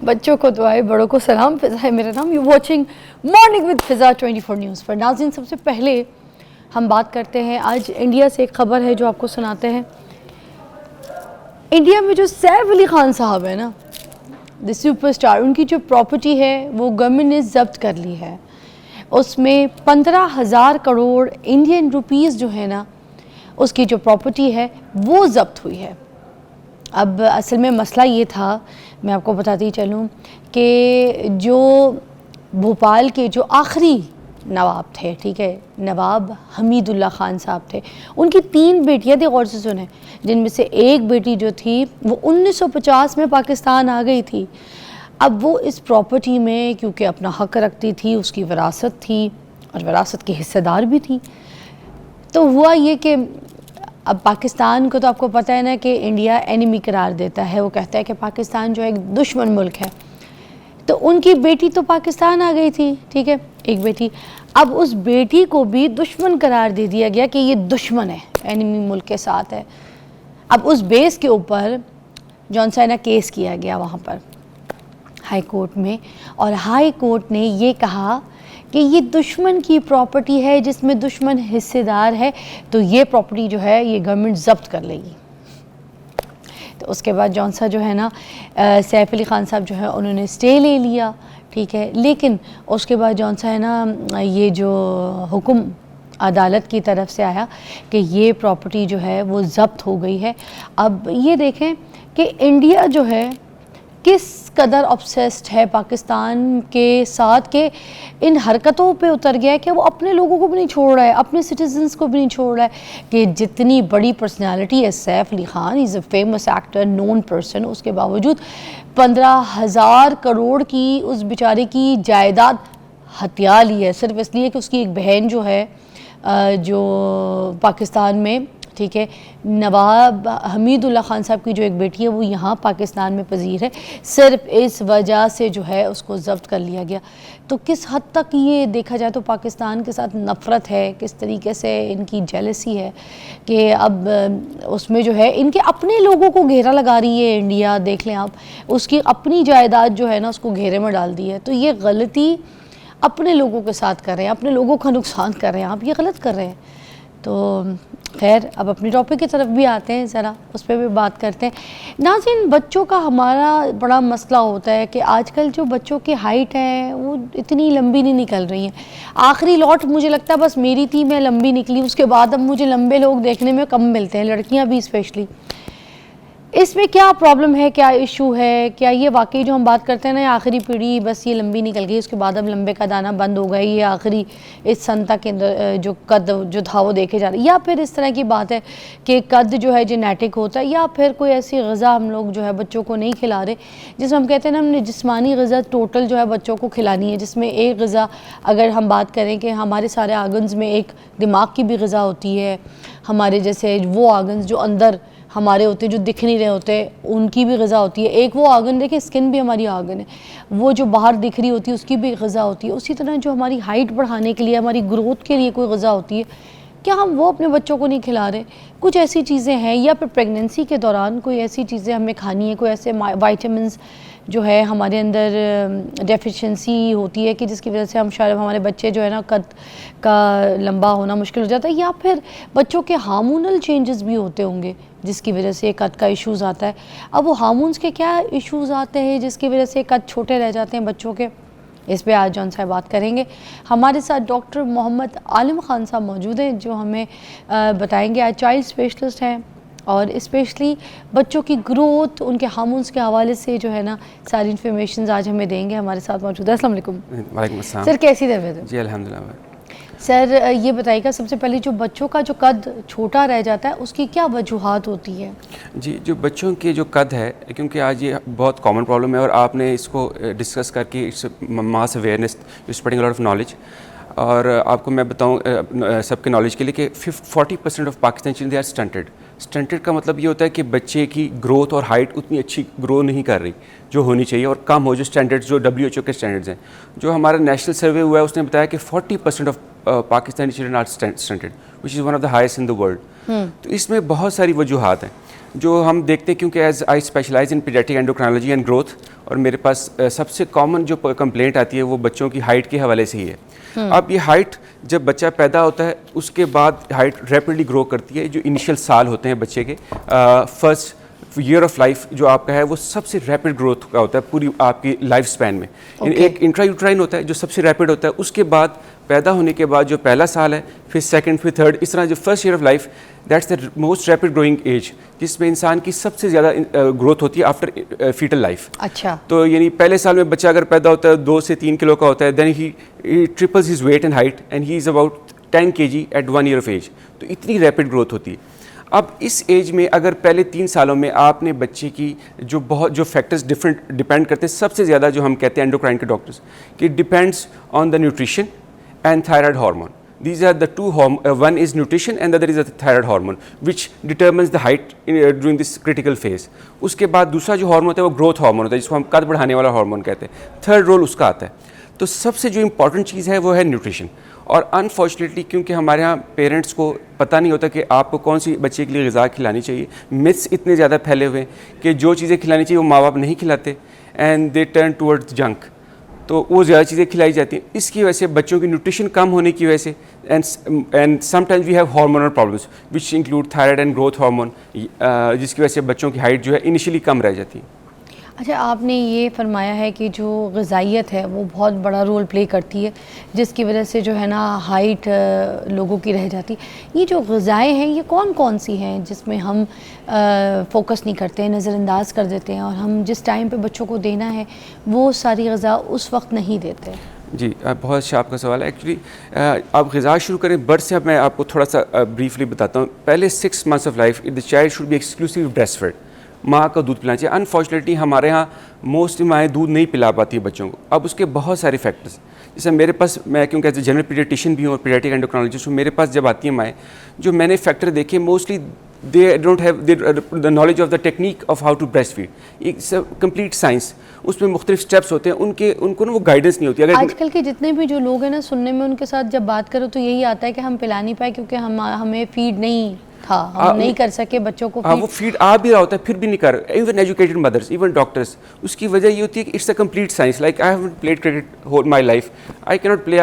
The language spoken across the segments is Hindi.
बच्चों को दुआएं, बड़ों को सलाम। फिजा है मेरा नाम। You watching morning with Fiza 24 news पर। नाज़रीन, सबसे पहले हम बात करते हैं आज इंडिया से। एक खबर है जो आपको सुनाते हैं। इंडिया में जो सैफ अली खान साहब है ना, द सुपरस्टार, उनकी जो प्रॉपर्टी है वो गवर्नमेंट ने ज़ब्त कर ली है। उसमें 15,000 करोड़ इंडियन रुपीज़ जो है ना, उसकी जो प्रॉपर्टी है वो ज़ब्त हुई है। अब असल में मसला ये था, मैं आपको बताती चलूँ कि जो भोपाल के जो आखिरी नवाब थे, ठीक है, नवाब हमीदुल्ला खान साहब थे, उनकी 3 बेटियां थी, गौर से सुने, जिनमें से एक बेटी जो थी वो 1950 में पाकिस्तान आ गई थी। अब वो इस प्रॉपर्टी में क्योंकि अपना हक रखती थी, उसकी विरासत थी और विरासत की हिस्सेदार भी थी। तो हुआ ये कि अब पाकिस्तान को तो आपको पता है ना कि इंडिया एनिमी करार देता है। वो कहता है कि पाकिस्तान जो है एक दुश्मन मुल्क है। तो उनकी बेटी तो पाकिस्तान आ गई थी, ठीक है, एक बेटी। अब उस बेटी को भी दुश्मन करार दे दिया गया कि ये दुश्मन है, एनिमी मुल्क के साथ है। अब उस बेस के ऊपर जॉन सा ना केस किया गया वहाँ पर हाई कोर्ट में, और हाई कोर्ट ने ये कहा कि ये दुश्मन की प्रॉपर्टी है जिसमें दुश्मन हिस्सेदार है, तो ये प्रॉपर्टी जो है ये गवर्नमेंट ज़ब्त कर लेगी। तो उसके बाद जौन सा जो है ना, सैफ अली ख़ान साहब जो है उन्होंने स्टे ले लिया, ठीक है। लेकिन उसके बाद जौन सा है ना, ये जो हुक्म अदालत की तरफ से आया कि ये प्रॉपर्टी जो है वो ज़ब्त हो गई है। अब ये देखें कि इंडिया जो है किस कदर ऑब्सेस्ड है पाकिस्तान के साथ, के इन हरकतों पे उतर गया है कि वो अपने लोगों को भी नहीं छोड़ रहा है, अपने सिटीजन्स को भी नहीं छोड़ रहा है। कि जितनी बड़ी पर्सनालिटी है Saif Ali Khan, is a famous actor, known person, उसके बावजूद 15,000 करोड़ की उस बेचारे की जायदाद हत्या ली है, सिर्फ इसलिए कि उसकी एक बहन जो है जो पाकिस्तान में, ठीक है, नवाब हमीदुल्ला खान साहब की जो एक बेटी है वो यहाँ पाकिस्तान में पजीर है, सिर्फ इस वजह से जो है उसको ज़ब्त कर लिया गया। तो किस हद तक ये देखा जाए तो पाकिस्तान के साथ नफ़रत है, किस तरीके से इनकी जेलसी है कि अब उसमें जो है इनके अपने लोगों को घेरा लगा रही है इंडिया। देख लें आप, उसकी अपनी जायदाद जो है ना उसको घेरे में डाल दी है। तो ये गलती अपने लोगों के साथ कर रहे हैं, अपने लोगों का नुकसान कर रहे हैं, आप ये गलत कर रहे हैं। तो खैर, अब अपनी टॉपिक की तरफ भी आते हैं, ज़रा उस पर भी बात करते हैं। नाज़रीन, बच्चों का हमारा बड़ा मसला होता है कि आजकल जो बच्चों की हाइट है वो इतनी लंबी नहीं निकल रही है। आखिरी लॉट मुझे लगता है बस मेरी थी, मैं लंबी निकली, उसके बाद अब मुझे लंबे लोग देखने में कम मिलते हैं, लड़कियां भी स्पेशली। इसमें क्या प्रॉब्लम है, क्या इशू है? क्या ये वाकई जो हम बात करते हैं ना, आखिरी पीढ़ी बस ये लंबी निकल गई, उसके बाद अब लंबे का दाना बंद हो गया, ये आखिरी इस संता के अंदर जो कद जो था वो देखे जा रहे, या फिर इस तरह की बात है कि कद जो है जेनेटिक होता है, या फिर कोई ऐसी ग़िज़ा हम लोग जो है बच्चों को नहीं खिला रहे, जिसमें हम कहते हैं ना हमने जिस्मानी ग़िज़ा टोटल जो है बच्चों को खिलानी है, जिसमें एक ग़िज़ा अगर हम बात करें कि हमारे सारे आर्गन्स में एक दिमाग की भी ग़िज़ा होती है, हमारे जैसे वो आर्गन्स जो अंदर हमारे होते हैं जो दिख नहीं रहे होते उनकी भी ग़िज़ा होती है। एक वो आर्गन, देखिए स्किन भी हमारी आर्गन है, वो जो बाहर दिख रही होती है उसकी भी ग़िज़ा होती है। उसी तरह जो हमारी हाइट बढ़ाने के लिए, हमारी ग्रोथ के लिए कोई ग़िज़ा होती है, क्या हम वो अपने बच्चों को नहीं खिला रहे? कुछ ऐसी चीज़ें हैं, या फिर प्रेगनेंसी के दौरान कोई ऐसी चीज़ें हमें खानी है, कोई ऐसे वाइटामिन्स जो है हमारे अंदर डेफिशिएंसी होती है कि जिसकी वजह से हम शायद हमारे बच्चे जो है ना कद का लंबा होना मुश्किल हो जाता है, या फिर बच्चों के हार्मोनल चेंजेस भी होते होंगे जिसकी वजह से कद का इश्यूज़ आता है। अब वो हार्मोन्स के क्या इश्यूज़ आते हैं जिसकी वजह से कद छोटे रह जाते हैं बच्चों के, इस पे आज जौन साहब बात करेंगे। हमारे साथ डॉक्टर मोहम्मद आलिम खान साहब मौजूद हैं जो हमें बताएंगे। आज चाइल्ड स्पेशलिस्ट हैं और स्पेशली बच्चों की ग्रोथ, उनके हार्मोन्स के हवाले से जो है ना सारी इन्फॉर्मेशन आज हमें देंगे। हमारे साथ मौजूद है। अस्सलाम वालेकुम। वालेकुम अस्सलाम। सर, कैसी तबीयत है? जी अल्हम्दुलिल्लाह। सर, ये बताइएगा सबसे पहले जो बच्चों का जो कद छोटा रह जाता है उसकी क्या वजूहात होती है? जी, जो बच्चों के जो कद है, क्योंकि आज ये बहुत कॉमन प्रॉब्लम है और आपने इसको डिस्कस करके its mass awareness, you spreading a lot of knowledge. और आपको मैं बताऊं सबके नॉलेज के लिए कि 40% of Pakistani children they are stunted. Stunted का मतलब ये होता है कि बच्चे की ग्रोथ और हाइट उतनी अच्छी ग्रो नहीं कर रही जो होनी चाहिए, और कम हो जो स्टैंडर्ड्स, जो WHO के स्टैंडर्ड्स हैं। जो हमारा नेशनल सर्वे हुआ है उसने बताया कि 40% of Pakistani children are stunted, which is one of the highest in the world. तो इसमें बहुत सारी वजूहात हैं। जो हम देखते हैं, क्योंकि as I specialise in paediatric endocrinology and growth, और मेरे पास सबसे कॉमन जो कंप्लेंट आती है वो बच्चों की हाइट के हवाले से ही है। अब ये हाइट जब बच्चा पैदा होता है उसके बाद हाइट रैपिडली ग्रो करती है। जो इनिशियल साल होते हैं बच्चे के, फर्स्ट ईयर ऑफ लाइफ जो आपका है वो सबसे रैपिड ग्रोथ का होता है पूरी आपकी लाइफ स्पैन में। एक इंट्रायूट्राइन होता है जो सबसे रैपिड होता है, उसके बाद पैदा होने के बाद जो पहला साल है, फिर सेकंड, फिर थर्ड, इस तरह जो first year of life, that's the most rapid growing age, जिसमें इंसान की सबसे ज़्यादा ग्रोथ होती है आफ्टर फीटल लाइफ। अच्छा, तो यानी पहले साल में बच्चा अगर पैदा होता है 2 से 3 किलो का होता है, then he triples his weight and height and he is about 10 kg at 1 year of age. तो इतनी रैपिड ग्रोथ होती है। अब इस एज में अगर पहले 3 सालों में आपने बच्चे की जो फैक्टर्स डिपेंड करते हैं, सबसे ज़्यादा जो हम कहते हैं एंडोक्राइन के डॉक्टर्स कि depends on the nutrition and thyroid hormone. These are the two one is nutrition and the other is the thyroid hormone which determines the height during this critical phase. उसके बाद दूसरा जो हार्मोन होता है वो ग्रोथ हार्मोन होता है, जिसको हम कद बढ़ाने वाला हार्मोन कहते हैं। थर्ड रोल उसका आता है। तो सबसे जो इम्पॉर्टेंट चीज़ है वो है न्यूट्रिशन। और अनफॉर्चुनेटली क्योंकि हमारे यहाँ पेरेंट्स को पता नहीं होता कि आपको कौन सी बच्चे के लिए ग़िज़ा खिलानी चाहिए, मिथ्स इतने ज़्यादा फैले हुए हैं कि जो चीज़ें खिलानी चाहिए वो माँ बाप नहीं खिलाते and they turn towards junk, तो वो ज़्यादा चीज़ें खिलाई जाती हैं। इसकी वजह से बच्चों की न्यूट्रिशन कम होने की वजह से and sometimes we have hormonal problems which include thyroid and growth hormone, जिसकी वजह से बच्चों की हाइट जो है इनिशियली कम रह जाती है। अच्छा, आपने ये फरमाया है कि जो ग़िज़ाइयत है वो बहुत बड़ा रोल प्ले करती है, जिसकी वजह से जो है ना हाइट लोगों की रह जाती है। ये जो ग़िज़ाएँ हैं ये कौन कौन सी हैं जिसमें हम फोकस नहीं करते हैं, नज़रअंदाज कर देते हैं, और हम जिस टाइम पे बच्चों को देना है वो सारी ग़िज़ा उस वक्त नहीं देते? जी, बहुत अच्छा आपका सवाल है। एक्चुअली आप ग़िज़ा शुरू करें बर्थ से। अब मैं आपको थोड़ा सा ब्रीफली बताता हूँ। पहले 6 months of life the child should be exclusive breast feed, माँ का दूध पिलाना चाहिए। अनफॉर्चुनेटली हमारे यहाँ मोस्टली माएँ दूध नहीं पिला पाती है बच्चों को। अब उसके बहुत सारे फैक्टर्स, जैसे मेरे पास, मैं क्योंकि एज ए जनरल पीडियाट्रिशियन भी हूँ और पीडियाट्रिक एंडोक्राइनोलॉजिस्ट हूँ, मेरे पास जब आती है माएँ, जो मैंने फैक्टर देखे mostly they don't have the knowledge of the technique of how to breast feed. It's complete science, उसमें मुख्तलिफ स्टेप्स होते हैं, उनको ना वो गाइडेंस नहीं होती। अगर आजकल के जितने भी जो लोग हैं ना, सुनने में उनके साथ जब बात करो तो यही आता है कि हम पिला नहीं पाए क्योंकि हमें फीड नहीं था, हम नहीं कर सके बच्चों को फीड। वो फीड आ भी रहा होता है फिर भी नहीं कर, even educated mothers, even doctors. उसकी वजह ये होती है कि it's a complete science. Like I have played cricket whole my life, I can not play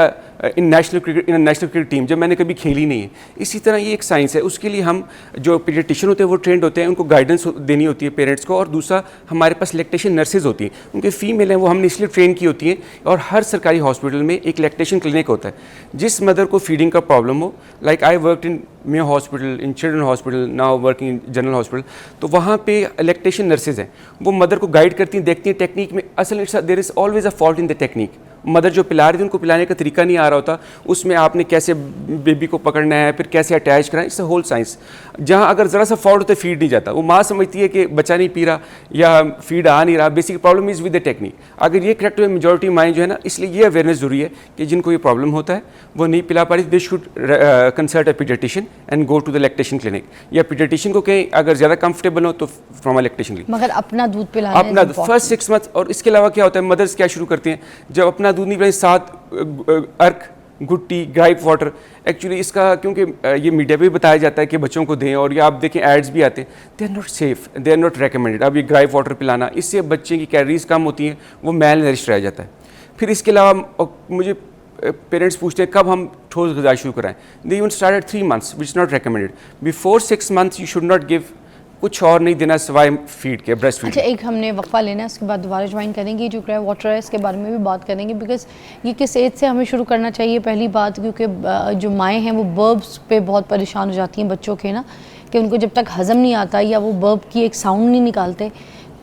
in national cricket team, जब मैंने कभी खेली नहीं है। इसी तरह ये एक साइंस है, उसके लिए हम जो पीडियाट्रिशियन होते हैं वो ट्रेंड होते हैं, उनको गाइडेंस देनी होती है पेरेंट्स को। और दूसरा हमारे पास लैक्टेशन नर्सेज होती हैं, उनके फीमेल हैं, वो हमने इसलिए ट्रेन की होती हैं। और हर सरकारी हॉस्पिटल में एक लैक्टेशन क्लिनिक होता है। जिस मदर को फीडिंग का प्रॉब्लम हो, like I worked in Mayo hospital, in children hospital, now working in general hospital, तो वहाँ पे लैक्टेशन नर्सेज हैं, वो मदर को गाइड करती हैं, देखती हैं टेक्निक में। असल there is always a fault in the technique. Mother जो पिला रही थी उनको पिलाने का तरीका नहीं आ रहा होता, उसमें आपने कैसे बेबी को पकड़ना है, फिर कैसे अटैच करना है, इट्स अ होल साइंस। जहाँ अगर ज़रा सा फॉल्ट होता है फीड नहीं जाता, वो माँ समझती है कि बच्चा नहीं पी रहा या फीड आ नहीं रहा, basic problem is with the technique. अगर ये करेक्ट हुए मेजॉरिटी माएँ जो है ना, इसलिए ये अवेयरनेस ज़रूरी है कि जिनको ये प्रॉब्लम होता है वो नहीं पिला पा रही, they should consult a paediatrician and go to the lactation clinic, या पीडियाट्रिशियन को कहें अगर ज़्यादा कंफर्टेबल हो तो फ्रॉम अ लैक्टेशन क्लिनिक। मगर अपना दूध पिलाना, अपना फर्स्ट 6 months। और इसके अलावा क्या होता है, मदर्स क्या शुरू करती हैं, जब अपना दूध नहीं पिलाएं, साथ अर्क, गुट्टी, ग्राइप वाटर। एक्चुअली इसका क्योंकि ये मीडिया पे भी बताया जाता है कि बच्चों को दें, और ये आप देखें एड्स भी आते हैं, they are not safe, they are not recommended. अब ये ग्राइप वाटर पिलाना, इससे बच्चे की कैलोरीज कम होती हैं, वो मैल नरिश रह जाता है। फिर इसके अलावा मुझे पेरेंट्स पूछते हैं कब हम ठोस ग़िज़ा शुरू कराएं, they even start at 3 months which is not recommended. Before 6 months you should not give कुछ और नहीं देना सिवाय फीड के, ब्रेस्ट फीड। अच्छा, एक हमने वक्फा लेना है, उसके बाद दोबारा ज्वाइन करेंगे। जो ग्रे वाटर है इसके बारे में भी बात करेंगे, बिकॉज ये किस एज से हमें शुरू करना चाहिए, पहली बात, क्योंकि जो माएँ हैं वो बर्ब्स पे बहुत परेशान हो जाती हैं बच्चों के ना, कि उनको जब तक हज़म नहीं आता या वो बर्ब की एक साउंड नहीं निकालते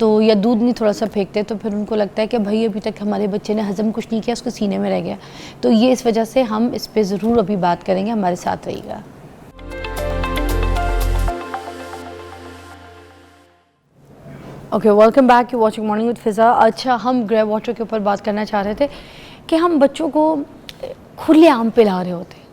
तो, या दूध नहीं थोड़ा सा फेंकते, तो फिर उनको लगता है कि भाई अभी तक हमारे बच्चे ने हज़म कुछ नहीं किया, उसको सीने में रह गया। तो ये इस वजह से हम इस पर ज़रूर अभी बात करेंगे, हमारे साथ रहिएगा। Okay, welcome back, you watching morning with Fiza. अच्छा, हम ग्रे वाटर के ऊपर बात करना चाह रहे थे कि हम बच्चों को खुले आम पिला रहे होते हैं,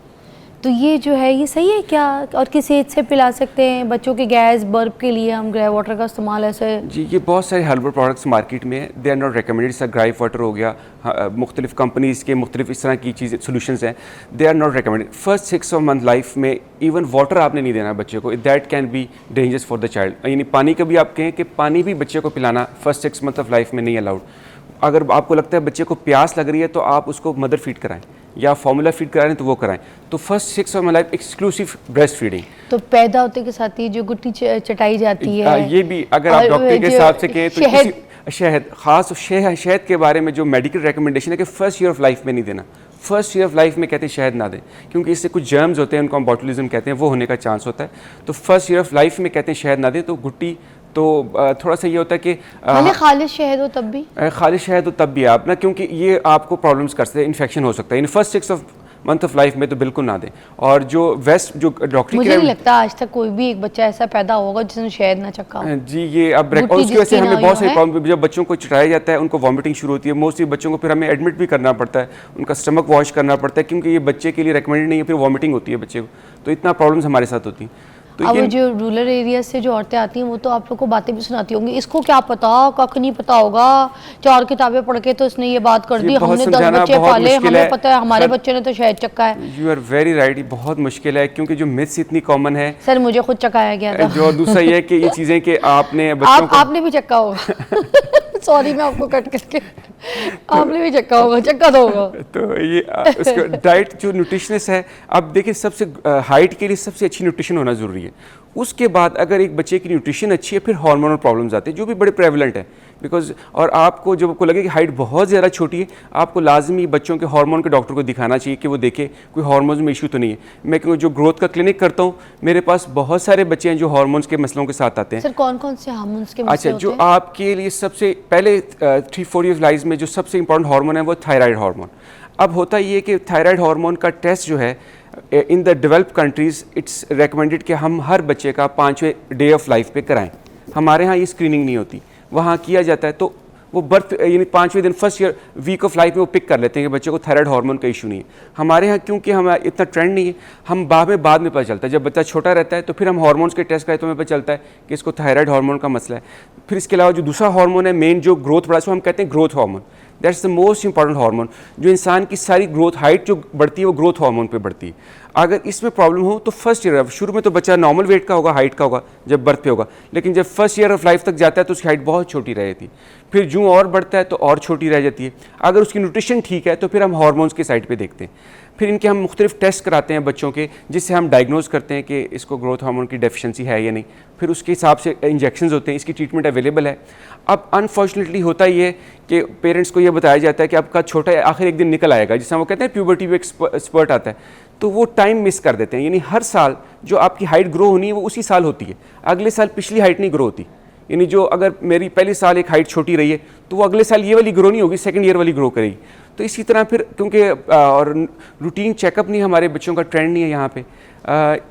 तो ये जो है ये सही है क्या, और किस एज से पिला सकते हैं बच्चों के गैस बर्प के लिए हम ग्रे वाटर का इस्तेमाल ऐसे? जी, ये बहुत सारे हर्बल प्रोडक्ट्स मार्केट में है, दे आर नॉट रिकमेंडेड। जैसा ग्राइप वाटर हो गया, मुख्तलिफ कंपनीज़ के मुख्तलिफ इस तरह की चीज़ें सोल्यूशंस हैं, they are not recommended. First 6 month life में इवन वाटर आपने नहीं देना बच्चे को, that can be dangerous for the child. यानी पानी का भी आप कहें कि पानी भी बच्चे को पिलाना फर्स्ट 6 मंथ ऑफ लाइफ में नहीं अलाउड। अगर आपको लगता है बच्चे को प्यास लग रही है तो आप उसको मदर फीड कराएं या फॉर्मूला फीड करा रहे हैं तो वो कराएं। तो first 6 month life exclusive breast feeding. तो पैदा होते के साथ ही जो गुट्टी चटाई जाती है, ये भी अगर आप डॉक्टर के हिसाब से कहें तो शहद, खास शहद के बारे में जो मेडिकल रिकमेंडेशन है कि फर्स्ट ईयर ऑफ लाइफ में नहीं देना। फर्स्ट ईयर ऑफ लाइफ में कहते हैं शहद ना दें, क्योंकि इससे कुछ जर्म्स होते हैं, उनको हम बॉटुलिज्म कहते हैं, वो होने का चांस होता है। तो फर्स्ट ईयर ऑफ लाइफ में कहते हैं शहद ना दें। तो गुट्टी तो थोड़ा सा ये होता है कि खालिश शहद हो तब भी, खालिश शहद हो तब भी आप ना, क्योंकि ये आपको प्रॉब्लम्स कर सकते हैं, इन्फेक्शन हो सकता है। In first 6 month of life में तो बिल्कुल ना दें। और जो वेस्ट जो डॉक्टरी, मुझे नहीं लगता आज तक कोई भी एक बच्चा ऐसा पैदा होगा जिसने शहद ना चखा हो। जी, ये अब उसकी वजह से हमें बहुत सारी प्रॉब्लम, जब बच्चों को चटाया जाता है उनको वॉमिटिंग शुरू होती है। मोस्टली बच्चों को फिर हमें एडमिट भी करना पड़ता है, उनका स्टमक वॉश करना पड़ता है, क्योंकि ये बच्चे के लिए रिकमेंडेड नहीं है, फिर वॉमिटिंग होती है बच्चे को। तो इतना प्रॉब्लम्स हमारे साथ होती हैं। तो अब जो रूरल एरिया से जो औरतें आती हैं वो तो आप लोग को बातें भी सुनाती होंगी, इसको क्या पता, कख नहीं पता होगा, 4 किताबें पढ़ के तो इसने ये बात कर दी, हमने 10 बच्चे पाले, हमें पता है हमारे बच्चे ने तो शहद चक्का है। यू आर वेरी राइट, ये बहुत मुश्किल है, क्योंकि जो मिथ्स इतनी कॉमन है। सर मुझे खुद चकाया गया था। जो दूसरा ये है कि ये चीज़ें कि आपने बच्चों को, आपने भी चक्का होगा सॉरी मैं आपको कट करके, आपने भी चक्का होगा, चक्का तो होगा। तो ये उसका डाइट जो न्यूट्रिशनिस्ट है, अब देखिए सबसे हाइट के लिए सबसे अच्छी न्यूट्रिशन होना ज़रूरी है। उसके बाद अगर एक बच्चे की न्यूट्रिशन अच्छी है, फिर हार्मोनल प्रॉब्लम्स आते हैं जो भी बड़े प्रेवलेंट है। बिकॉज और आपको जब आपको लगे कि हाइट बहुत ज़्यादा छोटी है, आपको लाजमी बच्चों के हार्मोन के डॉक्टर को दिखाना चाहिए कि वो देखे कोई हार्मोन्स में इशू तो नहीं है। मैं क्योंकि जो ग्रोथ का क्लिनिक करता हूँ, मेरे पास बहुत सारे बच्चे हैं जो हार्मोन्स के मसलों के साथ आते हैं। सर कौन कौन से हार्मोन्स के मसले अच्छा, होते जो हैं? आपके लिए सबसे पहले 3-4 ईयर लाइफ में जो सबसे इंपॉर्टेंट हार्मोन है वो थायराइड हार्मोन। अब होता ये कि थायराइड हार्मोन का टेस्ट जो है in the developed countries it's recommended कि हम हर बच्चे का 5वें डे ऑफ लाइफ पे कराएं। हमारे यहाँ ये स्क्रीनिंग नहीं होती, वहाँ किया जाता है। तो वो बर्थ यानी 5वें दिन first year week of life में वो पिक कर लेते हैं कि बच्चे को थायराइड हार्मोन का इशू नहीं है। हमारे यहाँ क्योंकि हमारा इतना ट्रेंड नहीं है, हम बाद में पता चलता है। जब बच्चा छोटा रहता है तो फिर हम हार्मोन्स के टेस्ट कराए तो हमें पता चलता है कि इसको थायराइड हार्मोन का मसला है। फिर इसके अलावा जो दूसरा हार्मोन है मेन जो ग्रोथ बढ़ा, इसको हम कहते हैं growth hormone. That's the most important hormone. जो इंसान की सारी ग्रोथ, हाइट जो बढ़ती है वो ग्रोथ हार्मोन पे बढ़ती है। अगर इसमें प्रॉब्लम हो तो फर्स्ट ईयर, शुरू में तो बच्चा नॉर्मल वेट का होगा, हाइट का होगा जब बर्थ पे होगा, लेकिन जब फर्स्ट ईयर ऑफ लाइफ तक जाता है तो उसकी हाइट बहुत छोटी रह जाती है। फिर जो और बढ़ता है तो और छोटी रह जाती है। अगर उसकी न्यूट्रिशन ठीक है तो फिर हम हार्मोन्स के साइड पे देखते हैं। फिर इनके हम मुख्तलिफ टेस्ट कराते हैं बच्चों के, जिससे हम डायग्नोज करते हैं कि इसको ग्रोथ हार्मोन की डेफिशिएंसी है या नहीं। फिर उसके हिसाब से इंजेक्शंस होते हैं, इसकी ट्रीटमेंट अवेलेबल है। अब अनफॉर्चुनेटली होता ये है कि पेरेंट्स को ये बताया जाता है कि आपका छोटा है आखिर एक दिन निकल आएगा, जिससे वो कहते हैं प्यूबर्टी में एक्सपर्ट आता है, तो वो टाइम मिस कर देते हैं। यानी हर साल जो आपकी हाइट ग्रो होनी है वो उसी साल होती है, अगले साल पिछली हाइट नहीं ग्रो होती। यानी जो अगर मेरी पहले साल एक हाइट छोटी रही है तो वो अगले साल ये वाली ग्रो नहीं होगी, सेकंड ईयर वाली ग्रो करेगी। तो इसी तरह फिर क्योंकि और रूटीन चेकअप नहीं, हमारे बच्चों का ट्रेंड नहीं है यहाँ पे।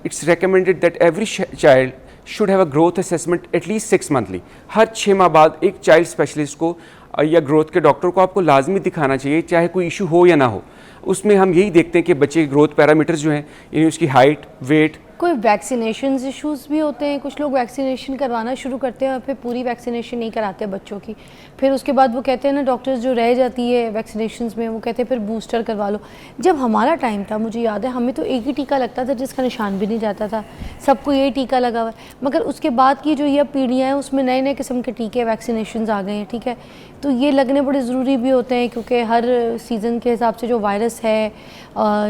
It's recommended that every child should have a growth assessment at least 6 monthly. हर 6 माह बाद एक चाइल्ड स्पेशलिस्ट को या ग्रोथ के डॉक्टर को आपको लाजमी दिखाना चाहिए, चाहे कोई इशू हो या ना हो। उसमें हम यही देखते हैं कि बच्चे के ग्रोथ पैरामीटर्स जो हैं, यानी उसकी हाइट, वेट। कोई वैक्सीनेशन इश्यूज़ भी होते हैं, कुछ लोग वैक्सीनेशन करवाना शुरू करते हैं और फिर पूरी वैक्सीनेशन नहीं कराते बच्चों की, फिर उसके बाद वो कहते हैं ना डॉक्टर्स जो रह जाती है वैक्सीनेशंस में, वो कहते हैं फिर बूस्टर करवा लो। जब हमारा टाइम था, मुझे याद है, हमें तो एक ही टीका लगता था जिसका निशान भी नहीं जाता था, सबको यही टीका लगा हुआ है। मगर उसके बाद की जो ये पीढ़ियाँ हैं उसमें नए नए किस्म के टीके, वैक्सीनेशंस आ गए हैं, ठीक है। तो ये लगने बड़े ज़रूरी भी होते हैं, क्योंकि हर सीज़न के हिसाब से जो वायरस है,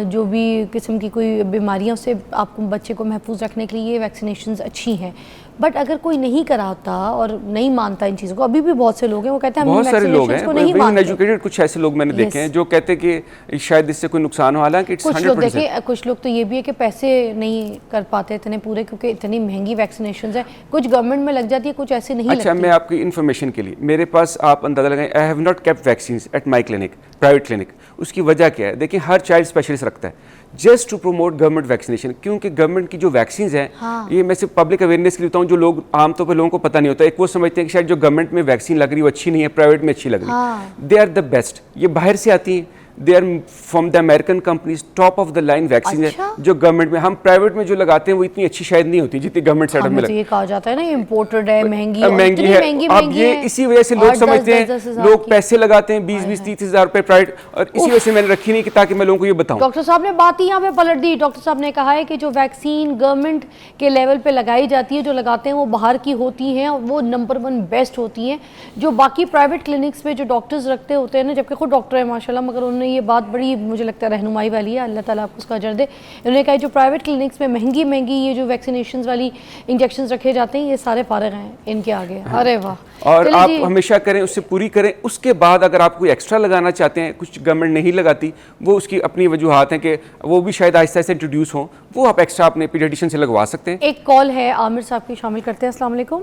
जो भी किस्म की कोई बीमारियाँ, उससे आपको बच्चे को महफूज रखने के लिए ये वैक्सीनेशंस अच्छी हैं। बट अगर कोई नहीं कराता और नहीं मानता इन चीज़ों को, अभी भी बहुत से लोग हैं वो कहते हैं बहुत सारे लोग हैं को नहीं मानते। एजुकेटेड कुछ ऐसे लोग मैंने देखे हैं जो कहते हैं कि शायद इससे कोई नुकसान हो, हालांकि कुछ लोग देखिए, कुछ लोग तो ये भी है कि पैसे नहीं कर पाते इतने पूरे, क्योंकि इतनी महंगी वैक्सीनेशन है, कुछ गवर्नमेंट में लग जाती है, कुछ ऐसे नहीं लगती। अच्छा, मैं आपकी इन्फॉर्मेशन के लिए, मेरे पास आप अंदाजा लगाएं, I have not kept vaccine at my clinic, private clinic. उसकी वजह क्या है? देखिए, हर चाइल्ड स्पेशलिस्ट रखता है just to promote government vaccination, क्योंकि गवर्नमेंट की जो वैक्सीन हैं, हाँ। ये मैं सिर्फ पब्लिक अवेयरनेस के लिए बताऊँ, जो लोग आमतौर पर लोगों को पता नहीं होता। एक वो समझते हैं कि शायद जो गवर्नमेंट में वैक्सीन लग रही है वो अच्छी नहीं है, प्राइवेट में अच्छी लग रही है। They are the best. ये बाहर से आती हैं, they are from the American companies, top of the line vaccine अच्छा? है जो गवर्नमेंट में, हम प्राइवेट में जो लगाते हैं वो इतनी अच्छी शायद नहीं होती जितनी गवर्नमेंट सेटअप में हमें तो ये कहा जाता है ना इम्पोर्टेड है, महंगी, और महंगी इतनी है। महंगी अब महंगी ये है, इसी वजह से लोग 8-10 समझते हैं, 10,000 लोग की। पैसे लगाते हैं 20-20-30 हज़ार रुपए प्राइवेट, और इसी वजह से मैंने रखी नहीं कि ताकि मैं लोगों को ये बताऊं। डॉक्टर साहब ने बात ही यहाँ पे पलट दी। डॉक्टर साहब ने कहा है कि जो वैक्सीन गवर्नमेंट के लेवल पे लगाई जाती है, जो लगाते हैं वो बाहर की होती हैं और वो नंबर 1 बेस्ट होती हैं। जो बाकी प्राइवेट क्लिनिक्स में जो डॉक्टर्स रखते होते हैं ना, जबकि खुद डॉक्टर है माशाल्लाह, मगर उन्होंने ये बात बड़ी मुझे लगता है रहनुमाई वाली है, अल्लाह ताला आपको उसका अजर दे। उन्होंने कहा जो प्राइवेट क्लिनिक्स में महंगी महंगी ये जो वैक्सीनेशन वाली इंजेक्शन रखे जाते हैं, ये सारे फारिग हैं इनके आगे। अरे वाह। और चलिए आप जी। हमेशा करें, उससे पूरी करें। उसके बाद अगर आप कोई एक्स्ट्रा लगाना चाहते हैं, कुछ गवर्नमेंट नहीं लगाती, वो उसकी अपनी वजूहात हैं कि वो भी शायद आहिस्ता आहिस्ता इंट्रोड्यूस हों, वो आप एक्स्ट्रा अपने पीडियाट्रिशियन से लगवा सकते हैं। एक कॉल है आमिर साहब की, शामिल करते हैं। अस्सलाम वालेकुम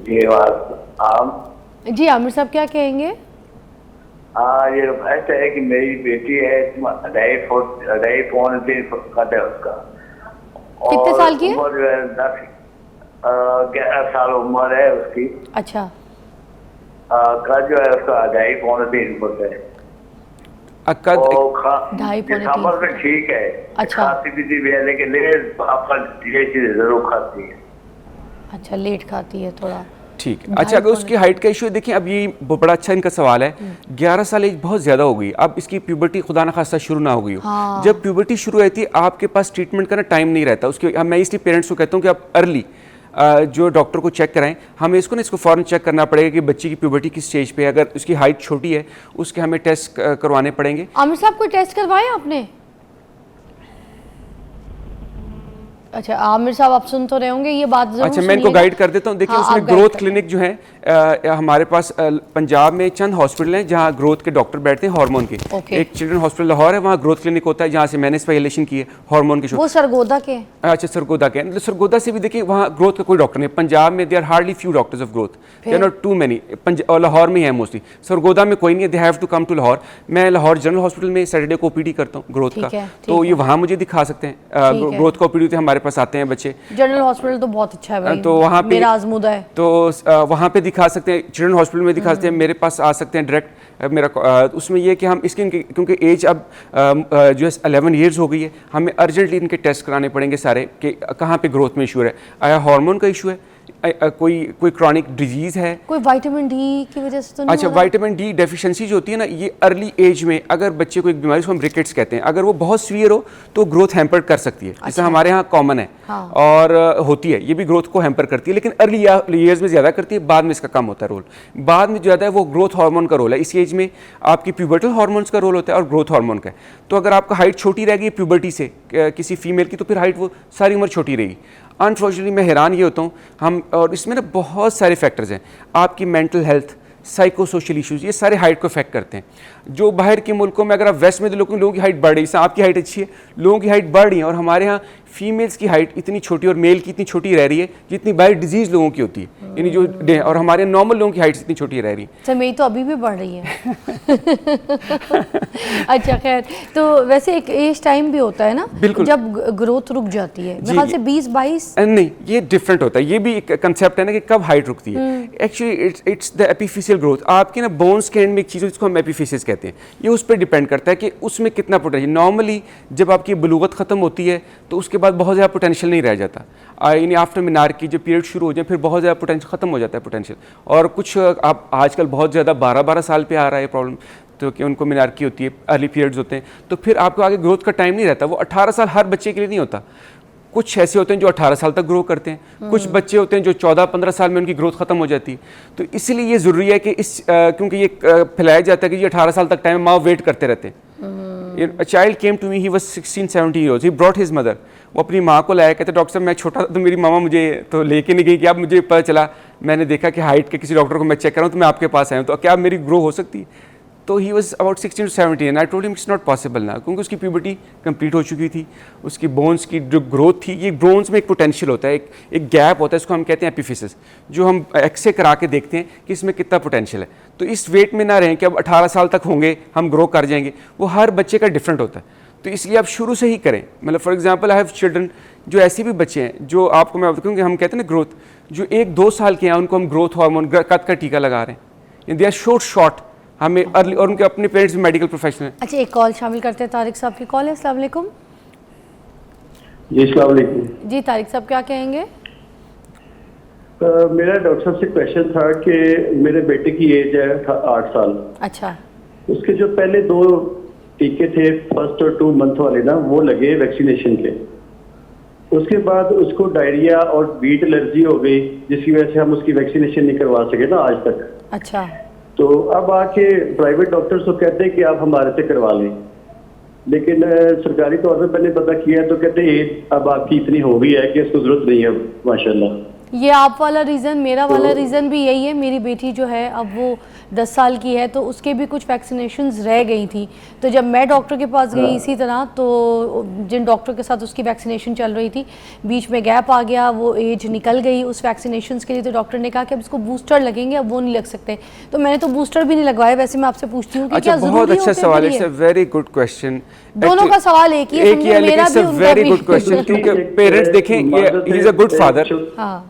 जी आप जी। आमिर साहब क्या कहेंगे? ये ऐसा है कि मेरी बेटी है 2.5-3 फुट कद है उसका। कितने साल की है? उम्र जो है 11 साल उम्र है उसकी। अच्छा। कद जो है उसका 2.5-3 फुट है। अक्कद 2.5-3 दिसंबर में ठीक है। अच्छा। खाती पीती भी है लेकिन लेट आपका ये चीज जरूर खाती है। अच्छा, लेट खाती है थोड़ा। ठीक है। अच्छा, अगर उसकी हाइट का इशू है, देखिए अब ये बड़ा अच्छा इनका सवाल है। 11 साल एज बहुत ज़्यादा हो गई, अब इसकी प्यूबर्टी खुदा ना खास्ता शुरू ना हो गई हो। हाँ। जब प्यूबर्टी शुरू होती है आपके पास ट्रीटमेंट का ना टाइम नहीं रहता उसके। मैं इसलिए पेरेंट्स को कहता हूँ कि आप अर्ली जो डॉक्टर को चेक कराएं। हमें इसको फ़ौरन चेक करना पड़ेगा कि बच्चे की प्यूबर्टी किस स्टेज पे है। अगर उसकी हाइट छोटी है उसके हमें टेस्ट करवाने पड़ेंगे। आमिर साहब कोई टेस्ट करवाए आपने? अच्छा आमिर साहब, आप सुन तो रहे होंगे ये बात जरूर। अच्छा, मैं इनको गाइड कर देता हूँ। देखिए हाँ, उसमें आप गाइड ग्रोथ करें। क्लिनिक जो है हमारे पास पंजाब में चंद हॉस्पिटल हैं जहाँ ग्रोथ के डॉक्टर बैठते हैं हार्मोन के। ओके। एक चिल्ड्रन हॉस्पिटल लाहौर है, वहाँ ग्रोथ क्लिनिक होता है जहाँ से मैंने स्पेशलाइजेशन की है हार्मोन के। वो सरगोदा के? अच्छा, सरगोदा के। मतलब सरगोदा से भी देखिए वहाँ ग्रोथ का कोई डॉक्टर नहीं। पंजाब में they are hardly few doctors of growth, they are not too many. और लाहौर में है मोस्टली, सरगोदा में कोई नहीं है। They have to come to Lahore. मैं लाहौर जनरल हॉस्पिटल में सैटरडे को ओपीडी करता हूँ ग्रोथ का, तो ये वहाँ मुझे दिखा सकते हैं। ग्रोथ का ओपीडी हमारे पास आते हैं बच्चे। जनरल हॉस्पिटल तो बहुत अच्छा है भाई, तो वहाँ पे मेरा आजमूदा है। तो वहाँ पे दिखा सकते हैं, चिल्ड्रन हॉस्पिटल में दिखा सकते हैं, मेरे पास आ सकते हैं डायरेक्ट। मेरा उसमें ये कि हम इसकी क्योंकि एज अब जो है 11 ईयर्स हो गई है, हमें अर्जेंटली इनके टेस्ट कराने पड़ेंगे सारे कि कहाँ पे ग्रोथ में इशू है। आया हार्मोन का इशू है, कोई क्रॉनिक डिजीज़ है, कोई विटामिन डी की वजह से तो नहीं? अच्छा, विटामिन डी डेफिशिएंसी जो होती है ना, ये अर्ली एज में अगर बच्चे को एक बीमारी, उसको हम रिकेट्स कहते हैं, अगर वो बहुत सीवियर हो तो ग्रोथ हैम्पर कर सकती है। जैसे हमारे यहाँ कॉमन है। हाँ। और होती है, ये भी ग्रोथ को हैम्पर करती है, लेकिन अर्ली ईयर्स में ज़्यादा करती है, बाद में इसका कम होता है रोल। बाद में ज़्यादा है वो ग्रोथ हार्मोन का रोल है। इस एज में आपकी प्यूबर्टल हार्मोन्स का रोल होता है और ग्रोथ हार्मोन का। तो अगर आपका हाइट छोटी रहेगी प्यूबर्टी से किसी फीमेल की, तो फिर हाइट वो सारी उम्र छोटी रहेगी। अनफॉर्चुनेटली मैं हैरान ये होता हूँ हम, और इसमें ना बहुत सारे फैक्टर्स हैं। आपकी mental health, psycho social issues, ये सारे हाइट को इफेक्ट करते हैं। जो बाहर के मुल्कों में अगर आप वेस्ट में, तो लोगों की हाइट बढ़ रही है, आपकी हाइट अच्छी है, लोगों की हाइट बढ़ रही है, और हमारे यहाँ फीमेल्स की हाइट इतनी छोटी और मेल की इतनी छोटी रह रही है जितनी बाहर डिजीज़ लोगों की होती है, यानी जो और हमारे नॉर्मल लोगों की हाइट इतनी छोटी रह रही है। अच्छा, मेरी तो अभी भी बढ़ रही है। अच्छा खैर, तो वैसे एक एज टाइम भी होता है ना, बिल्कुल, जब ग्रोथ रुक जाती है, मेरे ख्याल से 20-22। नहीं, ये डिफरेंट होता है। ये भी एक कंसेप्ट है ना कि कब हाइट रुकती है। Actually it's the epiphyseal growth. आपके ना बोन्स के एंड में एक चीज़ जिसको हम एपिफिशियस कहते हैं, ये उस पर डिपेंड करता है कि उसमें कितना पोटेंशियल। नॉर्मली जब आपकी बलूगत ख़त्म होती है तो उसके बाद बहुत ज़्यादा पोटेंशियल नहीं रह जाता। यानी आफ्टर मीनार की जब पीरियड शुरू हो जाए फिर बहुत ज़्यादा पोटेंशियल ख़त्म हो जाता है पोटेंशियल। और कुछ आप आजकल बहुत ज़्यादा 12-12 साल पे आ रहा है प्रॉब्लम, तो कि उनको मीनार की होती है, अर्ली पीरियड्स होते हैं, तो फिर आपको आगे ग्रोथ का टाइम नहीं रहता। वो 18 साल हर बच्चे के लिए नहीं होता। कुछ ऐसे होते हैं जो 18 साल तक ग्रो करते हैं, कुछ बच्चे होते हैं जो 14-15 साल में उनकी ग्रोथ खत्म हो जाती है। तो इसलिए ये ज़रूरी है कि क्योंकि ये फैलाया जाता है कि ये 18 साल तक टाइम माँ वेट करते रहते हैं। A child came to me, he was 16-17 years. He brought his mother. वो अपनी माँ को लाया, कहते डॉक्टर साहब मैं छोटा था तो मेरी मामा मुझे तो लेके नहीं गई, कि अब मुझे पता चला, मैंने देखा कि हाइट के किसी डॉक्टर को मैं चेक कर रहा हूँ तो मैं आपके पास आया हूँ, तो क्या मेरी ग्रो हो सकती है? तो he was about 16-17 and I told him it's not possible ना, क्योंकि उसकी प्यूबर्टी कंप्लीट हो चुकी थी, उसकी बोन्स की जो ग्रोथ थी, ये बोन्स में एक पोटेंशियल होता है, एक गैप होता है, इसको हम कहते हैं एपिफिसिस, जो हम एक्सरे करा के देखते हैं कि इसमें कितना पोटेंशियल है। तो इस वेट में ना रहें कि अब 18 साल तक होंगे हम ग्रो कर जाएंगे, वो हर बच्चे का डिफरेंट होता है। तो इसलिए आप शुरू से ही करें। मतलब for example I have children, जो ऐसे भी बच्चे हैं जो आपको मैं बताऊँ कि हम कहते हैं ना ग्रोथ, जो 1-2 साल के हैं उनको हम ग्रोथ हार्मोन कद का टीका लगा रहे हैं, दे आर शॉर्ट हमें अर्ली, और उनके अपने पेरेंट्स भी मेडिकल प्रोफेशनल हैं। अच्छा, एक कॉल शामिल करते हैं। तारिक साहब की कॉल है। अस्सलाम वालेकुम। जी अस्सलाम वालेकुम। जी तारिक साहब क्या कहेंगे? मेरा डॉक्टर साहब से क्वेश्चन था कि मेरे बेटे की एज है 8 साल। अच्छा। उसके जो पहले 2 टीके थे, फर्स्ट और 2 मंथ वाले ना, वो लगे वैक्सीनेशन के। उसके बाद उसको डायरिया और वीट एलर्जी हो गई, जिसकी वजह से हम उसकी वैक्सीनेशन नहीं करवा सके ना आज तक। अच्छा। तो अब आके प्राइवेट डॉक्टर्स तो कहते हैं कि आप हमारे से करवा लें, लेकिन सरकारी तौर पे मैंने पता किया तो कहते हैं एज अब आपकी इतनी हो गई है कि इसको जरूरत नहीं है माशाल्लाह। ये आप वाला रीज़न, मेरा वाला रीज़न भी यही है। मेरी बेटी जो है अब वो 10 साल की है, तो उसके भी कुछ वैक्सीनेशंस रह गई थी। तो जब मैं डॉक्टर के पास गई इसी तरह, तो जिन डॉक्टर के साथ उसकी वैक्सीनेशन चल रही थी, बीच में गैप आ गया, वो एज निकल गई उस वैक्सीनेशंस के लिए। तो डॉक्टर ने कहा कि अब इसको बूस्टर लगेंगे, अब वो नहीं लग सकते। तो मैंने तो बूस्टर भी नहीं लगवाए। वैसे मैं आपसे पूछती हूँ कि अच्छा, क्या बहुत ज़रूरी अच्छा होते सवाल हैं है, ये? Very good question. दोनों का सवाल एक ही है, समझो, मेरा भी उनका वेरी भी। गुड क्वेश्चन, क्योंकि पेरेंट्स देखें, he is a good father हाँ।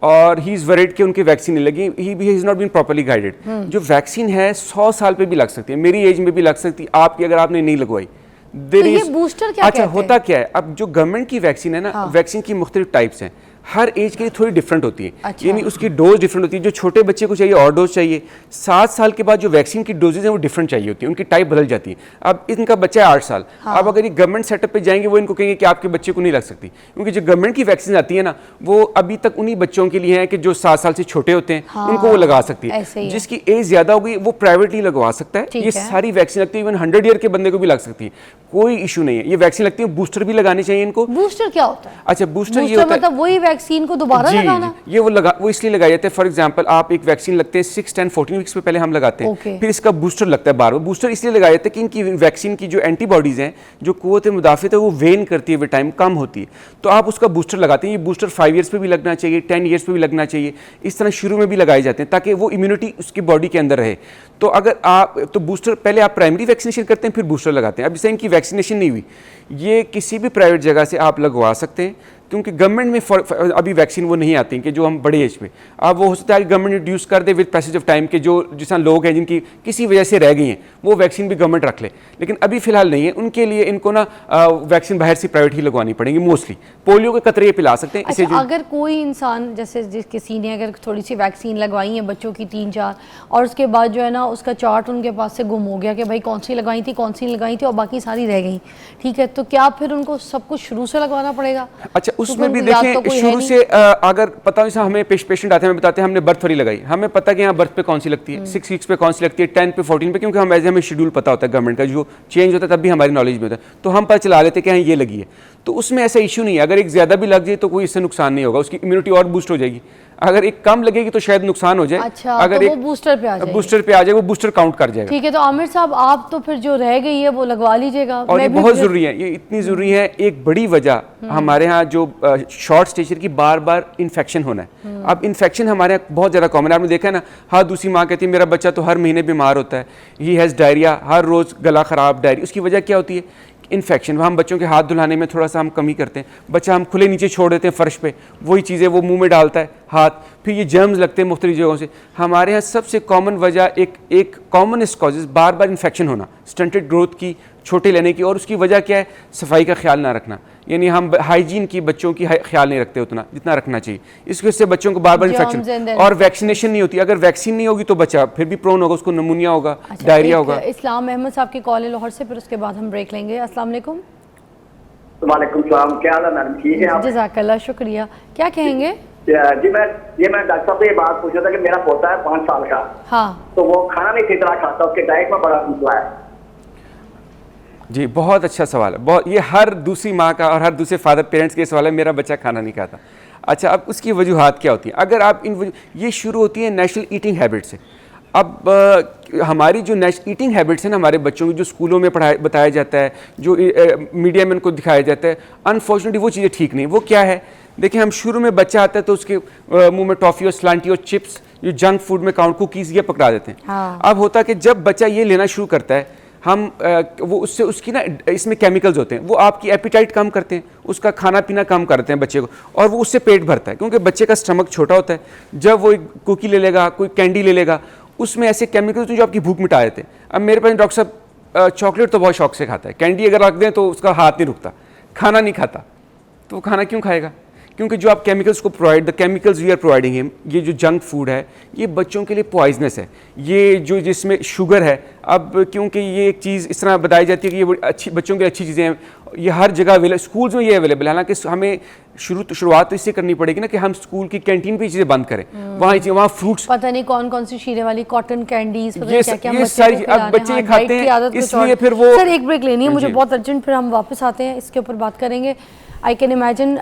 और ही इज़ वरीड कि उनकी वैक्सीन नहीं लगी, he is not been properly guided. जो वैक्सीन है 100 साल पे भी लग सकती है, मेरी एज में भी लग सकती है, आपकी अगर आपने नहीं लगवाई। तो ये बूस्टर क्या अच्छा, कहते होता हैं? क्या है, अब जो गवर्नमेंट की वैक्सीन है ना, हाँ। वैक्सीन की मुख्तलिफ टाइप्स हैं, हर एज के लिए थोड़ी डिफरेंट होती है। अच्छा। यानी उसकी डोज डिफरेंट होती है। जो छोटे बच्चे को चाहिए और डोज चाहिए, 7 साल के बाद जो वैक्सीन की डोजेज हैं वो डिफरेंट चाहिए होती है, उनकी टाइप बदल जाती है। अब इनका बच्चा है 8 साल, अब अगर ये गवर्नमेंट सेटअप पे जाएंगे, वो इनको कहेंगे कि आपके बच्चे को नहीं लग सकती, क्योंकि जो गवर्नमेंट की वैक्सीन आती है ना, वो अभी तक उन्हीं बच्चों के लिए है कि जो 7 साल से छोटे होते हैं, उनको वो लगा सकती है। ऐसे ही है। जिसकी एज ज्यादा होगी वो प्राइवेटली लगवा सकता है। ठीक ये है। सारी वैक्सीन लगती है, इवन 100 ईयर के बंदे को भी लग सकती है, कोई इशू नहीं है। ये वैक्सीन लगती है, बूस्टर भी लगानी चाहिए इनको। बूस्टर क्या होता है? अच्छा, बूस्टर ये होता है, मतलब वही वैक्सीन को दोबारा लगाना? ये वो इसलिए लगाए जाते हैं। फॉर एग्जांपल, आप एक वैक्सीन लगते हैं 6, 10, 14 वीक्स पे पहले हम लगाते हैं, Okay. फिर इसका बूस्टर लगता है बार बार। बूस्टर इसलिए लगाया जाता है कि इनकी वैक्सीन की जो एंटीबॉडीज हैं, जो कुव्वत मुदाफ़ियत है, वो वेन करती है, विद टाइम कम होती है, तो आप उसका बूस्टर लगाते हैं। ये बूस्टर 5 ईयर्स पे भी लगना चाहिए, 10 ईयर्स पे भी लगना चाहिए, इस तरह शुरू में भी लगाए जाते हैं ताकि वो इम्यूनिटी उसकी बॉडी के अंदर रहे। तो अगर आप तो बूस्टर पहले आप प्राइमरी वैक्सीनेशन करते हैं, फिर बूस्टर लगाते हैं। अब जैसे इनकी वैक्सीनेशन नहीं हुई, ये किसी भी प्राइवेट जगह से आप लगवा सकते हैं, क्योंकि गवर्नमेंट में अभी वैक्सीन वो नहीं आती कि जो हम बड़े एज पे, अब वो हो सकता है कि गवर्नमेंट रिड्यूस कर दे विद पैसेज ऑफ टाइम के, जो जिस तरह लोग हैं जिनकी किसी वजह से रह गई हैं, वो वैक्सीन भी गवर्नमेंट रख ले, लेकिन अभी फिलहाल नहीं है। उनके लिए इनको ना वैक्सीन बाहर से प्राइवेट ही लगवानी पड़ेगी मोस्टली। पोलियो के कतरे पिला सकते हैं। अच्छा, अगर कोई इंसान जैसे किसी ने अगर थोड़ी सी वैक्सीन लगवाई है बच्चों की 3-4, और उसके बाद जो है ना उसका चार्ट उनके पास से गुम हो गया कि भाई कौन सी लगाई थी, कौन सी नहीं लगाई थी, और बाकी सारी रह गई, ठीक है, तो क्या फिर उनको सब कुछ शुरू से लगवाना पड़ेगा? अच्छा, उसमें तो भी याद देखें तो कोई है शुरू नहीं। से अगर पता हो, हमें पेशेंट आते हैं, हमें बताते हैं हमने बर्थ वाली लगाई, हमें पता कि यहाँ बर्थ पे कौन सी लगती है, 6 वीक्स पे कौन सी लगती है, 10 पे, 14 पे, क्योंकि हमें शेड्यूल पता होता है गवर्नमेंट का, जो चेंज होता है तब भी हमारी नॉलेज में होता है, तो हम पता चला लेते हैं कि हाँ ये लगी है। तो उसमें ऐसा इशू नहीं है, अगर एक ज़्यादा भी लग जाए तो कोई इससे नुकसान नहीं होगा, उसकी इम्यूनिटी और बूस्ट हो जाएगी। अगर एक कम लगेगी तो शायद नुकसान हो जाए। अच्छा, अगर तो एक वो बूस्टर पे आ जाएगी। बूस्टर पे आ जाए, वो बूस्टर काउंट कर जाएगा। ठीक है, तो आमिर साहब आप तो फिर जो रह गई है वो लगवा लीजिएगा। और ये मैं भी बहुत फिर- ज़रूरी है, ये इतनी ज़रूरी है। एक बड़ी वजह हमारे यहाँ जो शॉर्ट स्टेचर की बार बार इन्फेक्शन होना है। अब इन्फेक्शन हमारे यहाँ बहुत ज़्यादा कॉमन है, आपने देखा है ना, हर दूसरी माँ कहती है मेरा बच्चा तो हर महीने बीमार होता है, ही हैज़ डायरिया, हर रोज़ गला ख़राब, डायरिया। उसकी वजह क्या होती है? इन्फेक्शन। हम बच्चों के हाथ धुलाने में थोड़ा सा हम कमी करते हैं, बच्चा हम खुले नीचे छोड़ देते हैं फर्श पे, वही चीज़ें वो मुंह में डालता है हाथ, फिर ये जर्म्स लगते हैं मुख्तलिफ जगहों से। हमारे यहाँ सबसे कॉमन वजह एक कॉमनेस्ट कॉजेज़ बार बार इन्फेक्शन होना, स्टंटेड ग्रोथ की, छोटे लेने की, और उसकी वजह क्या है? सफाई का ख्याल ना रखना। यानी हम हाइजीन की बच्चों की ख्याल नहीं रखते उतना जितना रखना चाहिए, इसकी वजह से बच्चों को बार बार इन्फेक्शन, और वैक्सीनेशन नहीं होती। अगर वैक्सीन नहीं होगी तो बच्चा फिर भी प्रोन होगा, उसको नमूनिया होगा, डायरिया होगा। इस्लाम अहमद साहब की कॉल है लाहौर से, फिर उसके बाद हम ब्रेक लेंगे। अस्सलाम वालेकुम। वालेकुम सलाम, क्या हाल है मैडम, ठीक है आप? जज़ाकल्लाह, शुक्रिया। क्या कहेंगे? जी मैं डॉक्टर साहब से ये बात पूछ रहा था कि मेरा पोता है 5 साल का, हाँ, तो वो खाना नहीं ठीक तरह खाता, उसके डाइट में बड़ा मसला है। जी, बहुत अच्छा सवाल है, बहुत, ये हर दूसरी माँ का और हर दूसरे फादर पेरेंट्स के सवाल है, मेरा बच्चा खाना नहीं खाता। अच्छा, अब उसकी वजूहात क्या होती हैं? अगर आप ये शुरू होती है नेशनल ईटिंग हैबिट से। अब हमारी जो ईटिंग हैबिट्स हैं ना हमारे बच्चों की, जो स्कूलों में बताया जाता है, जो मीडिया में उनको दिखाया जाता है, अनफॉर्चुनेटली वो चीज़ें ठीक नहीं। वो क्या है? देखिए, हम शुरू में बच्चा आता है तो उसके मुंह में टॉफ़ी और स्लांटी और चिप्स, जो जंक फूड में काउंट, कुकीज़, ये पकड़ा देते हैं। हाँ। अब होता कि जब बच्चा ये लेना शुरू करता है, हम वो उससे उसकी ना इसमें केमिकल्स होते हैं, वो आपकी एपिटाइट कम करते हैं, उसका खाना पीना कम करते हैं बच्चे को, और वो उससे पेट भरता है, क्योंकि बच्चे का स्टमक छोटा होता है। जब वो एक कुकी ले लेगा, कोई कैंडी ले लेगा, उसमें ऐसे केमिकल्स होते हैं जो आपकी भूख मिटा देते हैं। अब मेरे पास डॉक्टर साहब चॉकलेट तो बहुत शौक से खाता है, कैंडी अगर रख दें तो उसका हाथ नहीं रुकता, खाना नहीं खाता, तो वो खाना क्यों खाएगा? क्योंकि जो आप केमिकल्स को provide, the chemicals we are providing him, ये जो जंक फूड है ये बच्चों के लिए पॉइजनस है। ये जो जिसमें शुगर है, अब क्योंकि ये एक चीज़ इस तरह बताई जाती है कि ये अच्छी बच्चों के लिए अच्छी चीज़ें हैं, ये हर जगह अवेलेबल, स्कूल्स में ये अवेलेबल है। हालांकि हमें शुरुआत तो इससे करनी पड़ेगी ना कि हम स्कूल की कैंटीन पे चीज़ें बंद करें, वहाँ फ्रूट्स, पता नहीं कौन कौन सी शीरे वाली कॉटन कैंडीज, ये सारी अब बच्चे ये खाते हैं, इसलिए फिर वो। सर एक ब्रेक लेनी है मुझे बहुत अर्जेंट, फिर हम वापस आते हैं, इसके ऊपर बात करेंगे। आई कैन इमेजिन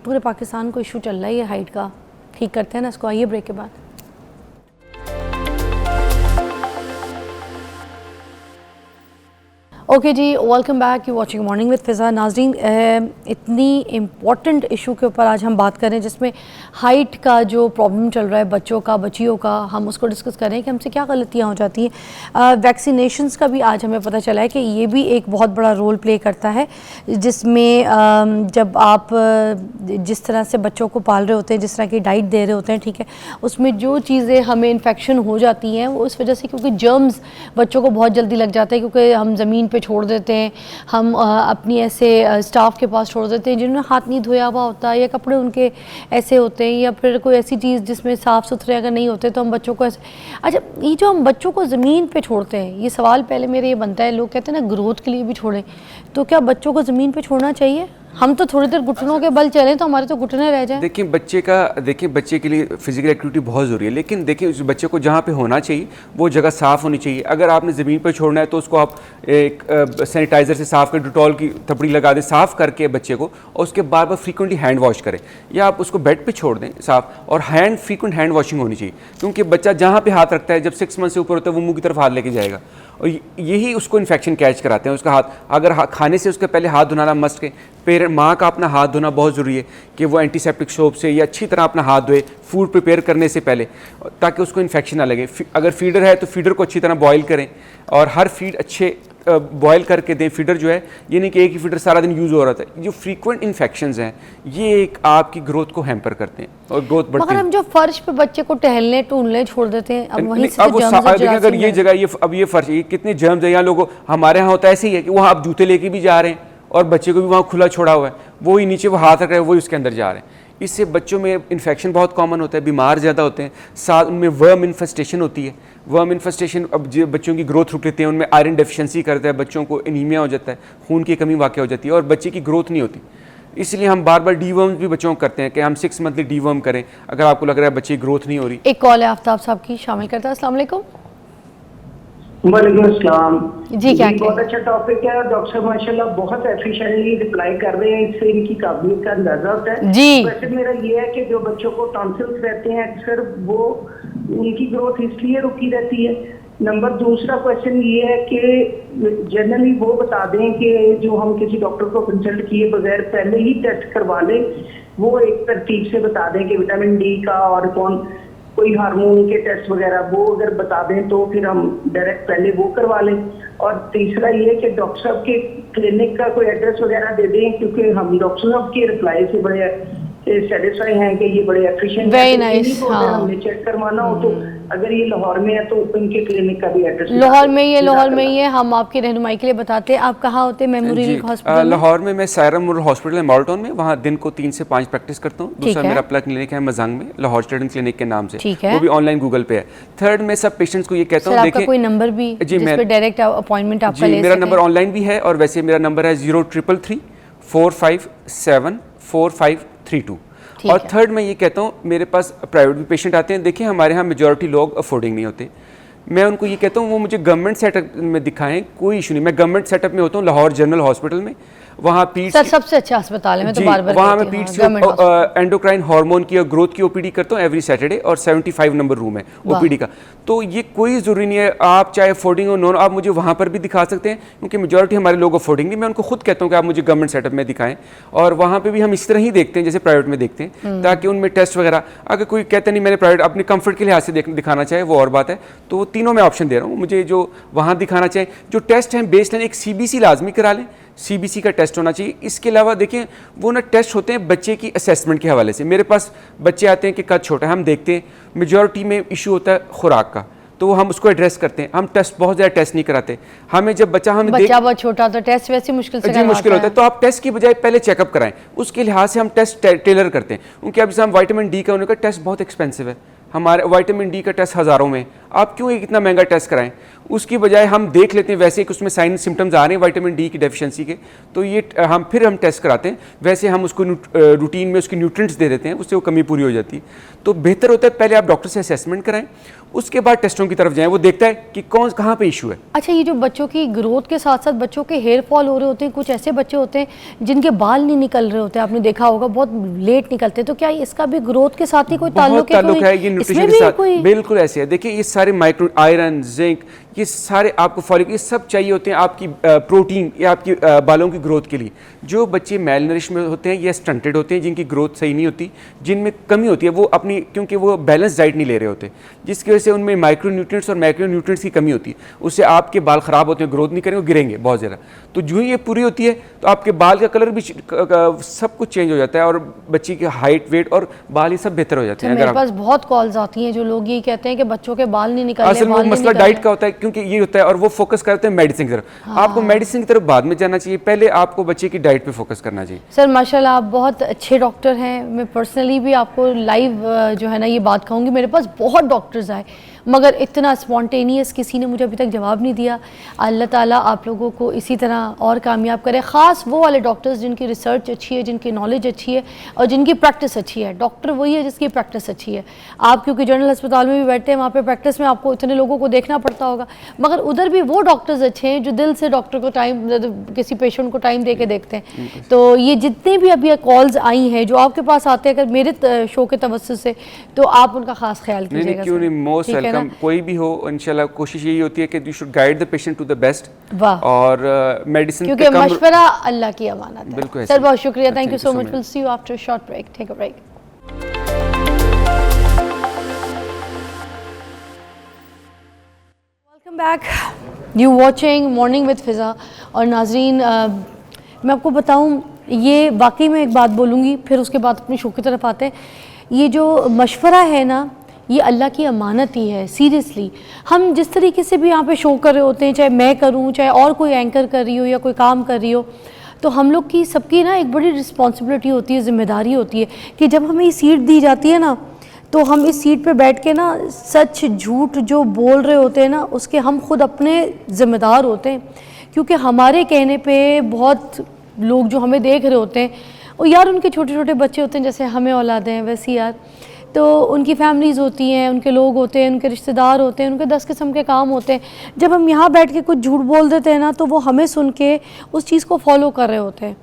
पूरे पाकिस्तान को इशू चल रहा है ये हाइट का, ठीक करते हैं ना इसको, आइए ब्रेक के बाद। ओके जी, welcome back, you watching morning with Fiza. नाज़रीन, इतनी इम्पॉर्टेंट इशू के ऊपर आज हम बात करें जिसमें हाइट का जो प्रॉब्लम चल रहा है बच्चों का, बच्चियों का, हम उसको डिस्कस करें कि हमसे क्या गलतियाँ हो जाती हैं। वैक्सीनेशंस का भी आज हमें पता चला है कि ये भी एक बहुत बड़ा रोल प्ले करता है, जिसमें जब आप जिस तरह से बच्चों को पाल रहे होते हैं, जिस तरह की डाइट दे रहे होते हैं, ठीक है, उसमें जो चीज़ें हमें इन्फेक्शन हो जाती हैं वो इस वजह से, क्योंकि जर्म्स बच्चों को बहुत जल्दी लग जाते हैं, क्योंकि हम ज़मीन पे छोड़ देते हैं, हम अपनी ऐसे स्टाफ के पास छोड़ देते हैं जिन्होंने हाथ नहीं धोया हुआ होता, या कपड़े उनके ऐसे होते हैं, या फिर कोई ऐसी चीज़ जिसमें साफ़ सुथरे अगर नहीं होते तो हम बच्चों को ऐसे। अच्छा, ये जो हम बच्चों को ज़मीन पे छोड़ते हैं, ये सवाल पहले मेरे ये बनता है, लोग कहते हैं ना ग्रोथ के लिए भी छोड़ें, तो क्या बच्चों को ज़मीन पे छोड़ना चाहिए? हम तो थोड़ी देर घुटनों के बल चलें तो हमारे तो घुटने रह जाएं। देखिए बच्चे के लिए फिजिकल एक्टिविटी बहुत ज़रूरी है, लेकिन देखिए उस बच्चे को जहाँ पे होना चाहिए वो जगह साफ़ होनी चाहिए। अगर आपने ज़मीन पर छोड़ना है तो उसको आप एक सैनिटाइज़र से साफ़ कर, डिटॉल की थपड़ी लगा दें, साफ़ करके बच्चे को, और उसके बार बार फ्रीक्वेंटली हैंड वॉश करें, या आप उसको बेड पर छोड़ दें साफ़, और फ्रीक्वेंट हैंड वॉशिंग होनी चाहिए। क्योंकि बच्चा जहाँ पर हाथ रखता है, जब 6 मंथ से ऊपर होता है, वो मुँह की तरफ हाथ लेके जाएगा, और यही उसको इन्फेक्शन कैच कराते हैं। उसका हाथ, अगर खाने से उसके पहले हाथ धुनाना मस्ट है। माँ का अपना हाथ धोना बहुत ज़रूरी है कि वो एंटीसेप्टिक सोप से या अच्छी तरह अपना हाथ धोए फूड प्रिपेयर करने से पहले, ताकि उसको इन्फेक्शन ना लगे। अगर फीडर है तो फीडर को अच्छी तरह बॉयल करें, और हर फीड अच्छे बॉयल करके दें। फीडर जो है, ये नहीं कि एक ही फीडर सारा दिन यूज़ हो रहा था। जो फ्रीक्वेंट इन्फेक्शंस हैं ये एक आपकी ग्रोथ को हैम्पर करते हैं और ग्रोथ बढ़ती है। मगर हम जो फर्श पे बच्चे को टहलने टूलने छोड़ देते हैं, अब वहीं से अगर ये जगह, ये फर्श, ये कितने जर्म्स है। यहाँ लोगों, हमारे यहाँ होता है ऐसे ही है कि वहाँ आप जूते लेके भी जा रहे हैं और बच्चे को भी वहाँ खुला छोड़ा हुआ है, वो ही नीचे वो हाथ रख रहे हैं, वही उसके अंदर जा रहे हैं। इससे बच्चों में इन्फेक्शन बहुत कॉमन होता है, बीमार ज़्यादा होते हैं, साथ उनमें वर्म इन्फेस्टेशन होती है। वर्म इन्फेस्टेशन अब बच्चों की ग्रोथ रुक लेती है, उनमें आयरन डेफिशिएंसी करता है, बच्चों को एनीमिया हो जाता है, खून की कमी वाक़ हो जाती है, और बच्चे की ग्रोथ नहीं होती। इसलिए हम बार बार डीवर्म भी बच्चों को करते हैं कि हम 6 मंथली डीवर्म करें अगर आपको लग रहा है बच्चे की ग्रोथ नहीं हो रही। एक कॉल है आफ्ताब साहब की, शामिल करता है। अस्सलाम वालेकुम। वालेकुम अस्सलाम। जी, क्या बहुत अच्छा टॉपिक है, डॉक्टर साहब माशाल्लाह बहुत एफिशिएंटली रिप्लाई कर रहे हैं, इससे इनकी काबिलियत का अंदाजा होता है जी। वैसे मेरा ये है कि जो बच्चों को टॉन्सिल्स रहते हैं अक्सर वो उनकी ग्रोथ इसलिए रुकी रहती है। नंबर दूसरा क्वेश्चन ये है कि जनरली वो बता दें कि जो हम किसी डॉक्टर को कंसल्ट किए बगैर पहले ही टेस्ट करवा लें, वो एक तरतीब से बता दें कि विटामिन डी का और कोई हार्मोन के टेस्ट वगैरह वो अगर बता दें तो फिर हम डायरेक्ट पहले वो करवा लें। और तीसरा ये कि डॉक्टर साहब के क्लिनिक का कोई एड्रेस वगैरह दे दें, क्योंकि हम डॉक्टर साहब के रिप्लाई से बड़े सेटिस्फाई हैं कि ये बड़े एफिशिएंट हैं। हमने चेक करवाना हो तो अगर ये लाहौर में है तो इनके क्लिनिक का भी एड्रेस लाहौर में ही है, हम आपकी रहनुमाई के लिए बताते हैं। आप कहाँ होते हैं? मेमोरियल हॉस्पिटल लाहौर में। मैं सायरा मेमोरियल हॉस्पिटल है मॉलटाउन में, वहाँ दिन को 3 से 5 प्रैक्टिस करता हूँ। दूसरा मेरा अपना क्लिनिक है मजांग में, लाहौर स्टूडेंट क्लिनिक के नाम से, वो भी ऑनलाइन गूगल पे है। थर्ड में सब पेशेंट्स को ये कहता हूँ, देखिए कोई नंबर भी जिस पे डायरेक्ट अपॉइंटमेंट आपका ले सकें? मेरा नंबर ऑनलाइन भी है और वैसे मेरा नंबर है 0333 457 4532। और थर्ड मैं ये कहता हूँ, मेरे पास प्राइवेट भी पेशेंट आते हैं। देखिए हमारे यहाँ मेजॉरिटी लोग अफोर्डिंग नहीं होते, मैं उनको ये कहता हूँ वो मुझे गवर्नमेंट सेटअप में दिखाएं, कोई इशू नहीं। मैं गवर्नमेंट सेटअप में होता हूँ लाहौर जनरल हॉस्पिटल में, वहाँ पीट्स सबसे अच्छा अस्पताल है। मैं तो बार-बार वहाँ मैं पीट्स एंडोक्राइन हार्मोन की और ग्रोथ की ओपीडी करता हूँ एवरी सैटरडे, और 75 नंबर रूम है ओपीडी का। तो ये कोई ज़रूरी नहीं है, आप चाहे अफोर्डिंग हो नॉन, आप मुझे वहाँ पर भी दिखा सकते हैं, क्योंकि मेजॉरिटी हमारे लोग अफोर्डिंग नहीं। मैं उनको खुद कहता हूँ कि आप मुझे गवर्नमेंट सेटअप में दिखाएं, और वहाँ पर भी हम इस तरह ही देखते हैं जैसे प्राइवेट में देखते हैं, ताकि उनमें टेस्ट वगैरह, अगर कोई कहता नहीं मैंने प्राइवेट अपने कंफर्ट के लिहाज से दिखाना चाहे वो और बात है, तो तीनों में ऑप्शन दे रहा हूँ। मुझे जो वहाँ दिखाना चाहे, जो टेस्ट हैं बेसलाइन, एक CBC लाजमी करा लें, CBC का टेस्ट होना चाहिए। इसके अलावा देखिए वो ना टेस्ट होते हैं बच्चे की असेसमेंट के हवाले से। मेरे पास बच्चे आते हैं कि कद छोटा है, हम देखते हैं मेजॉरिटी में इशू होता है खुराक का, तो हम उसको एड्रेस करते हैं। हम टेस्ट बहुत ज़्यादा टेस्ट नहीं कराते। हमें जब बच्चा बहुत छोटा तो टेस्ट वैसे मुश्किल से मुश्किल होता है, तो आप टेस्ट की बजाय पहले चेकअप कराएं। उसके लिहाज से हम टेस्ट टेलर करते हैं, क्योंकि अब जैसे हम विटामिन डी का उनका टेस्ट बहुत एक्सपेंसिव है, हमारे विटामिन डी का टेस्ट हज़ारों में, आप क्यों एक इतना महंगा टेस्ट कराएं? उसकी बजाय हम देख लेते हैं वैसे कि उसमें साइन सिम्टम्स आ रहे हैं विटामिन डी की डेफिशिएंसी के, तो ये हम टेस्ट कराते हैं। वैसे हम उसको रूटीन में उसके न्यूट्रिएंट्स दे देते हैं, उससे वो कमी पूरी हो जाती है। तो बेहतर होता है पहले आप डॉक्टर से असेसमेंट कराएं, उसके बाद टेस्टों की तरफ जाएं, वो देखता है कि कौन कहाँ पे इशू है। अच्छा, ये जो बच्चों की ग्रोथ के साथ साथ बच्चों के हेयर फॉल हो रहे होते हैं, कुछ ऐसे बच्चे होते हैं जिनके बाल नहीं निकल रहे होते हैं, आपने देखा होगा बहुत लेट निकलते हैं, तो क्या इसका भी ग्रोथ के साथ ही कोई ताल्लुक है? ये न्यूट्रिशन के साथ बिल्कुल ऐसे है। देखिए, ये सारे माइक्रो आयरन, जिंक, ये सारे आपको फॉलिक, ये सब चाहिए होते हैं आपकी प्रोटीन या आपकी बालों की ग्रोथ के लिए। जो बच्चे मेल नरिश में होते हैं या स्टंटेड होते हैं, जिनकी ग्रोथ सही नहीं होती, जिनमें कमी होती है, वो अपनी क्योंकि वो बैलेंस डाइट नहीं ले रहे होते, जिसकी वजह से उनमें माइक्रो न्यूट्रिएंट्स और मैक्रो न्यूट्रिएंट्स की कमी होती है, उससे आपके बाल ख़राब होते हैं, ग्रोथ नहीं करेंगे, गिरेंगे बहुत ज़्यादा। तो जो ये पूरी होती है तो आपके बाल का कलर भी सब कुछ चेंज हो जाता है, और बच्ची की हाइट, वेट और बाल ये सब बेहतर हो जाते हैं। मेरे पास बहुत कॉल्स आती हैं जो लोग ये कहते हैं कि बच्चों के बाल नहीं निकल रहे। असल में मसला डाइट का होता है, क्योंकि ये होता है, और वो फोकस करते हैं मेडिसिन की तरफ। आपको मेडिसिन की तरफ बाद में जाना चाहिए, पहले आपको बच्चे की डाइट पे फोकस करना चाहिए। सर माशाल्लाह आप बहुत अच्छे डॉक्टर हैं। मैं पर्सनली भी आपको लाइव जो है ना ये बात कहूँगी, मेरे पास बहुत डॉक्टर्स आए, मगर इतना स्पॉन्टेनियस किसी ने मुझे अभी तक जवाब नहीं दिया। अल्लाह ताला आप लोगों को इसी तरह और कामयाब करे, ख़ास वो वाले डॉक्टर्स जिनकी रिसर्च अच्छी है, जिनकी नॉलेज अच्छी है और जिनकी प्रैक्टिस अच्छी है। डॉक्टर वही है जिसकी प्रैक्टिस अच्छी है। आप क्योंकि जनरल अस्पताल में भी बैठते हैं, वहाँ पे प्रैक्टिस में आपको इतने लोगों को देखना पड़ता होगा, मगर उधर भी वो डॉक्टर्स अच्छे हैं जो दिल से डॉक्टर को टाइम, किसी पेशेंट को टाइम दे के देखते हैं। तो ये जितने भी अभी कॉल्स आई हैं जो आपके पास आते हैं, अगर मेरे शो के तवज्जुह से, तो आप उनका खास ख्याल कीजिएगा। क्यों नहीं, मोस्ट वेलकम। कोई भी हो, इंशाल्लाह कोशिश यही होती है कि you should guide the patient to the best. वाह। और मेडिसिन क्योंकि मशवरा अल्लाह की अमानत है। बिल्कुल सर बहुत शुक्रिया, thank you so much. We'll see you after short break. Take a break. Welcome back, you watching morning with Fiza. और नाजरीन, मैं आपको बताऊं, ये वाकई में एक बात बोलूँगी, फिर उसके बाद अपनी शो की तरफ आते हैं। ये जो मशवरा है ना, ये अल्लाह की अमानत ही है। सीरियसली, हम जिस तरीके से भी यहाँ पे शो कर रहे होते हैं, चाहे मैं करूँ, चाहे और कोई एंकर कर रही हो या कोई काम कर रही हो, तो हम लोग की सबकी ना एक बड़ी रिस्पॉन्सिबिलिटी होती है, ज़िम्मेदारी होती है कि जब हमें ये सीट दी जाती है ना, तो हम इस सीट पे बैठ के ना सच झूठ जो बोल रहे होते हैं ना, उसके हम खुद अपने ज़िम्मेदार होते हैं। क्योंकि हमारे कहने पे बहुत लोग जो हमें देख रहे होते हैं, और यार उनके छोटे छोटे बच्चे होते हैं, जैसे हमें औलादें हैं वैसे यार, तो उनकी फैमिलीज़ होती हैं, उनके लोग होते हैं, उनके रिश्तेदार होते हैं, उनके 10 किस्म के काम होते हैं। जब हम यहाँ बैठ के कुछ झूठ बोल देते हैं ना, तो वो हमें सुन के उस चीज़ को फॉलो कर रहे होते हैं।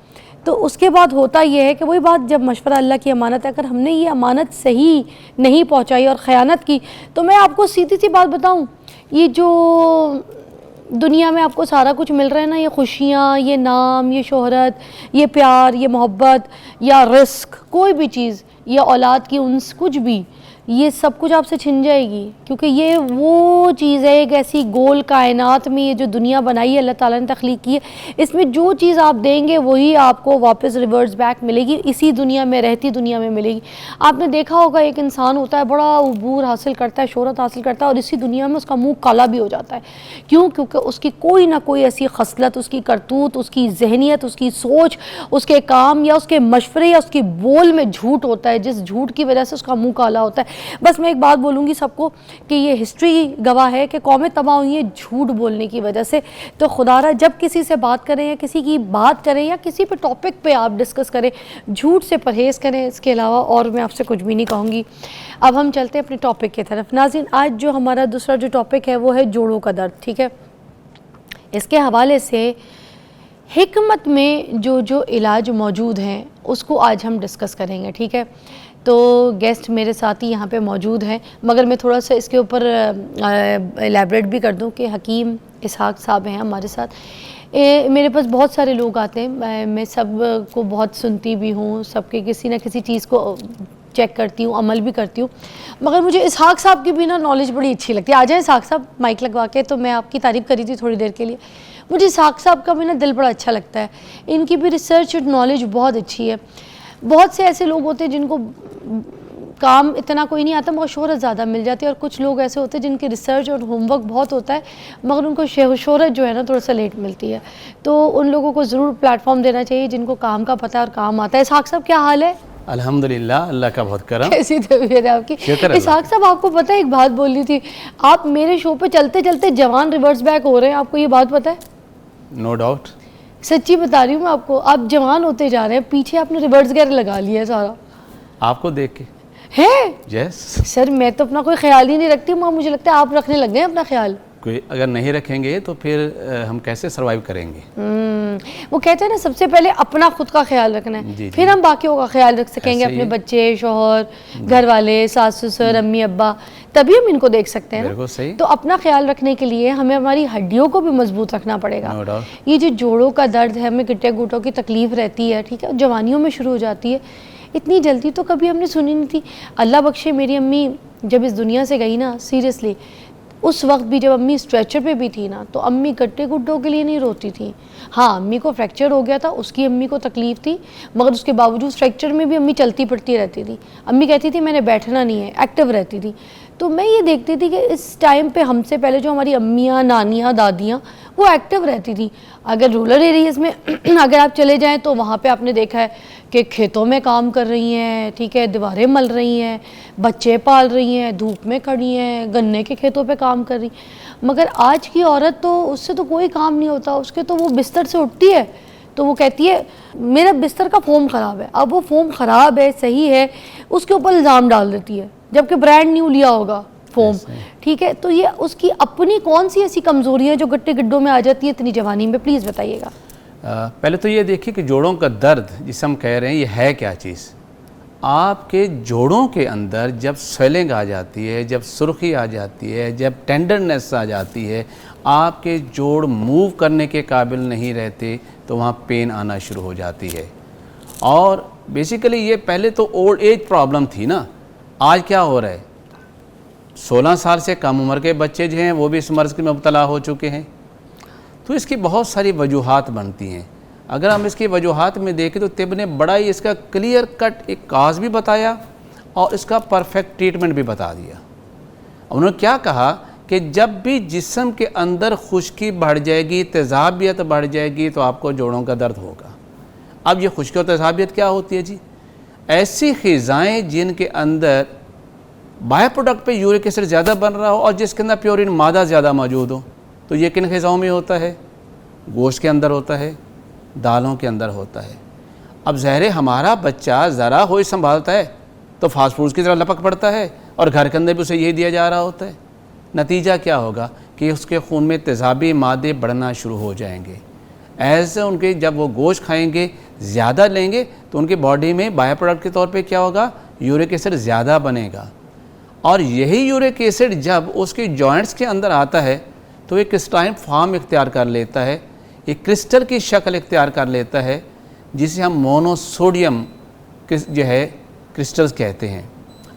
तो उसके बाद होता ये है कि वही बात, जब मशवरा अल्लाह की अमानत है, अगर हमने ये अमानत सही नहीं पहुँचाई और ख़यानत की, तो मैं आपको सीधी सी बात बताऊँ, ये जो दुनिया में आपको सारा कुछ मिल रहा है ना, ये खुशियाँ, ये नाम, ये शोहरत, ये प्यार, ये मोहब्बत या रिस्क, कोई भी चीज़, ये औलाद की उन्स, कुछ भी, ये सब कुछ आपसे छिन जाएगी। क्योंकि ये वो चीज़ है, एक ऐसी गोल कायनात में ये जो दुनिया बनाई है, अल्लाह ताला ने तख्लीक की है, इसमें जो चीज़ आप देंगे वही आपको वापस रिवर्स बैक मिलेगी, इसी दुनिया में, रहती दुनिया में मिलेगी। आपने देखा होगा, एक इंसान होता है, बड़ा उबूर हासिल करता है, शोहरत हासिल करता है, और इसी दुनिया में उसका मुँह काला भी हो जाता है। क्यों? क्योंकि उसकी कोई ना कोई ऐसी खसलत, उसकी करतूत, उसकी जहनीत, उसकी सोच, उसके काम या उसके मशवरे या उसके बोल में झूठ होता है, जिस झूठ की वजह से उसका मुँह काला होता है। बस मैं एक बात बोलूँगी सबको कि ये हिस्ट्री गवाह है कि कौमें तबाह हुई हैं झूठ बोलने की वजह से। तो खुदारा, जब किसी से बात करें या किसी की बात करें या किसी पे टॉपिक पे आप डिस्कस करें, झूठ से परहेज़ करें। इसके अलावा और मैं आपसे कुछ भी नहीं कहूँगी। अब हम चलते हैं अपने टॉपिक की तरफ। नाज़रीन, आज जो हमारा दूसरा जो टॉपिक है वो है जोड़ों का दर्द। ठीक है, इसके हवाले से हिकमत में जो इलाज मौजूद हैं उसको आज हम डिस्कस करेंगे। ठीक है, तो गेस्ट मेरे साथ ही यहाँ पे मौजूद हैं, मगर मैं थोड़ा सा इसके ऊपर एलैबोरेट भी कर दूँ कि हकीम इसहाक साहब हैं हमारे साथ। मेरे पास बहुत सारे लोग आते हैं, मैं सब को बहुत सुनती भी हूँ, सबके किसी ना किसी चीज़ को चेक करती हूँ, अमल भी करती हूँ, मगर मुझे इसहाक साहब की भी ना नॉलेज बड़ी अच्छी लगती है। आ जाए इसहाक साहब, माइक लगवा के। तो मैं आपकी तारीफ़ करी थी थोड़ी देर के लिए, मुझे इसहाक साहब का भी ना दिल बड़ा अच्छा लगता है, इनकी भी रिसर्च और नॉलेज बहुत अच्छी है। बहुत से ऐसे लोग होते हैं जिनको काम इतना कोई नहीं आता मगर शोहरत ज़्यादा मिल जाती है। और कुछ लोग ऐसे होते हैं जिनके रिसर्च और होमवर्क बहुत होता है मगर उनको शोहरत जो है ना थोड़ा सा लेट मिलती है। तो उन लोगों को ज़रूर प्लेटफॉर्म देना चाहिए जिनको काम का पता है और काम आता है। इसहाक साहब क्या हाल है? अल्हम्दुलिल्लाह, अल्लाह का बहुत करम। कैसी तबीयत है आपकी? शुक्र इसहाक साहब आपको पता है एक बात बोलनी थी, आप मेरे शो पे चलते चलते जवान रिवर्स बैक हो रहे हैं, आपको ये बात पता है? No doubt. सच्ची बता रही हूँ मैं आपको, आप जवान होते जा रहे हैं, पीछे आपने रिवर्स गेयर लगा लिया है सारा। आपको देख के है? यस। सर मैं तो अपना कोई ख्याल ही नहीं रखती मगर मुझे लगता है आप रखने लग गए हैं अपना ख्याल। कोई अगर नहीं रखेंगे तो फिर हम कैसे सरवाइव करेंगे? वो कहते हैं ना सबसे पहले अपना खुद का ख्याल रखना है, जी, फिर हम बाकियों का ख्याल रख सकेंगे, ऐसे ही अपने है। बच्चे, शोहर, घर वाले, सास ससुर, अम्मी अब्बा, तभी हम इनको देख सकते हैं बिल्कुल ना। सही। तो अपना ख्याल रखने के लिए हमें हमारी हड्डियों को भी मजबूत रखना पड़ेगा। No doubt। ये जो जोड़ों का दर्द है, हमें गिट्टे गुटों की तकलीफ रहती है, ठीक है, जवानियों में शुरू हो जाती है, इतनी जल्दी तो कभी हमने सुनी नहीं थी। अल्लाह बख्शे मेरी अम्मी जब इस दुनिया से गई ना, सीरियसली उस वक्त भी जब अम्मी स्ट्रेचर पे भी थी ना, तो अम्मी गट्टे गुड्डों के लिए नहीं रोती थी। हाँ, अम्मी को फ्रैक्चर हो गया था, उसकी अम्मी को तकलीफ थी, मगर उसके बावजूद फ्रैक्चर में भी अम्मी चलती फिरती रहती थी। अम्मी कहती थी मैंने बैठना नहीं है, एक्टिव रहती थी। तो मैं ये देखती थी कि इस टाइम पे हमसे पहले जो हमारी अम्मियाँ, नानियाँ, दादियाँ वो एक्टिव रहती थी। अगर रूरल एरियाज़ में अगर आप चले जाएँ तो वहाँ पे आपने देखा है कि खेतों में काम कर रही हैं, ठीक है, दीवारें मल रही हैं, बच्चे पाल रही हैं, धूप में खड़ी हैं, गन्ने के खेतों पे काम कर रही। मगर आज की औरत तो उससे तो कोई काम नहीं होता, उसके तो वो बिस्तर से उठती है तो वो कहती है मेरा बिस्तर का फोम ख़राब है। अब वो फोम ख़राब है, सही है, उसके ऊपर इल्ज़ाम डाल देती है जबकि ब्रांड न्यू लिया होगा फोम, ठीक है। तो ये उसकी अपनी कौन सी ऐसी कमज़ोरी है जो गट्टे गिड्डों में आ जाती है इतनी जवानी में, प्लीज़ बताइएगा। पहले तो ये देखिए कि जोड़ों का दर्द जिसे हम कह रहे हैं ये है क्या चीज़। आपके जोड़ों के अंदर जब स्वेलिंग आ जाती है, जब सुर्खी आ जाती है, जब टेंडरनेस आ जाती है, आपके जोड़ मूव करने के काबिल नहीं रहते तो वहाँ पेन आना शुरू हो जाती है। और बेसिकली ये पहले तो ओल्ड एज प्रॉब्लम थी ना, आज क्या हो रहा है, 16 साल से कम उम्र के बच्चे जो हैं वो भी इस मर्ज़ में मुब्तला हो चुके हैं। तो इसकी बहुत सारी वजूहात बनती हैं। अगर हम इसकी वजूहात में देखें तो तिब ने बड़ा ही इसका क्लियर कट एक काज भी बताया और इसका परफेक्ट ट्रीटमेंट भी बता दिया। उन्होंने क्या कहा कि जब भी जिस्म के अंदर खुश्की बढ़ जाएगी, तेज़ाबियत बढ़ जाएगी तो आपको जोड़ों का दर्द होगा। अब ये खुश्की और तेज़ाबियत क्या होती है जी? ऐसी ग़िज़ाएँ जिनके अंदर बाय प्रोडक्ट पे यूरिक एसिड ज़्यादा बन रहा हो और जिसके अंदर प्योरिन मादा ज़्यादा मौजूद हो। तो ये किन ग़िज़ाओं में होता है? गोश्त के अंदर होता है, दालों के अंदर होता है। अब ज़हरे हमारा बच्चा ज़रा होश संभालता है तो फास्ट फूड्स की तरह लपक पड़ता है और घर के अंदर भी उसे यही दिया जा रहा होता है। नतीजा क्या होगा कि उसके खून में तेज़ाबी मादे बढ़ना शुरू हो जाएंगे। ऐसे उनके जब वो गोश्त खाएंगे, ज़्यादा लेंगे तो उनकी बॉडी में बाय प्रोडक्ट के तौर पे क्या होगा, यूरिक एसिड ज़्यादा बनेगा। और यही यूरिक एसिड जब उसके जॉइंट्स के अंदर आता है तो एक क्रिस्टलाइन फॉर्म इख्तियार कर लेता है, एक क्रिस्टल की शक्ल इख्तियार कर लेता है जिसे हम मोनोसोडियम जो है क्रिस्टल्स कहते हैं।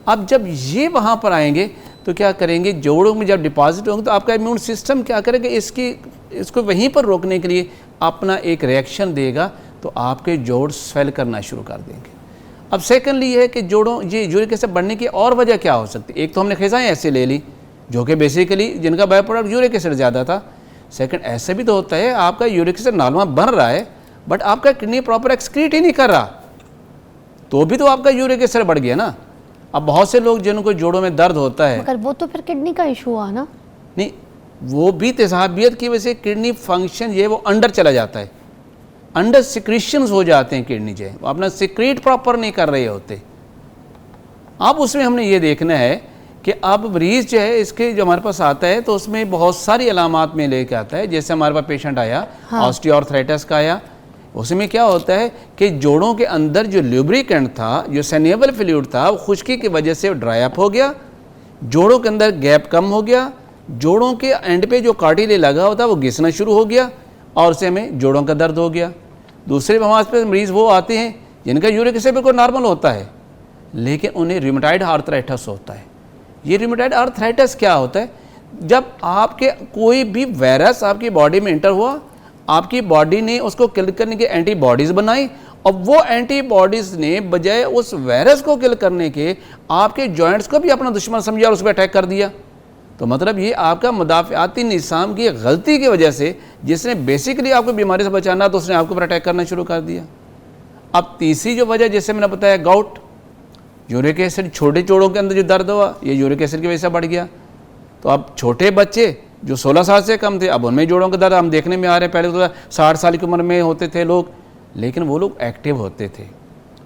अब जब ये वहाँ पर आएंगे तो क्या करेंगे, जोड़ों में जब डिपॉजिट होंगे तो आपका इम्यून सिस्टम क्या करेगा, इसको वहीं पर रोकने के लिए अपना एक रिएक्शन देगा तो आपके जोड़ स्वेल करना शुरू कर देंगे। अब सेकेंडली ये है कि जोड़ों ये यूरिक एसिड बढ़ने की और वजह क्या हो सकती है। एक तो हमने ग़िज़ाएँ ऐसे ले ली जो कि बेसिकली जिनका बाय प्रोडक्ट यूरिक एसिड ज़्यादा था। सेकंड ऐसे भी तो होता है आपका यूरिक एसिड नॉर्मल बन रहा है बट आपका किडनी प्रॉपर एक्सक्रीट ही नहीं कर रहा, तो भी तो आपका यूरिक एसिड बढ़ गया ना। अब बहुत से लोग जिनको जोड़ों में दर्द होता है, मगर वो तो फिर किडनी का इशू हुआ ना। नहीं, वो भी तेज़ाबियत की वजह से किडनी फंक्शन ये वो अंडर चला जाता है, अंडर सिक्रीशंस हो जाते हैं किडनी जो है वो अपना सिक्रीट प्रॉपर नहीं कर रहे होते। अब उसमें हमने ये देखना है कि अब मरीज़ जो है इसके जो हमारे पास आता है तो उसमें बहुत सारी अलामात में लेके आता है। जैसे हमारे पास पेशेंट आया, हाँ, ऑस्टियोआर्थराइटिस का आया, उसमें क्या होता है कि जोड़ों के अंदर जो ल्यूब्रिकेंट था, जो सनेबल फ्लूइड था, वो खुश्की की वजह से ड्राई अप हो गया, जोड़ों के अंदर गैप कम हो गया, जोड़ों के एंड पे जो कार्टिलेज लगा होता है वो घिसना शुरू हो गया और उससे हमें जोड़ों का दर्द हो गया। दूसरे हमारे पास मरीज़ वो आते हैं जिनका यूरिक एसिड बिल्कुल नॉर्मल होता है लेकिन उन्हें रूमेटॉइड आर्थराइटिस होता है। ये रूमेटॉइड आर्थराइटिस क्या होता है, जब आपके कोई भी वायरस आपकी बॉडी में इंटर हुआ, आपकी बॉडी ने उसको किल करने की एंटीबॉडीज़ बनाई और वो एंटीबॉडीज ने बजाय उस वायरस को किल करने के आपके जॉइंट्स को भी अपना दुश्मन समझा और उस पर अटैक कर दिया। तो मतलब ये आपका मुदाफ़ाती निज़ाम की गलती की वजह से, जिसने बेसिकली आपको बीमारी से बचाना तो उसने आपके ऊपर अटैक करना शुरू कर दिया। अब तीसरी जो वजह, जैसे मैंने बताया, गाउट, यूरिक एसिड, छोटे जोड़ों के अंदर जो दर्द हुआ ये यूरिक एसिड की वजह से बढ़ गया। तो अब छोटे बच्चे जो 16 साल से कम थे, अब उनमें जोड़ों के दर्द हम देखने में आ रहे हैं। पहले तो 60 साल की उम्र में होते थे लोग, लेकिन वो लोग एक्टिव होते थे,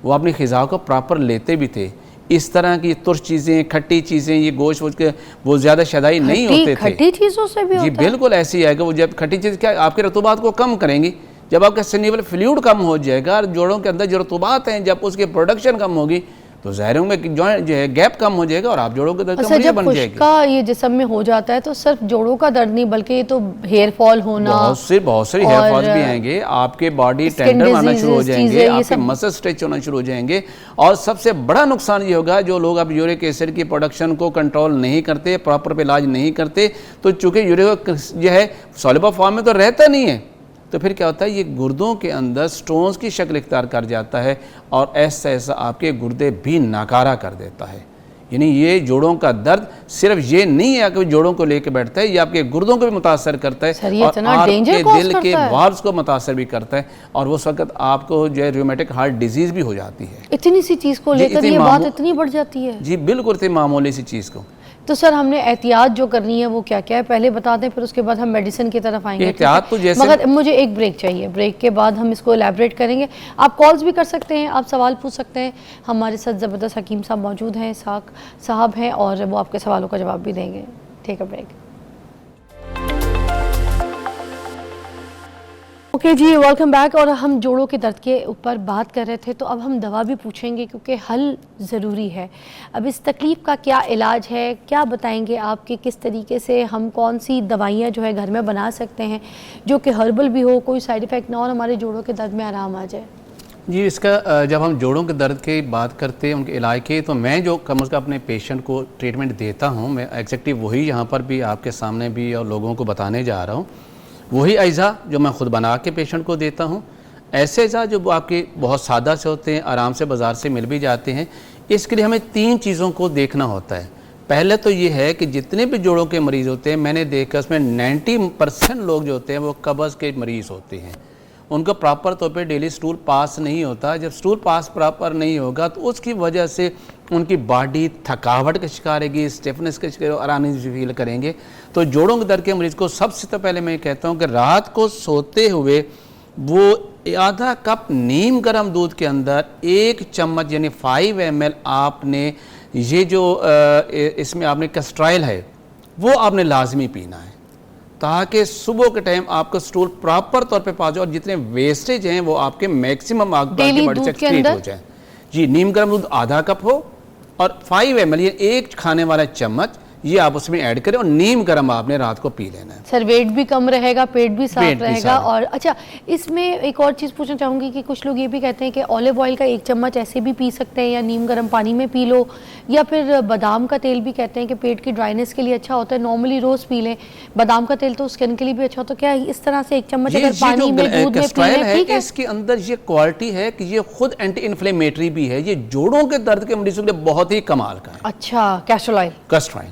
वो अपनी ग़िज़ा को प्रॉपर लेते भी थे। इस तरह की तुर्श चीज़ें, खट्टी चीज़ें, ये गोश्त वोश्त के वो ज़्यादा शदाई नहीं होते थे। खट्टी चीज़ों से भी जी होता है? बिल्कुल ऐसी है कि वो जब खट्टी चीज़ क्या आपके रतूबात को कम करेंगी, जब आपका सिनेबल फ्लूइड कम हो जाएगा और जोड़ों के अंदर जो रतूबात हैं जब उसकी प्रोडक्शन कम होगी तो ज़हरों में जॉइंट जो है गैप कम हो जाएगा और आप जोड़ों के दर्द अच्छा, कमज़ोर जब बन जाएगी। खुश्का ये जिस्म में हो जाता है तो सिर्फ जोड़ों का दर्द नहीं बल्कि ये तो हेयर फॉल होना, बहुत से हेयर फॉल्स भी आएंगे, आपके बॉडी टेंडर आना शुरू हो जाएंगे, आपके मसल स्ट्रेच होना शुरू हो जाएंगे। और सबसे बड़ा नुकसान ये होगा जो लोग अब यूरिक एसिड की प्रोडक्शन को कंट्रोल नहीं करते, प्रॉपर इलाज नहीं करते, तो चूँकि यूरिक जो है सॉल्युबल फॉर्म में तो रहता नहीं है, तो फिर क्या होता है, ये गुर्दों के अंदर स्टोन्स की शक्ल इख्तियार कर जाता है और ऐसा ऐसा आपके गुर्दे भी नाकारा कर देता है। यानी ये जोड़ों का दर्द सिर्फ ये नहीं है कि जोड़ों को लेकर बैठता है, ये आपके गुर्दों को भी मुतासर करता है सर, ये और इतना आपके danger cause दिल के करता है। वाल्व्स को मुतासर भी करता है और उस वक्त आपको जो है रूमेटिक हार्ट डिजीज़ भी हो जाती है। इतनी सी चीज़ को जी, लेकर इतनी ये बात मामू- इतनी बढ़ जाती है। जी बिल्कुल, इतनी मामूली सी चीज़ को। तो सर हमने एहतियात जो करनी है वो क्या क्या है पहले बता दें, फिर उसके बाद हम मेडिसिन की तरफ आएंगे। एहतियात ठीक है? तो जैसे- मगर मुझे एक ब्रेक चाहिए, ब्रेक के बाद हम इसको एलैबोरेट करेंगे। आप कॉल्स भी कर सकते हैं, आप सवाल पूछ सकते हैं। हमारे साथ ज़बरदस्त हकीम साहब मौजूद हैं, साक साहब हैं, और वो आपके सवालों का जवाब भी देंगे। Take a break. ओके जी, वेलकम बैक। और हम जोड़ों के दर्द के ऊपर बात कर रहे थे, तो अब हम दवा भी पूछेंगे क्योंकि हल ज़रूरी है। अब इस तकलीफ़ का क्या इलाज है, क्या बताएंगे आप कि किस तरीके से हम कौन सी दवाइयाँ जो है घर में बना सकते हैं जो कि हर्बल भी हो, कोई साइड इफ़ेक्ट ना हो और हमारे जोड़ों के दर्द में आराम आ जाए। जी, इसका जब हम जोड़ों के दर्द की बात करते हैं, उनके इलाज की, तो मैं जो कम अज़ कम अपने पेशेंट को ट्रीटमेंट देता हूँ, मैं एग्जैक्टली वही यहाँ पर भी आपके सामने भी और लोगों को बताने जा रहा हूँ। वही अज़ा जो मैं ख़ुद बना के पेशेंट को देता हूँ, ऐसे अज़ा जो आपके बहुत सादा से होते हैं, आराम से बाज़ार से मिल भी जाते हैं। इसके लिए हमें 3 चीज़ों को देखना होता है। पहले तो ये है कि जितने भी जोड़ों के मरीज़ होते हैं, मैंने देखा उसमें 90% लोग जो होते हैं वो कब्ज़ के मरीज़ होते हैं। उनका प्रॉपर तौर पे डेली स्टूल पास नहीं होता। जब स्टूल पास प्रॉपर नहीं होगा तो उसकी वजह से उनकी बॉडी थकावट का शिकार रहेगी, स्टिफनेस का शिकार, आराम फील करेंगे। तो जोड़ों के दर्द के मरीज़ को सबसे तो पहले मैं कहता हूँ कि रात को सोते हुए वो आधा कप नीम गर्म दूध के अंदर 1 चम्मच यानी 5 ml आपने ये जो इसमें आपने कैस्ट्रॉइल है वो आपने लाजमी पीना है, ताकि सुबह के टाइम आपका स्टूल प्रॉपर तौर पे पास हो और जितने वेस्टेज हैं वो आपके मैक्सिमम डेली दूध के हो अंदर? जाए। जी, नीम गर्म दूध आधा कप हो और 5 ml ये 1 खाने वाला चम्मच ये आप उसमें ऐड करें और नीम गर्म आपने रात को पी लेना है। सर वेट भी कम रहेगा, पेट भी साफ रहेगा। साफ। और अच्छा, इसमें एक और चीज़ पूछना चाहूँगी कि कुछ लोग ये भी कहते हैं कि ऑलिव ऑयल का 1 चम्मच ऐसे भी पी सकते हैं या नीम गर्म पानी में पी लो, या फिर बादाम का तेल भी कहते हैं कि पेट की ड्राइनेस के लिए अच्छा होता है, नॉर्मली रोज़ पी लें। बादाम का तेल तो स्किन के लिए भी अच्छा होता है। क्या इस तरह से 1 चम्मच अगर पानी में, दूध में पी लें ठीक है? इसके अंदर ये क्वालिटी है कि ये खुद एंटी इन्फ्लेमेटरी भी है, ये जोड़ों के दर्द के मरीजों के लिए बहुत ही कमाल का है। अच्छा, कैस्टर ऑयल कैस्ट्रॉइल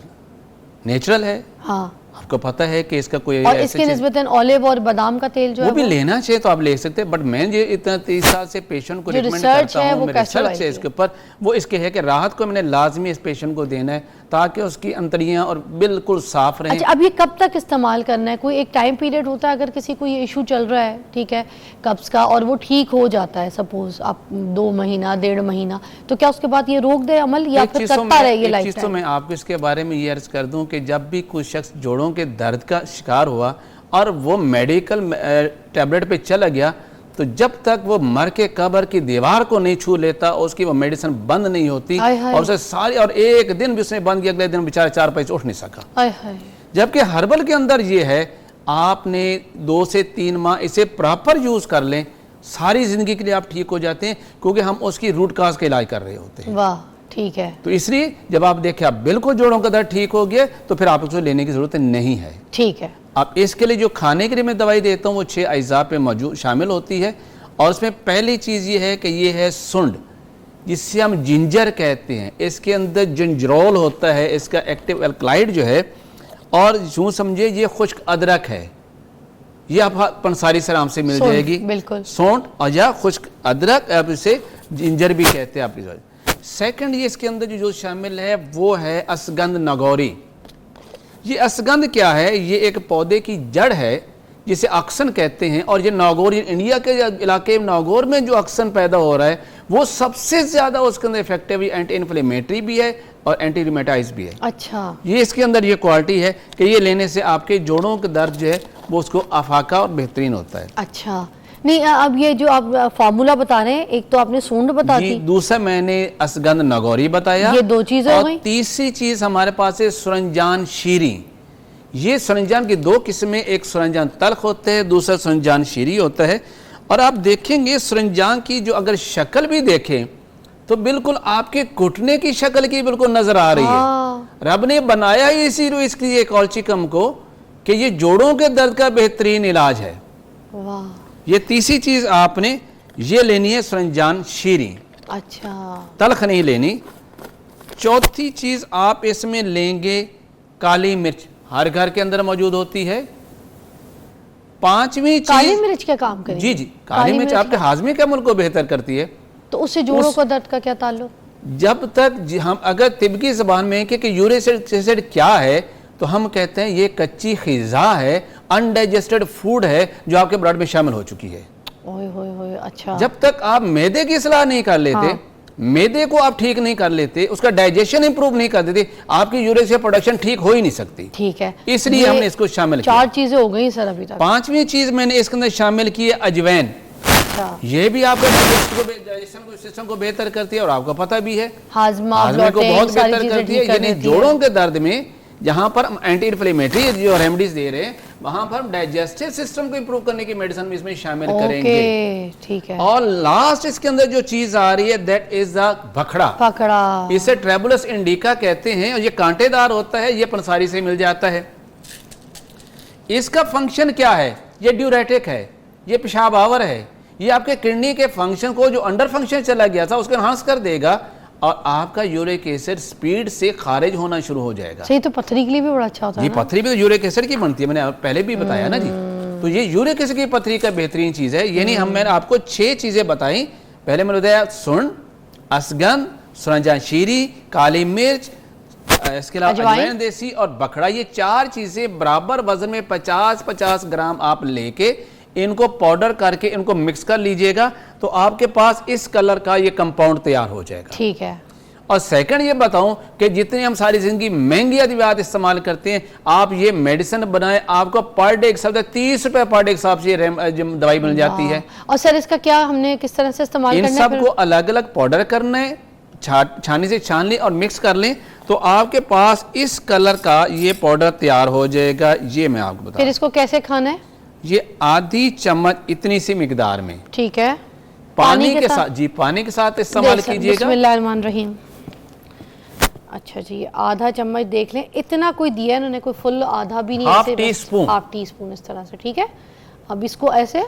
नेचुरल है, हाँ, आपको पता है कि इसका कोई और ऐसी इसके चीज़- निस्बतन ऑलिव और बादाम का तेल जो वो है भी लेना चाहिए तो आप ले सकते हैं, बट मैं ये इतना 30 साल से पेशेंट को जो रिकमेंड रिसर्च करता है हूँ, वो मेरे कैस्टर रिसर्च ऑयल है की इसके ऊपर, वो इसके है कि राहत को मैंने लाजमी इस पेशेंट को देना है ताकि उसकी अंतड़ियाँ और बिल्कुल साफ रहें। अच्छा, अब ये कब तक इस्तेमाल करना है? कोई एक टाइम पीरियड होता है अगर किसी को ये इशू चल रहा है, ठीक है, कब्ज का, और वो ठीक हो जाता है, सपोज आप 2 महीना 1.5 महीना, तो क्या उसके बाद ये रोक दे अमल या फिर करता रहे ये एक लाइफ चीज़ तो टाइम? मैं आपको इसके बारे में ये अर्ज कर दूं कि जब भी कोई शख्स जोड़ों के दर्द का शिकार हुआ और वो मेडिकल टैबलेट पे चला गया, तो जब तक वो मर के कब्र की दीवार को नहीं छू लेता उसकी वो मेडिसिन बंद नहीं होती, हाय हाय। और उसे सारी, और एक दिन भी उसने बंद किया, अगले दिन बेचारा 4 पैसे उठ नहीं सका। हाय हाय। जबकि हर्बल के अंदर ये है, आपने 2 से 3 माह इसे प्रॉपर यूज कर लें, सारी जिंदगी के लिए आप ठीक हो जाते हैं, क्योंकि हम उसकी रूट काज का इलाज कर रहे होते हैं। वाह, ठीक है, तो इसलिए जब आप देखें आप बिल्कुल जोड़ों का दर्द ठीक हो गया, तो फिर आप उसको लेने की जरूरत नहीं है। ठीक है। अब इसके लिए जो खाने के लिए मैं दवाई देता हूँ वो 6 अज्जा पे मौजूद शामिल होती है, और उसमें पहली चीज़ ये है कि ये है सुंड, जिससे हम जिंजर कहते हैं। इसके अंदर जिंजरोल होता है, इसका एक्टिव एल्कलाइड जो है, और यूँ समझिए ये खुश्क अदरक है। ये आप पंसारी से आराम से मिल सौंठ, जाएगी, बिल्कुल। सौंठ और या खुश्क अदरक, आप इसे जिंजर भी कहते हैं आप। सेकंड ये इसके अंदर जो शामिल है वो है असगंध नागौरी। ये असगंध क्या है? ये एक पौधे की जड़ है जिसे अक्सन कहते हैं, और ये नागौर, इंडिया के इलाके नागौर में जो अक्सन पैदा हो रहा है वो सबसे ज़्यादा उसके अंदर इफेक्टिव एंटी इन्फ्लेमेटरी भी है और एंटी रिमेटाइज भी है। अच्छा, ये इसके अंदर ये क्वालिटी है कि ये लेने से आपके जोड़ों का दर्द जो है वो उसको अफाका और बेहतरीन होता है। अच्छा। नहीं, अब ये जो आप फार्मूला बता रहे हैं, एक तो आपने सूंड बता जी, दी, दूसरा मैंने असगंध नागौरी बताया, ये दो चीजें हो और गई। तीसरी चीज हमारे पास है सरंजान शीरी। ये सरंजान की दो किस्में, एक सरंजान तल्ख होते हैं, दूसरा सरंजान शीरी होता है। और आप देखेंगे सरंजान की जो अगर शक्ल भी देखें तो बिल्कुल आपके घुटने की शक्ल की बिल्कुल नजर आ रही है। रब ने बनाया ही इसी इसकी ये कॉल्चिकम को कि ये जोड़ों के दर्द का बेहतरीन इलाज है। वाह, ये तीसरी चीज आपने ये लेनी है सरंजान शीरी, अच्छा, तलख नहीं लेनी। चौथी चीज आप इसमें लेंगे काली मिर्च, हर घर के अंदर मौजूद होती है। पांचवी काली चीज, मिर्च क्या काम करेगी? जी जी, काली मिर्च आपके हाजमे के अमल को बेहतर करती है। तो उससे जोड़ों का दर्द का क्या ताल्लुक? जब तक हम अगर तिब्बकी ज़बान में कि यूरिक एसिड क्या है, तो हम कहते हैं ये कच्ची ख़िज़ा है, अनडाइजेस्टेड फूड है जो आपके ब्लड में शामिल हो चुकी है। ओए होए होए, अच्छा। जब तक आप मैदे की सलाह नहीं कर लेते, हाँ। मैदे को आप ठीक नहीं कर लेते, उसका डाइजेशन इंप्रूव नहीं कर देते, आपकी यूरिक एसिड प्रोडक्शन ठीक हो ही नहीं सकती। ठीक है, इसलिए ये हमने इसको शामिल किया। 4 चीजें हो गई सर अभी तक। पांचवी चीज मैंने इसके अंदर शामिल की है अजवैन। अच्छा, ये भी आपका डाइजेशन सिस्टम को बेहतर करती है, और आपको पता भी है हाजमा, हाजमे को ब्लॉटिंग, बहुत सारी बेहतर चीजें करती है। ठीक कर यानी देती है। जोड़ों के दर्द में जहां पर हम एंटी इन्फ्लेमेटरी जो रेमेडीज दे रहे हैं, वहां पर हम डाइजेस्टिव सिस्टम को इंप्रूव करने की मेडिसिन भी इसमें शामिल करेंगे। ओके, ठीक है। और लास्ट इसके अंदर जो चीज आ रही है दैट इज द भखड़ा। पकड़ा, इसे ट्रेबुलस इंडिका कहते हैं, और ये कांटेदार होता है, ये पंसारी से मिल जाता है। इसका फंक्शन क्या है? ये ड्यूरेटिक है, ये पेशाब आवर है, ये आपके किडनी के फंक्शन को जो अंडर फंक्शन चला गया था उसको एनहांस कर देगा, और आपका यूरिक एसिड स्पीड से खारिज होना शुरू हो जाएगा। सही, तो पथरी के लिए भी बड़ा अच्छा होता है ये ना? पथरी भी तो यूरिक एसिड की बनती है, मैंने पहले भी बताया ना जी। तो ये यूरिक एसिड की पथरी का बेहतरीन चीज है। यानी मैंने आपको 6 चीजें बताई। पहले मैंने बताया सुन, असगंध, सरंजान शीरी, काली मिर्च, इसके अलावा अजवाइन देसी और बखड़ा। ये 4 चीजें बराबर वजन में 50-50 ग्राम आप लेके इनको पाउडर करके इनको मिक्स कर लीजिएगा, तो आपके पास इस कलर का ये कंपाउंड तैयार हो जाएगा। ठीक है। और सेकंड ये बताऊं कि जितने हम सारी जिंदगी महंगी अद्वियात इस्तेमाल करते हैं, आप ये मेडिसिन बनाएं, आपको पर डे एक सब 30 रुपए पर डे हिसाब से दवाई बन जाती है। और सर इसका क्या हमने किस तरह से इस्तेमाल करना इन है? सब को अलग अलग पाउडर करना है, छानी से छान लें और मिक्स कर लें, तो आपके पास इस कलर का ये पाउडर तैयार हो जाएगा। ये मैं आपको बता, फिर इसको कैसे खाना है? ये आधी चम्मच इतनी सी मिकदार में ठीक है, पानी के साथ, जी पानी के साथ इस्तेमाल कीजिएगा। बिस्मिल्लाहिर्रहमानिर्रहीम। अच्छा जी, आधा चम्मच देख लें, इतना कोई दिया है इन्होंने, कोई फुल आधा भी नहीं, half tea spoon, half tea spoon इस तरह से। ठीक है, अब इसको ऐसे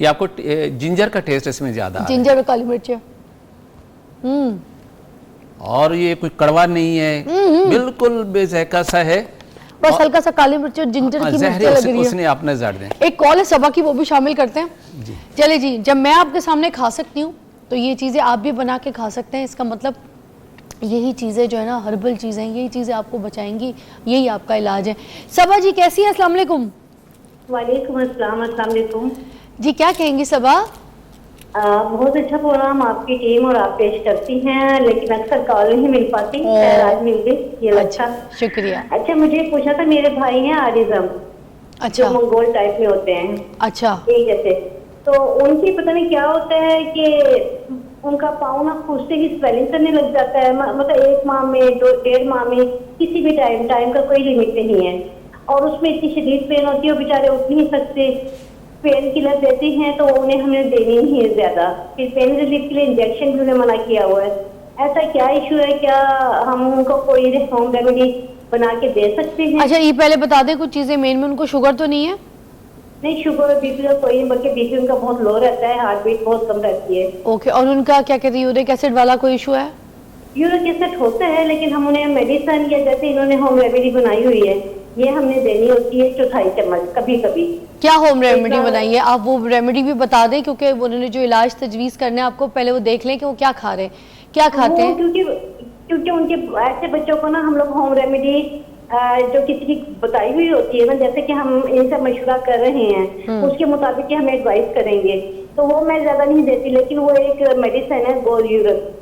ये आपको जिंजर का टेस्ट इसमें ज्यादा आ रहा है। जिंजर और काली मिर्च। और ये कोई कड़वा नहीं है, बिल्कुल बेज़ायका सा है, बस हल्का सा काली मिर्च और जिंजर की मिर्च लग रही है। उसने अपने जड़ दें। एक कॉल है सबा की, वो भी शामिल करते हैं। चले जी, जब मैं आपके सामने खा सकती हूँ तो ये चीज़ें आप भी बना के खा सकते हैं। इसका मतलब यही चीज़ें जो है ना, हर्बल चीज़ें, यही चीज़ें आपको बचाएंगी, यही आपका इलाज है। सबा जी कैसी है? अस्सलाम वालेकुम। वालेकुम अस्सलाम, अस्सलाम वालेकुम जी, क्या कहेंगी सबा? बहुत अच्छा प्रोग्राम आपकी टीम और आप पेश करती हैं, लेकिन अक्सर कॉल नहीं मिल पाती, आज मिल गई, ये अच्छा, शुक्रिया। अच्छा, मुझे पूछा था, मेरे भाई हैं आरिज़म, अच्छा, जो मंगोल टाइप में होते हैं, अच्छा, एक जैसे, तो उनकी पता नहीं क्या होता है कि उनका पाँव ना खुद से ही स्वेलिंग करने लग जाता है, मतलब 1 माह में, 1.5 माह में, किसी भी टाइम का कोई लिमिट नहीं है, और उसमें इतनी शदीद पेन होती है, बेचारे उठ नहीं सकते। पेन किलर देते हैं तो उन्हें हमें देनी नहीं है ज्यादा, फिर पेन रिलीफ के लिए इंजेक्शन भी उन्हें मना किया हुआ है। ऐसा क्या इशू है, क्या हम उनको कोई होम रेमेडी बना के दे सकते हैं? अच्छा ये पहले बता दें कुछ चीज़ें, मेन में उनको शुगर तो नहीं है? नहीं, शुगर बीपी का कोई नहीं, बल्कि बीपी उनका बहुत लो रहता है, हार्ट बीट बहुत कम रहती है। ओके, और उनका क्या कहते हैं यूरिक एसिड वाला कोई इशू है? यूरिक एसिड होता है, लेकिन हम उन्हें मेडिसिन या जैसे इन्होंने होम रेमेडी बनाई हुई है, ये हमने देनी होती है 4 चम्मच कभी कभी। क्या होम रेमेडी बनाई है आप? वो रेमेडी भी बता दें, क्योंकि उन्होंने जो इलाज तजवीज़ करने हैं आपको पहले वो देख लें कि वो क्या खा रहे हैं, क्या खाते हैं। क्योंकि उनके ऐसे बच्चों को ना हम लोग होम रेमेडी जो किसी की बताई हुई होती है ना, जैसे कि हम इनसे मशवरा कर रहे हैं उसके मुताबिक ही हम एडवाइस करेंगे, तो वो मैं ज्यादा नहीं देती, लेकिन वो एक मेडिसिन है गोल यूरप,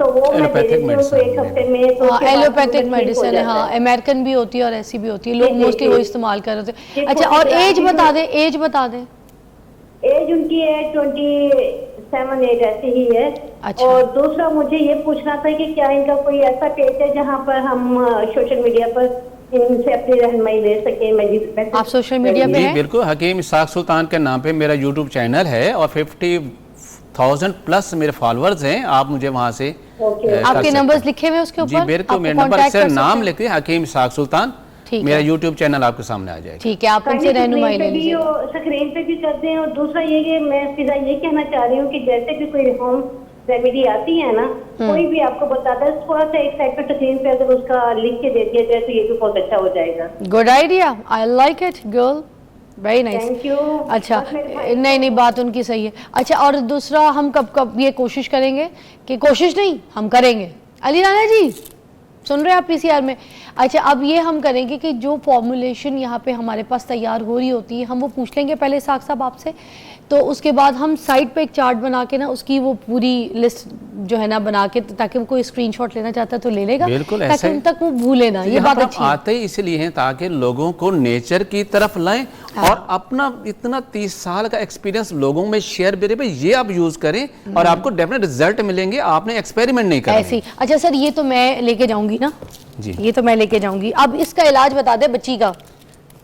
तो वो मैं दे देती हूँ उसको 1 हफ्ते में। तो एलोपैथिक मेडिसिन है, हाँ अमेरिकन भी होती है और ऐसी भी होती है, लोग मोस्टली वो इस्तेमाल कर रहे थे। अच्छा और एज बता दें, एज बता दें। एज उनकी है 27-8 ऐसे ही है। अच्छा। और दूसरा मुझे ये पूछना था कि क्या इनका कोई ऐसा पेज है जहाँ पर हम सोशल मीडिया पर इनसे अपनी रहनुमाई ले सके? आप सोशल मीडिया पे जी हैं? बिल्कुल, हकीम इसहाक सुल्तान के नाम पे मेरा यूट्यूब चैनल है और 50,000 प्लस मेरे फॉलोअर्स हैं। आप मुझे वहाँ से आपके नंबर्स लिखे हुए उसके ऊपर? जी बिल्कुल, मेरे नंबर से नाम लिखिए हकीम इसहाक सुल्तान, मेरा यूट्यूब चैनल आपके सामने आ जाएगा। ठीक है, आप उनसे रहनुमाई ले लीजिए। स्क्रीन पे भी कर दें। और दूसरा ये कि मैं सीधा ये कहना चाह रही हूँ कि जैसे भी कोई होम रेमेडी आती है ना, कोई भी आपको बताता है, थोड़ा सा एक साइड पे स्क्रीन पे अगर उसका लिख के दे दिया जाए तो ये भी बहुत अच्छा हो जाएगा। Good idea, I like it girl, very nice. Thank you. अच्छा नहीं बात उनकी सही है। अच्छा और दूसरा हम कब ये कोशिश करेंगे कि कोशिश नहीं हम करेंगे, अली राना जी सुन रहे हैं आप पीसीआर में? अच्छा अब ये हम करेंगे कि जो फॉर्मुलेशन यहाँ पे हमारे पास तैयार हो रही होती है हम वो पूछ लेंगे पहले इसहाक साहब आपसे, तो उसके बाद हम साइड पे एक चार्ट बना के ना उसकी वो पूरी लिस्ट जो है ना बना के, ताकि वो कोई स्क्रीनशॉट लेना चाहता है तो ले लेगा, बिल्कुल ताकि उन तक वो भूले ना। ये बात अच्छी है। आते ही इसलिए हैं ताकि लोगों को नेचर की तरफ लाएं और अपना इतना 30 साल का एक्सपीरियंस लोगों में शेयर करें, भाई ये आप यूज करें और आपको डेफिनेट रिजल्ट मिलेंगे, आपने एक्सपेरिमेंट नहीं करना ऐसे। अच्छा सर ये तो मैं लेके जाऊंगी ना जी, ये तो मैं लेके जाऊंगी। अब इसका इलाज बता दे बच्ची का,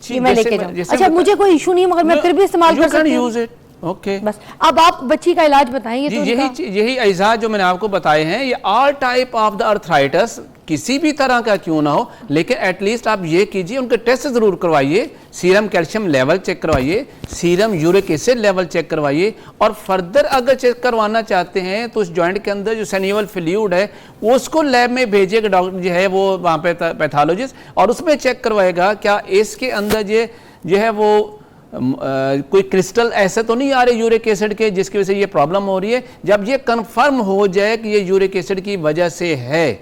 ये मैं लेके जाऊंगी। अच्छा मुझे कोई इशू नहीं है मगर मैं फिर भी इस्तेमाल कर सकती हूँ। ओके बस अब आप बच्ची का इलाज बताएं। तो यही अज़ा जो मैंने आपको बताए हैं, ये all type of the arthritis किसी भी तरह का क्यों ना हो, लेकिन एटलीस्ट आप ये कीजिए, उनके टेस्ट जरूर करवाइए, सीरम कैल्शियम लेवल चेक करवाइए, serum uric acid level check करवाइए, और फर्दर अगर चेक करवाना चाहते हैं तो उस जॉइंट के अंदर जो सैनिवल फ्लूइड है उसको लैब में भेजिएगा, डॉक्टर जो है वो वहाँ पे पैथोलॉजिस्ट, और उसमें चेक करवाएगा क्या इसके अंदर जो है वो कोई क्रिस्टल ऐसे तो नहीं आ रहे यूरिक एसिड के जिसकी वजह से ये प्रॉब्लम हो रही है। जब ये कंफर्म हो जाए कि ये यूरिक एसिड की वजह से है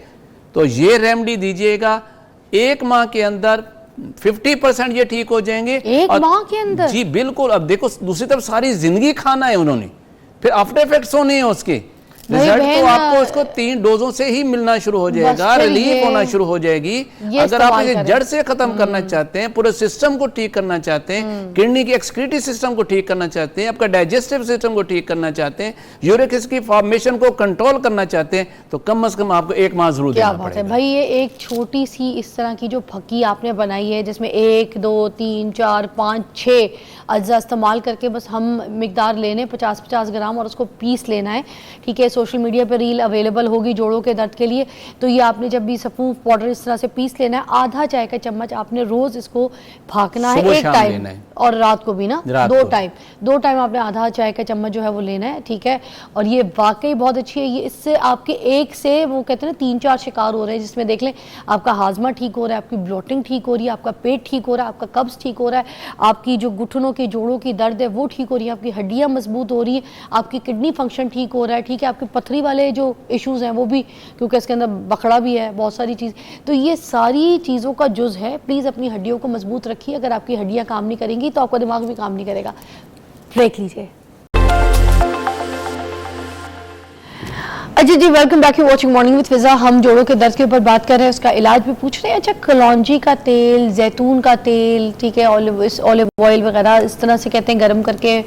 तो ये रेमेडी दीजिएगा, 1 माह के अंदर 50% ये ठीक हो जाएंगे। 1 माह के अंदर? जी बिल्कुल। अब देखो दूसरी तरफ सारी जिंदगी खाना है उन्होंने, फिर आफ्टर इफेक्ट्स होने हैं उसके, रिजल्ट तो आपको उसको 3 डोजों से ही मिलना शुरू हो जाएगा, रिलीफ होना शुरू हो जाएगी। अगर आप इसे जड़ से खत्म करना चाहते हैं, पूरे सिस्टम को ठीक करना चाहते हैं, किडनी की एक्सक्रीटरी सिस्टम को ठीक करना चाहते हैं, आपका डाइजेस्टिव सिस्टम को ठीक करना चाहते हैं, यूरिक एसिड की फॉर्मेशन को कंट्रोल करना चाहते हैं, तो कम से कम आपको 1 माह जरूर देना पड़ेगा। भाई ये एक छोटी सी इस तरह की जो फकी आपने बनाई है जिसमें 1 2 3 4 5 6 अज्जा इस्तेमाल करके बस हम मिकदार लेने 50-50 ग्राम और उसको पीस लेना है, ठीक है। सोशल मीडिया पर रील अवेलेबल होगी जोड़ों के दर्द के लिए। तो ये आपने जब भी सफ़ूफ पाउडर इस तरह से पीस लेना है, आधा चाय का चम्मच आपने रोज इसको भागना है, एक टाइम और रात को भी ना 2 टाइम आपने आधा चाय का चम्मच जो है वो लेना है, ठीक है। और ये वाकई बहुत अच्छी है, ये इससे आपके एक से वो कहते हैं ना 3-4 शिकार हो रहे हैं, जिसमें देख लें आपका हाजमा ठीक हो रहा है, आपकी ब्लोटिंग ठीक हो रही है, आपका पेट ठीक हो रहा है, आपका कब्ज ठीक हो रहा है, आपकी जो घुटनों के जोड़ों की दर्द है वो ठीक हो रही है, आपकी हड्डियां मजबूत हो रही है, आपकी किडनी फंक्शन ठीक हो रहा है, ठीक है। आपकी पथरी वाले जो इश्यूज हैं वो भी, क्योंकि इसके अंदर बखड़ा भी है, बहुत सारी चीज़, तो ये सारी चीज़ों का जुज़ है। प्लीज़ अपनी हड्डियों को मजबूत रखिए। अगर आपकी हड्डियां काम नहीं करेंगी तो आपका दिमाग भी काम नहीं करेगा। ब्रेक लीजिए। अच्छा जी, welcome back you watching morning with Fiza. हम जोड़ों के दर्द के ऊपर बात कर रहे हैं, उसका इलाज भी पूछ रहे हैं। अच्छा, कलौंजी का तेल, जैतून का तेल, ठीक है, ऑलिव ऑयल वगैरह इस तरह से कहते हैं गर्म करके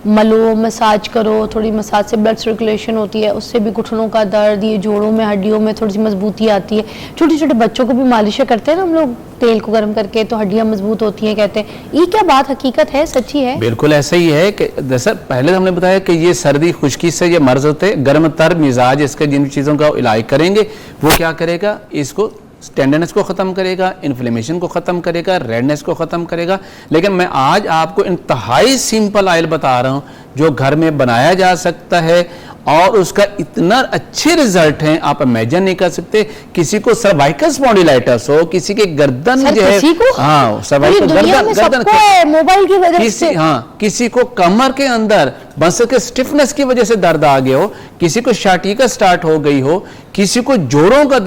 मलो, मसाज करो, थोड़ी मसाज से ब्लड सर्कुलेशन होती है, उससे भी घुटनों का दर्द, ये जोड़ों में हड्डियों में थोड़ी सी मजबूती आती है। छोटे छोटे बच्चों को भी मालिश करते हैं ना हम लोग तेल को गर्म करके, तो हड्डियां मजबूत होती हैं कहते हैं। ये क्या बात हकीकत है, सच्ची है? बिल्कुल ऐसा ही है कि दरअसल पहले हमने बताया कि ये सर्दी खुश्की से ये मर्ज होते हैं, गर्म तर मिजाज इसके जिन चीज़ों का इलाज करेंगे वो क्या करेगा, इसको टेंडरनेस को ख़त्म करेगा, इन्फ्लेमेशन को ख़त्म करेगा, रेडनेस को ख़त्म करेगा। लेकिन मैं आज आपको इंतहाई सिंपल ऑयल बता रहा हूँ जो घर में बनाया जा सकता है और उसका इतना अच्छे रिजल्ट हैं आप इमेजिन नहीं कर सकते। किसी को सर्वाइकल स्पॉन्डिलाइटिस हो, किसी के गर्दन जो है, हाँ सर्वाइकल गर्दन मोबाइल की वजह से, हाँ किसी को कमर के अंदर बस के स्टिफनेस की वजह से दर्द आ गया हो, किसी को शाटिका स्टार्ट हो गई हो, किसी को जोड़ों का,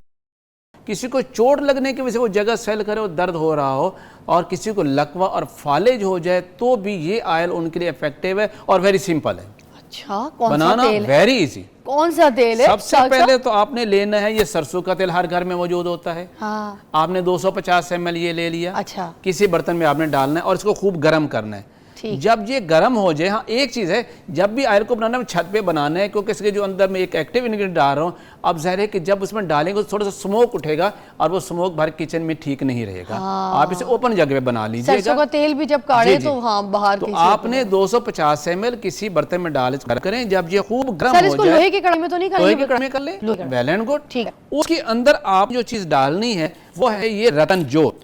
किसी को चोट लगने की वजह से वो जगह स्वेल करे और दर्द हो रहा हो, और किसी को लकवा और फालेज हो जाए, तो भी ये ऑयल उनके लिए इफेक्टिव है और वेरी सिंपल है। अच्छा, कौन बनाना सा तेल है? Very easy. कौन सा तेल है? सबसे पहले तो आपने लेना है ये सरसों का तेल, हर घर में मौजूद होता है। हाँ। आपने 250 ml ये ले लिया। अच्छा। किसी बर्तन में आपने डालना है और इसको खूब गर्म करना है। जब ये गर्म हो जाए, हाँ एक चीज़ है, जब भी ऑयल को बनाना है छत पे बनाना है, क्योंकि इसके जो अंदर में एक एक्टिव इंग्रेडिएंट डाल रहा हूँ, अब ज़ाहिर है कि जब उसमें डालेंगे तो थोड़ा सा स्मोक उठेगा और वो स्मोक भर किचन में ठीक नहीं रहेगा। हाँ। आप इसे ओपन जगह पे बना लीजिएगा। सरसों का तेल भी जब काढ़े तो हाँ बाहर, तो आपने 250 ml किसी बर्तन में डाल करें, जब ये खूब गर्म हो जाए, लोहे की कढ़ाई में तो नहीं लोहे की कढ़ाई में कर ले, वेल एंड गुड। ठीक है, उसके अंदर आप जो चीज़ डालनी है वो है ये रतन जोत,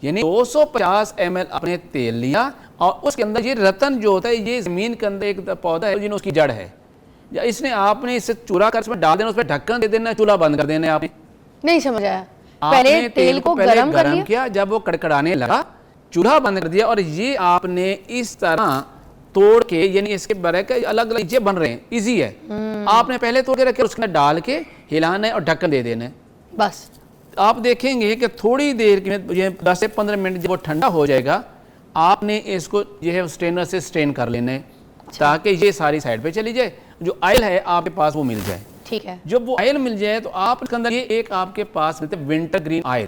यानी 250 ml आपने तेल लिया और उसके अंदर ये रतन जो होता है, ये जमीन के अंदर एक पौधा है जिन्हें उसकी जड़ है, या इसने आपने इसे चूरा कर इसमें डाल देना, उसमें ढक्कन दे देना, चूल्हा बंद कर देना। आपने नहीं समझ आया? पहले तेल को गरम किया, जब वो कड़कड़ाने लगा चूल्हा बंद कर दिया, और ये आपने इस तरह तोड़ के, यानी इसके बरक अलग अलग ये बन रहे हैं, इजी है। आपने पहले तोड़ के रखे, उसके अंदर डाल के हिलाना है और ढक्कन दे देना है बस। आप देखेंगे कि थोड़ी देर में, ये 10 से 15 मिनट जब वो ठंडा हो जाएगा, आपने इसको जो है स्ट्रेनर से स्ट्रेन कर लेना है। अच्छा। ताकि ये सारी साइड पे चली जाए, जो ऑयल है आपके पास वो मिल जाए। ठीक है। जब वो ऑयल मिल जाए तो आप इसके अंदर ये एक आपके पास मिलता है विंटर ग्रीन ऑयल,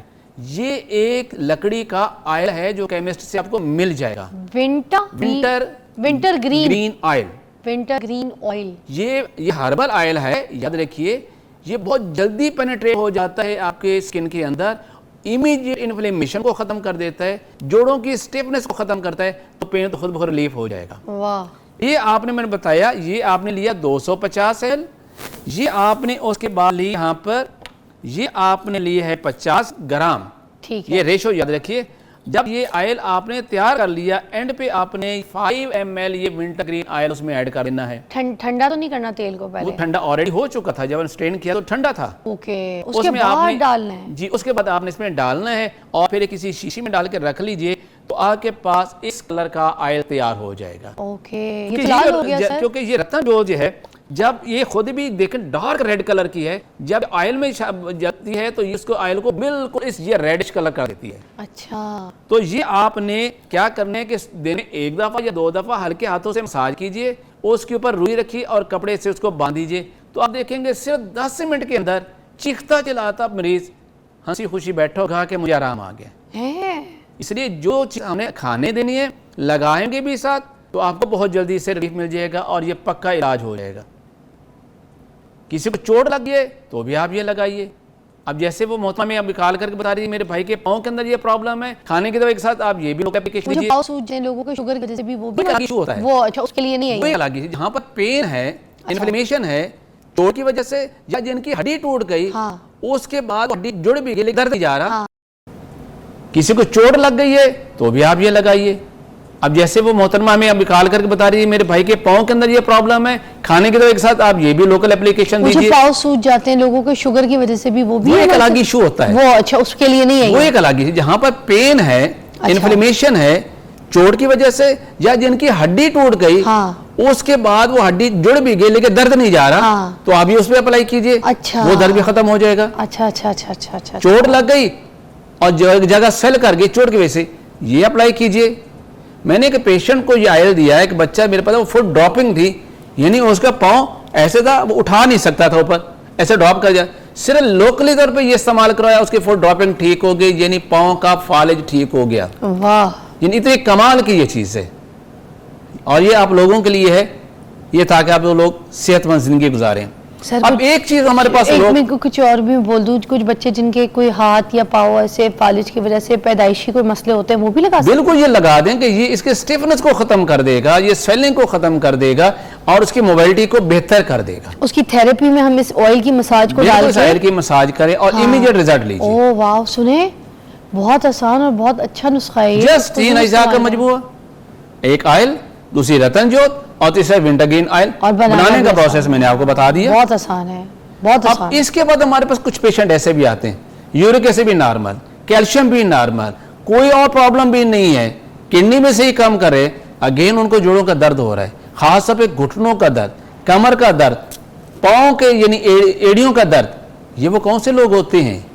ये एक लकड़ी का ऑयल है जो केमिस्ट से आपको मिल जाएगा। Winter green oil, winter green oil, ये हर्बल ऑयल है, याद रखिए। ये बहुत जल्दी पेनिट्रेट हो जाता है आपके स्किन के अंदर, इमीडिएट इन्फ्लेमेशन को खत्म कर देता है, जोड़ों की स्टिफनेस को खत्म करता है, तो पेन तो खुद ब खुद रिलीफ हो जाएगा। वाह। ये आपने, मैंने बताया, ये आपने लिया 250 ml, ये आपने उसके बाद ली यहाँ पर, ये आपने लिए है 50 ग्राम। ठीक है, ये रेशो याद रखिए। जब ये ऑयल आपने तैयार कर लिया, एंड पे आपने 5 ml ये विंटर ग्रीन ऑयल उसमें ऐड कर देना है। ठंडा तो नहीं करना तेल को? पहले वो ठंडा ऑलरेडी हो चुका था, जब स्ट्रेन किया तो ठंडा था। ओके, उसके बाद डालना है जी, उसके बाद आपने इसमें डालना है और फिर किसी शीशी में डाल के रख लीजिए, तो आपके पास इस कलर का ऑयल तैयार हो जाएगा। ओके, ये लाल हो गया सर? क्योंकि ये रत्न जो है, जब ये खुद भी देखें डार्क रेड कलर की है, जब ऑयल में जाती है तो इसको ऑयल को बिल्कुल इस ये रेडिश कलर कर देती है। अच्छा, तो ये आपने क्या करना है कि दिन में 1 दफा या 2 दफा हल्के हाथों से मसाज कीजिए, उसके ऊपर रुई रखिए और कपड़े से उसको बांध दीजिए, तो आप देखेंगे सिर्फ 10 मिनट के अंदर चीखता चिल्लाता मरीज हंसी खुशी बैठा होगा कि मुझे आराम आ गया है। इसलिए जो चीज हमने खाने देनी है, लगाएंगे भी साथ, तो आपको बहुत जल्दी से रिलीफ मिल जाएगा और ये पक्का इलाज हो जाएगा। किसी को चोट लग गई तो भी आप ये लगाइए। अब जैसे वो मोहतरमा में अब निकाल करके बता रही है, मेरे भाई के पाँव के अंदर ये प्रॉब्लम है, खाने की दवाई के साथ आप ये भी एप्लीकेशन कीजिए। पाँव सूज जाए लोगों के शुगर की वजह से भी वो भी इशू होता है, वो अच्छा उसके लिए नहीं है, वो अलग है। जहाँ पर पेन है, इन्फ्लेमेशन है चोट की वजह से, या जिनकी हड्डी टूट गई, उसके बाद हड्डी जुड़ भी गई, दर्द नहीं जा रहा, किसी को चोट लग गई है तो भी आप ये लगाइए। अब जैसे वो मोहतरमा में अब निकाल करके बता रही है, मेरे भाई के पाँव के अंदर ये प्रॉब्लम है, खाने की दवाई के साथ आप ये भी लोकल एप्लीकेशन दीजिए। पाँव सूज जाते हैं लोगों के शुगर की वजह से भी, वो भी एक अलग इशू होता है, वो अच्छा उसके लिए नहीं है, वो एक अलग इशू। जहाँ पर पेन है, इन्फ्लेमेशन है चोट की वजह से, या जिनकी हड्डी टूट गई, उसके बाद वो हड्डी जुड़ भी गई लेकिन दर्द नहीं जा रहा, तो आप ये उस पर अप्लाई कीजिए। अच्छा, वो दर्द भी खत्म हो जाएगा। अच्छा अच्छा अच्छा अच्छा अच्छा, चोट लग गई और जगह सेल कर गई चोट की वजह से, ये अप्लाई कीजिए। मैंने एक पेशेंट को ये ऑयल दिया है, एक बच्चा मेरे पास, वो फुट ड्रॉपिंग थी, यानी उसका पाँव ऐसे था वो उठा नहीं सकता था ऊपर, ऐसे ड्रॉप कर जाए, सिर्फ लोकली तौर पे ये इस्तेमाल करवाया, उसकी फुट ड्रॉपिंग ठीक हो गई, यानी पाँव का फालिज ठीक हो गया। वाह, यानी इतनी कमाल की ये चीज़ है। और ये आप लोगों के लिए है, ये ताकि आप लोग सेहतमंद जिंदगी गुजारें। सर अब एक चीज हमारे पास एक लोग मैं कुछ और भी बोल दूं, कुछ बच्चे जिनके कोई हाथ या पाँव ऐसे फालिज की वजह से पैदाइशी कोई मसले होते हैं वो भी लगा सकते हैं? बिल्कुल ये लगा दें कि ये इसके स्टिफनेस को खत्म कर देगा, ये स्वेलिंग को खत्म कर देगा और उसकी मोबिलिटी को बेहतर कर देगा। उसकी थेरेपी में हम इस ऑयल की मसाज को डाल ऑयल की मसाज करें और इमीडिएट रिजल्ट लीजिए। ओह वाह, सुने बहुत आसान और बहुत अच्छा नुस्खा है ये। जस्ट 3 अज्जा का मजबूआ, एक ऑयल, दूसरी रतन जोत और तीसरा विंटरग्रीन ऑयल। और बनाने का प्रोसेस मैंने आपको बता दिया, बहुत आसान है, बहुत अब आसान। इसके बाद हमारे पास कुछ पेशेंट ऐसे भी आते हैं, यूरिक एसिड भी नॉर्मल, कैल्शियम भी नॉर्मल, कोई और प्रॉब्लम भी नहीं है, किडनी में से ही कम करे, अगेन उनको जोड़ों का दर्द हो रहा है, खासतौर पे घुटनों का दर्द, कमर का दर्द, पाँव के यानी एड़ियों का दर्द। ये वो कौन से लोग होते हैं?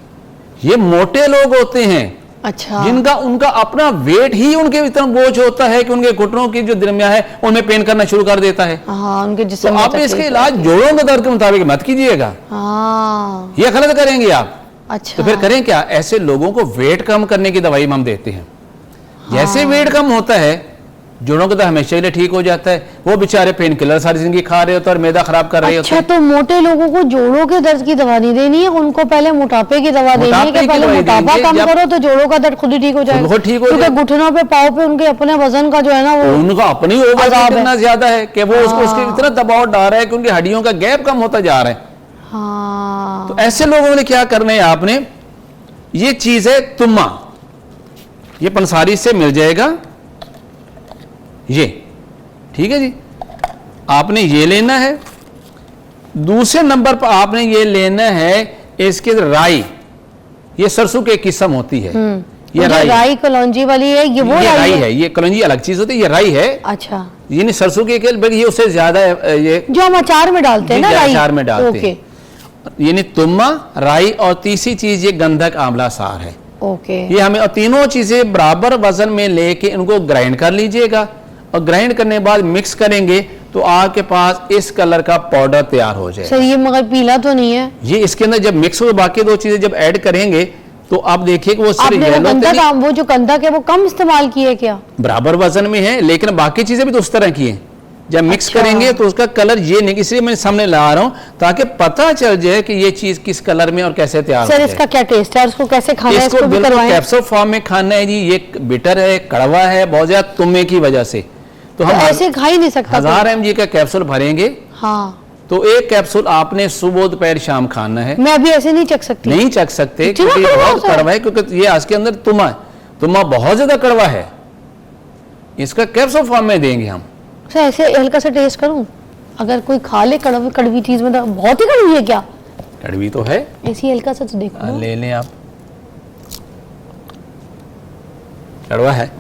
ये मोटे लोग होते हैं अच्छा, जिनका उनका अपना वेट ही उनके इतना बोझ होता है कि उनके घुटनों की जो दरमिया है उनमें पेन करना शुरू कर देता है। हाँ, उनके तो जिस्म में आप तकलीफ इसके है। इलाज जोड़ों के दर्द के मुताबिक मत कीजिएगा, हाँ ये गलत करेंगे आप। अच्छा, तो फिर करें क्या? ऐसे लोगों को वेट कम करने की दवाई हम देते हैं। जैसे वेट कम होता है जोड़ों का दर्द हमेशा के लिए ठीक हो जाता है। वो बेचारे पेन किलर सारी जिंदगी खा रहे होते हैं और मैदा खराब कर रहे होते अच्छा, हैं। तो मोटे लोगों को जोड़ों के दर्द की दवा नहीं देनी है, उनको पहले मोटापे की दवा देनी है मोटापे कि की पहले दवाई मोटापा देंगे, कम जब- करो तो जोड़ों का दर्द खुद ही ठीक हो जाएगा। खुद ठीक हो क्योंकि जाएगा। घुटनों पे पाँव पे उनके अपने वजन का जो है ना वो उनका अपनी ओवर अजाब है। इतना ज्यादा है कि वो उसको उसके इतना दबाव डाल रहा है कि उनकी हड्डियों का गैप कम होता जा रहा है। हाँ, तो ऐसे लोगों ने क्या करना है, आपने ये चीज है तुम्मा, ये पंसारी से मिल जाएगा, ये ठीक है जी। आपने ये लेना है। दूसरे नंबर पर आपने ये लेना है इसके राई, ये सरसों की किस्म होती है। ये जो राई कलौंजी वाली है ये वो ये राई है? है, ये कलौंजी अलग चीज होती है, ये राई है। अच्छा, ये नहीं सरसों की ये उससे ज्यादा ये जो हम अचार में डालते हैं ना, जी, राई अचार में डालते ओके हैं। यानी तुम्मा, राई और तीसरी चीज ये गंधक आंवला सार है। ओके, ये हमें और तीनों चीजें बराबर वजन में लेके इनको ग्राइंड कर लीजिएगा और ग्राइंड करने के बाद मिक्स करेंगे तो आपके पास इस कलर का पाउडर तैयार हो जाएगा। सर ये मगर पीला तो नहीं है? ये इसके अंदर जब मिक्स हो बाकी दो चीजें जब ऐड करेंगे तो आप देखिए कि वो सिर्फ आपने वो येलो गंधक वो जो गंधक है वो कम इस्तेमाल किए क्या? बराबर वजन में है, लेकिन बाकी चीजें भी तो उस तरह की हैं। जब मिक्स अच्छा। करेंगे तो उसका कलर ये नहीं, इसलिए मैं सामने ला रहा हूं ताकि पता चल जाए कि ये चीज किस कलर में और कैसे तैयार सर होती है। इसका क्या टेस्ट है और इसको कैसे खाना है, इसको इसको भी बिल्कुल करवाएं। कैप्सूल फॉर्म में खाना है जी। ये बिटर है, कड़वा है, बहुत ज्यादा तुम्मे की वजह से। तो तो हम ऐसे खा ही नहीं सकता 1000 mg का कैप्सूल भरेंगे, हाँ, तो एक कैप्सूल आपने सुबह दोपहर शाम खाना है। मैं अभी ऐसे नहीं चख सकती। नहीं चख सकते इतना क्योंकि कड़वा बहुत होता है? कड़वा है, क्योंकि ये इसके अंदर तुम्मा है, तुम्मा बहुत ज्यादा कड़वा है। इसका कैप्सूल फॉर्म में देंगे हम। सर ऐसे हल्का सा टेस्ट करूं, अगर कोई खा ले कड़वी कड़वी चीज में तो बहुत ही कड़वी है क्या? कड़वी तो है, ऐसी हल्का सा तो देखो ना। ले लें आप। कड़वा है,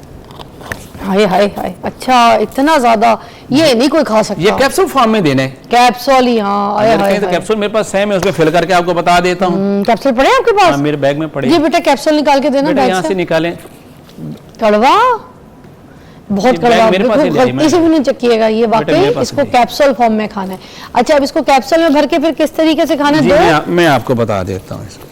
हाय हाय हाय, अच्छा इतना ज्यादा ये नहीं कोई खा सकता। ये कैप्सूल फॉर्म में देना है। कैप्सूल ही, हाँ हाय अगर हाय कहीं तो हाय। कैप्सूल मेरे पास सेम है, उसमें फिल करके आपको बता देता हूँ। कैप्सूल पड़े हैं आपके हाँ, पास? मेरे बैग में पड़े। ये बेटा कैप्सूल निकाल के देना बेटा बैग यहाँ से निकालें। कड़वा, बहुत ये बैग कड़वा, मेरे पास बिल्कुल ही ले आई गलती से भी नहीं चखिएगा ये बेटा वाकई। मेरे पास इसको ही। कैप्सूल फॉर्म में खाना है। अच्छा, अब इसको कैप्सूल में भर के फिर किस तरीके से खाना जी, है? मैं आपको बता देता हूँ इसको।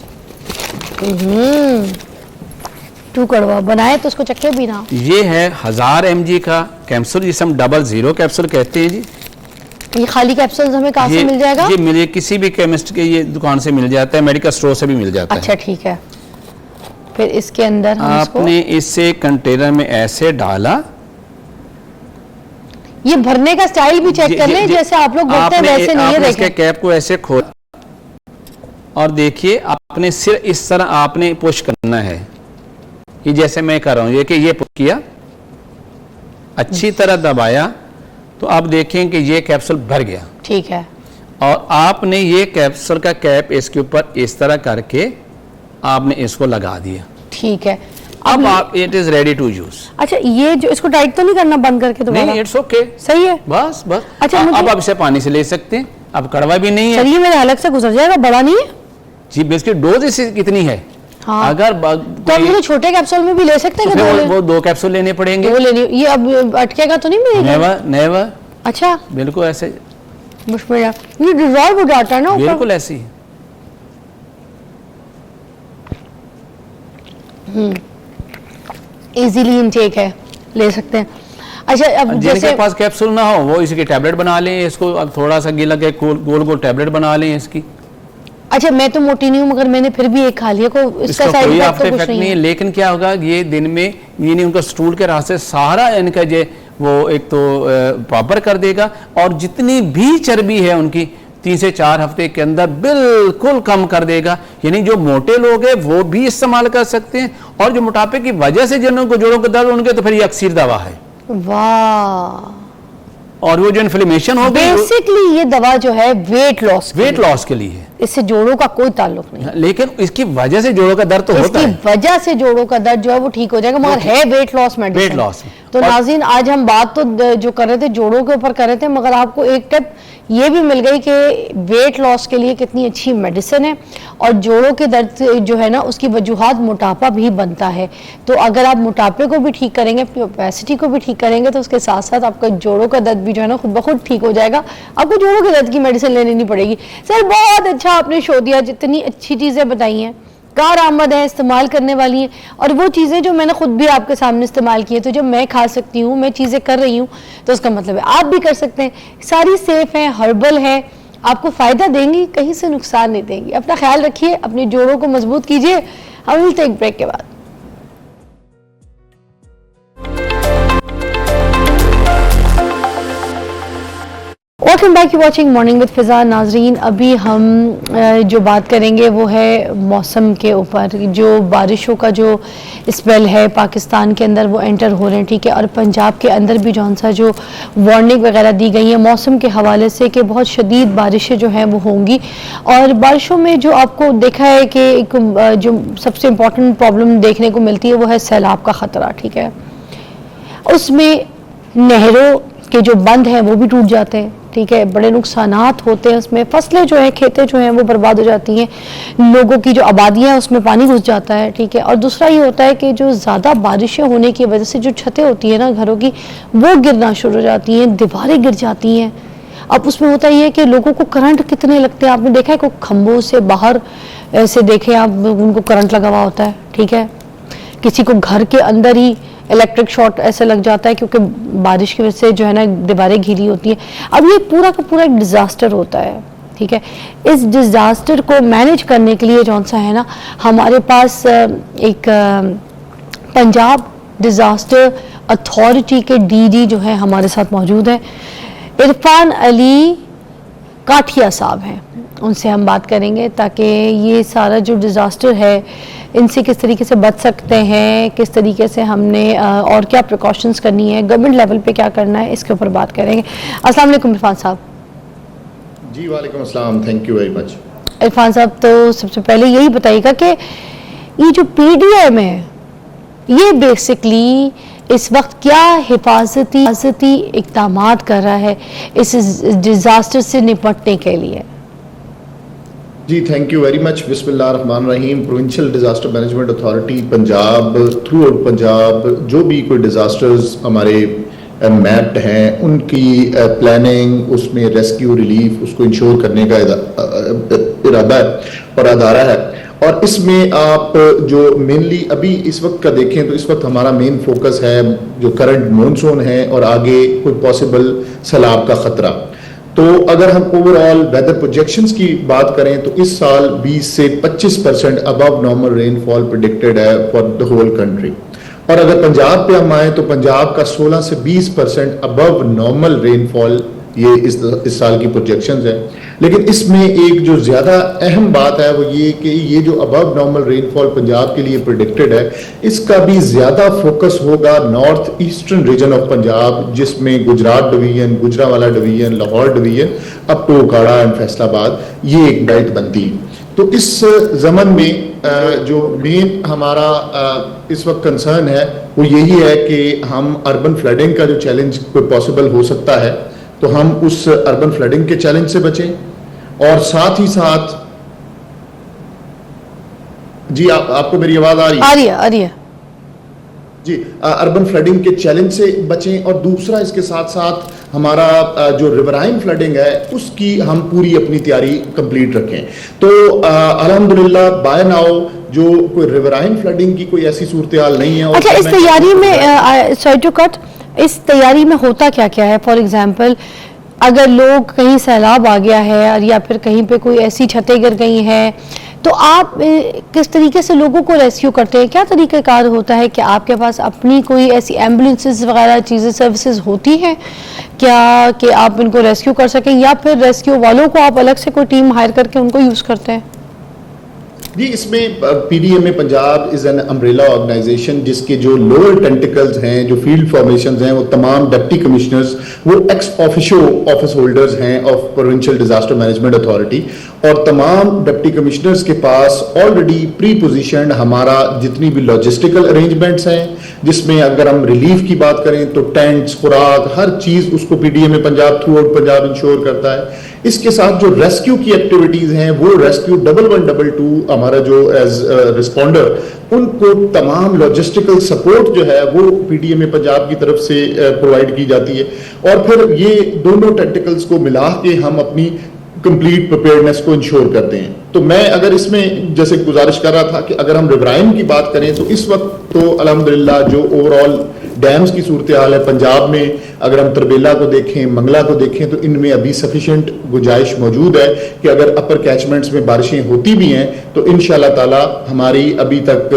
टू कड़वा बनाए तो उसको चखे भी ना। ये है 1000 mg का कैप्सूल, जिसे हम 00 कैप्सूल कहते हैं जी। ये खाली कैप्सूल हमें कहाँ से मिल जाएगा? ये मिले किसी भी केमिस्ट के ये दुकान से मिल जाता है, मेडिकल स्टोर से भी मिल जाता अच्छा है। ठीक है, फिर इसके अंदर हम इसको आपने इसे कंटेनर में ऐसे डाला। ये भरने का स्टाइल भी चेक कर लें, जैसे आप लोग बोलते हैं वैसे नहीं है। आपने इसके देखें कैप को ऐसे खोल और देखिए, आपने सिर्फ इस तरह आपने पुश करना है, ये जैसे मैं कर रहा हूं, ये कि ये पुश किया, अच्छी तरह दबाया तो आप देखें कि ये कैप्सूल भर गया। ठीक है, और आपने ये कैप्सूल का कैप इसके ऊपर इस तरह करके आपने इसको लगा दिया। ठीक है। अब आप it is ready to use. अच्छा, ये जो इसको टाइट तो नहीं करना बंद करके दोबारा? नहीं, इट्स ओके, सही है। बस बस। अच्छा, अब मुझे- आप इसे पानी से ले सकते हैं, अब कड़वा भी नहीं है सर ये मेरे हलक से गुजर जाएगा, बड़ा नहीं है? जी। इसकी डोज इसी कितनी है? हाँ। अगर तो हम लोग छोटे कैप्सूल में भी ले सकते हैं तो कि फिर दो वो 2 कैप्सूल लेने पड़ेंगे। वो लेनी? ये अब अटकेगा तो नहीं मिलेगा? नेवर नेवर, अच्छा, बिल्कुल ऐसे, मुश्किल है। ये डिजॉल्व हो जाता है ना ऊपर? बिल्कुल ऐसे ही। इजीली इनटेक है, ले सकते हैं। अच्छा, अब जिनके जैसे पास कैप्सूल ना हो वो इसकी टैबलेट बना लें, इसको अब थोड़ा सा गीला के गोल गोल टैबलेट बना लें इसकी। अच्छा, मैं तो मोटी नहीं हूँ मगर मैंने फिर भी एक खा लिया, को इसका इसका साइड कोई इफेक्ट आफ्टर तो कुछ इफेक्ट नहीं नहीं है, है। लेकिन क्या होगा ये दिन में यानी उनका स्टूल के रास्ते सारा इनका जो वो एक तो प्रॉपर कर देगा, और जितनी भी चर्बी है उनकी 3 से 4 हफ्ते के अंदर बिल्कुल कम कर देगा। यानी जो मोटे लोग हैं वो भी इस्तेमाल कर सकते हैं, और जो मोटापे की वजह से जिनको जोड़ों को दर्द उनके तो फिर ये अक्सर दवा है। वाह, और वो जो इन्फ्लेमेशन हो गई बेसिकली ये दवा जो है वेट लॉस के लिए है, इससे जोड़ों का कोई ताल्लुक नहीं, लेकिन इसकी वजह से जोड़ों का दर्द तो होता है। इसकी वजह से जोड़ों का दर्द जो है वो ठीक हो जाएगा, मगर है weight loss medicine. Weight loss तो नाज़रीन, आज हम बात तो जो कर रहे थे जोड़ों के ऊपर कर रहे थे, मगर आपको एक टिप ये भी मिल गई कि वेट लॉस के लिए कितनी अच्छी मेडिसिन है, और जोड़ों के दर्द जो है ना उसकी वजूहात मोटापा भी बनता है। तो अगर आप मोटापे को भी ठीक करेंगे, अपनी ओबेसिटी को भी ठीक करेंगे, तो उसके साथ साथ आपका जोड़ों का दर्द भी जो है ना खुद ब खुद ठीक हो जाएगा। आपको जोड़ों के दर्द की मेडिसिन लेनी नहीं पड़ेगी। सर, बहुत अच्छा आपने शो दिया, जितनी अच्छी चीज़ें बताई हैं, कारआमद है, इस्तेमाल करने वाली हैं, और वो चीज़ें जो मैंने खुद भी आपके सामने इस्तेमाल की है, तो जब मैं खा सकती हूँ, मैं चीज़ें कर रही हूँ, तो उसका मतलब है आप भी कर सकते हैं। सारी सेफ हैं, हर्बल है, आपको फ़ायदा देंगी, कहीं से नुकसान नहीं देंगी। अपना ख्याल रखिए, अपने जोड़ों को मजबूत कीजिए। हम मिलते हैं एक ब्रेक के बाद। Welcome back, you watching morning with Fiza. नाजरीन, अभी हम जो बात करेंगे वो है मौसम के ऊपर। जो बारिशों का जो स्पेल है पाकिस्तान के अंदर वो एंटर हो रहे हैं, ठीक है, और पंजाब के अंदर भी जौन सा जो वार्निंग वगैरह दी गई है मौसम के हवाले से कि बहुत शदीद बारिशें जो हैं वो होंगी। और बारिशों में जो आपको देखा है कि एक जो सबसे इम्पॉर्टेंट प्रॉब्लम देखने को मिलती है वो है सैलाब का ख़तरा, ठीक है। उसमें नहरों के जो बंद हैं वो भी टूट जाते हैं, ठीक है, बड़े नुकसानात होते हैं उसमें, फसलें जो हैं, खेतें जो हैं वो बर्बाद हो जाती हैं, लोगों की जो आबादियाँ हैं उसमें पानी घुस जाता है, ठीक है। और दूसरा ये होता है कि जो ज़्यादा बारिशें होने की वजह से जो छतें होती हैं ना घरों की, वो गिरना शुरू हो जाती हैं, दीवारें गिर जाती हैं। अब उसमें होता ये है कि लोगों को करंट कितने लगते हैं, आपने देखा है, कोई खंभों से बाहर ऐसे देखे आप, उनको करंट लगा हुआ होता है, ठीक है। किसी को घर के अंदर ही इलेक्ट्रिक शॉर्ट ऐसे लग जाता है क्योंकि बारिश की वजह से जो है ना दीवारें घिरी होती हैं। अब ये पूरा का पूरा एक डिज़ास्टर होता है, ठीक है। इस डिज़ास्टर को मैनेज करने के लिए जौन सा है ना, हमारे पास एक पंजाब डिज़ास्टर अथॉरिटी के डीडी जो है हमारे साथ मौजूद है, इरफान अली काठिया साहब हैं। उनसे हम बात करेंगे ताकि ये सारा जो डिज़ास्टर है इनसे किस तरीके से बच सकते हैं, किस तरीके से हमने और क्या प्रिकॉशंस करनी है, गवर्नमेंट लेवल पे क्या करना है, इसके ऊपर बात करेंगे। अस्सलाम वालेकुम इरफान साहब। जी वालेकुम अस्सलाम, thank you very much. Irfan साहब, तो सबसे पहले यही बताइएगा कि ये जो PDM है ये बेसिकली इस वक्त क्या हिफाजती इक़दामात कर रहा है इस डिज़ास्टर से निपटने के लिए? जी थैंक यू वेरी मच। बिस्मिल्लाहिर्रहमानिर्रहीम। Provincial disaster management authority Punjab, through out Punjab जो भी कोई डिज़ास्टर्स हमारे मैप्ड हैं उनकी प्लानिंग, उसमें रेस्क्यू रिलीफ उसको इंश्योर करने का इरादा है और अदारा है। और इसमें आप जो मेनली अभी इस वक्त का देखें तो इस वक्त हमारा मेन फोकस है जो करंट मॉनसून है और आगे कोई पॉसिबल सैलाब का ख़तरा। तो अगर हम ओवरऑल वेदर प्रोजेक्शंस की बात करें तो इस साल 20 से 25% अबव नॉर्मल रेनफॉल प्रेडिक्टेड है फॉर द होल कंट्री। और अगर पंजाब पे हम आए तो पंजाब का 16 से 20% अबव नॉर्मल रेनफॉल ये इस साल की प्रोजेक्शंस है। लेकिन इसमें एक जो ज़्यादा अहम बात है वो ये कि ये जो अबव नॉर्मल रेनफॉल पंजाब के लिए प्रेडिक्टेड है इसका भी ज़्यादा फोकस होगा north eastern region of Punjab, जिसमें Gujrat division, Gujranwala division, Lahore division up to काड़ा एंड फैसलाबाद, ये एक बेल्ट बनती है। तो इस जमन में जो मेन हमारा इस वक्त कंसर्न है वो यही है कि हम अर्बन फ्लडिंग का जो चैलेंज कोई पॉसिबल हो सकता है तो हम उस अर्बन फ्लडिंग के चैलेंज से बचें। और साथ ही साथ जी आपको मेरी आवाज आ रही है जी, अर्बन फ्लडिंग के चैलेंज से बचें। और दूसरा इसके साथ साथ हमारा जो रिवराइन फ्लडिंग है उसकी हम पूरी अपनी तैयारी कंप्लीट रखें। तो अल्हम्दुलिल्लाह बाय नाउ जो कोई रिवराइन फ्लडिंग की कोई ऐसी सूरत हाल नहीं है। अच्छा, इस तैयारी में सॉरी टू कट, इस तैयारी में होता क्या क्या है? फॉर एग्जांपल अगर लोग कहीं सैलाब आ गया है और या फिर कहीं पे कोई ऐसी छतें गिर गई हैं, तो आप किस तरीके से लोगों को रेस्क्यू करते हैं? क्या तरीक़ाकार होता है? कि आपके पास अपनी कोई ऐसी एम्बुलेंसेस वगैरह चीज़ें सर्विसेज होती हैं क्या कि आप इनको रेस्क्यू कर सकें, या फिर रेस्क्यू वालों को आप अलग से कोई टीम हायर करके उनको यूज़ करते हैं? जी, इसमें PDMA Punjab is an umbrella organisation जिसके जो लोअर टेंटिकल्स हैं, जो फील्ड फॉर्मेशंस हैं, वो तमाम डिप्टी कमिश्नर्स, वो एक्स ऑफिशियो ऑफिस होल्डर्स हैं of provincial disaster management authority, और तमाम डिप्टी कमिश्नर्स के पास ऑलरेडी प्री पोजीशन्ड हमारा जितनी भी लॉजिस्टिकल अरेंजमेंट्स हैं, जिसमें अगर हम रिलीफ की बात करें तो टेंट्स, खुराक, हर चीज़ उसको PDMA Punjab through out Punjab ensure करता है। इसके साथ जो रेस्क्यू की एक्टिविटीज़ हैं, वो रेस्क्यू 1112 हमारा जो एज रिस्पॉन्डर, उनको तमाम लॉजिस्टिकल सपोर्ट जो है वो पीडीएमए पंजाब की तरफ से प्रोवाइड की जाती है, और फिर ये दोनों टेक्टिकल्स को मिला के हम अपनी कंप्लीट प्रिपेयर्डनेस को इंश्योर करते हैं। तो मैं अगर इसमें जैसे गुजारिश कर रहा था कि अगर हम रिवराइन की बात करें तो इस वक्त तो अल्हम्दुलिल्लाह जो ओवरऑल डैम्स की सूरत हाल है पंजाब में, अगर हम तरबेला को देखें, मंगला को देखें, तो इनमें अभी सफिशिएंट गुंजाइश मौजूद है कि अगर अपर कैचमेंट्स में बारिशें होती भी हैं तो इंशाल्लाह ताला हमारी अभी तक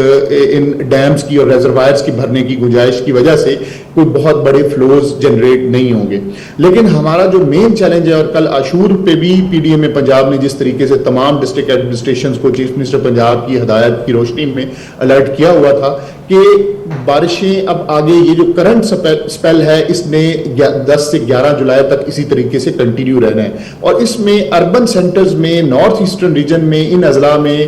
इन डैम्स की और रिजर्वायर्स की भरने की गुंजाइश की वजह से कोई बहुत बड़े फ्लोज जनरेट नहीं होंगे। लेकिन हमारा जो मेन चैलेंज है, और कल आशूर पे भी पीडीएमए पंजाब ने जिस तरीके से तमाम डिस्ट्रिक्ट एडमिनिस्ट्रेशंस को चीफ मिनिस्टर पंजाब की हदायत की रोशनी में अलर्ट किया हुआ था कि बारिशें अब आगे, ये जो करंट स्पेल है इसने 10 से 11 जुलाई तक इसी तरीके से कंटिन्यू रहना है, और इसमें अर्बन सेंटर्स में, नॉर्थ ईस्टर्न रीजन में, इन अजला में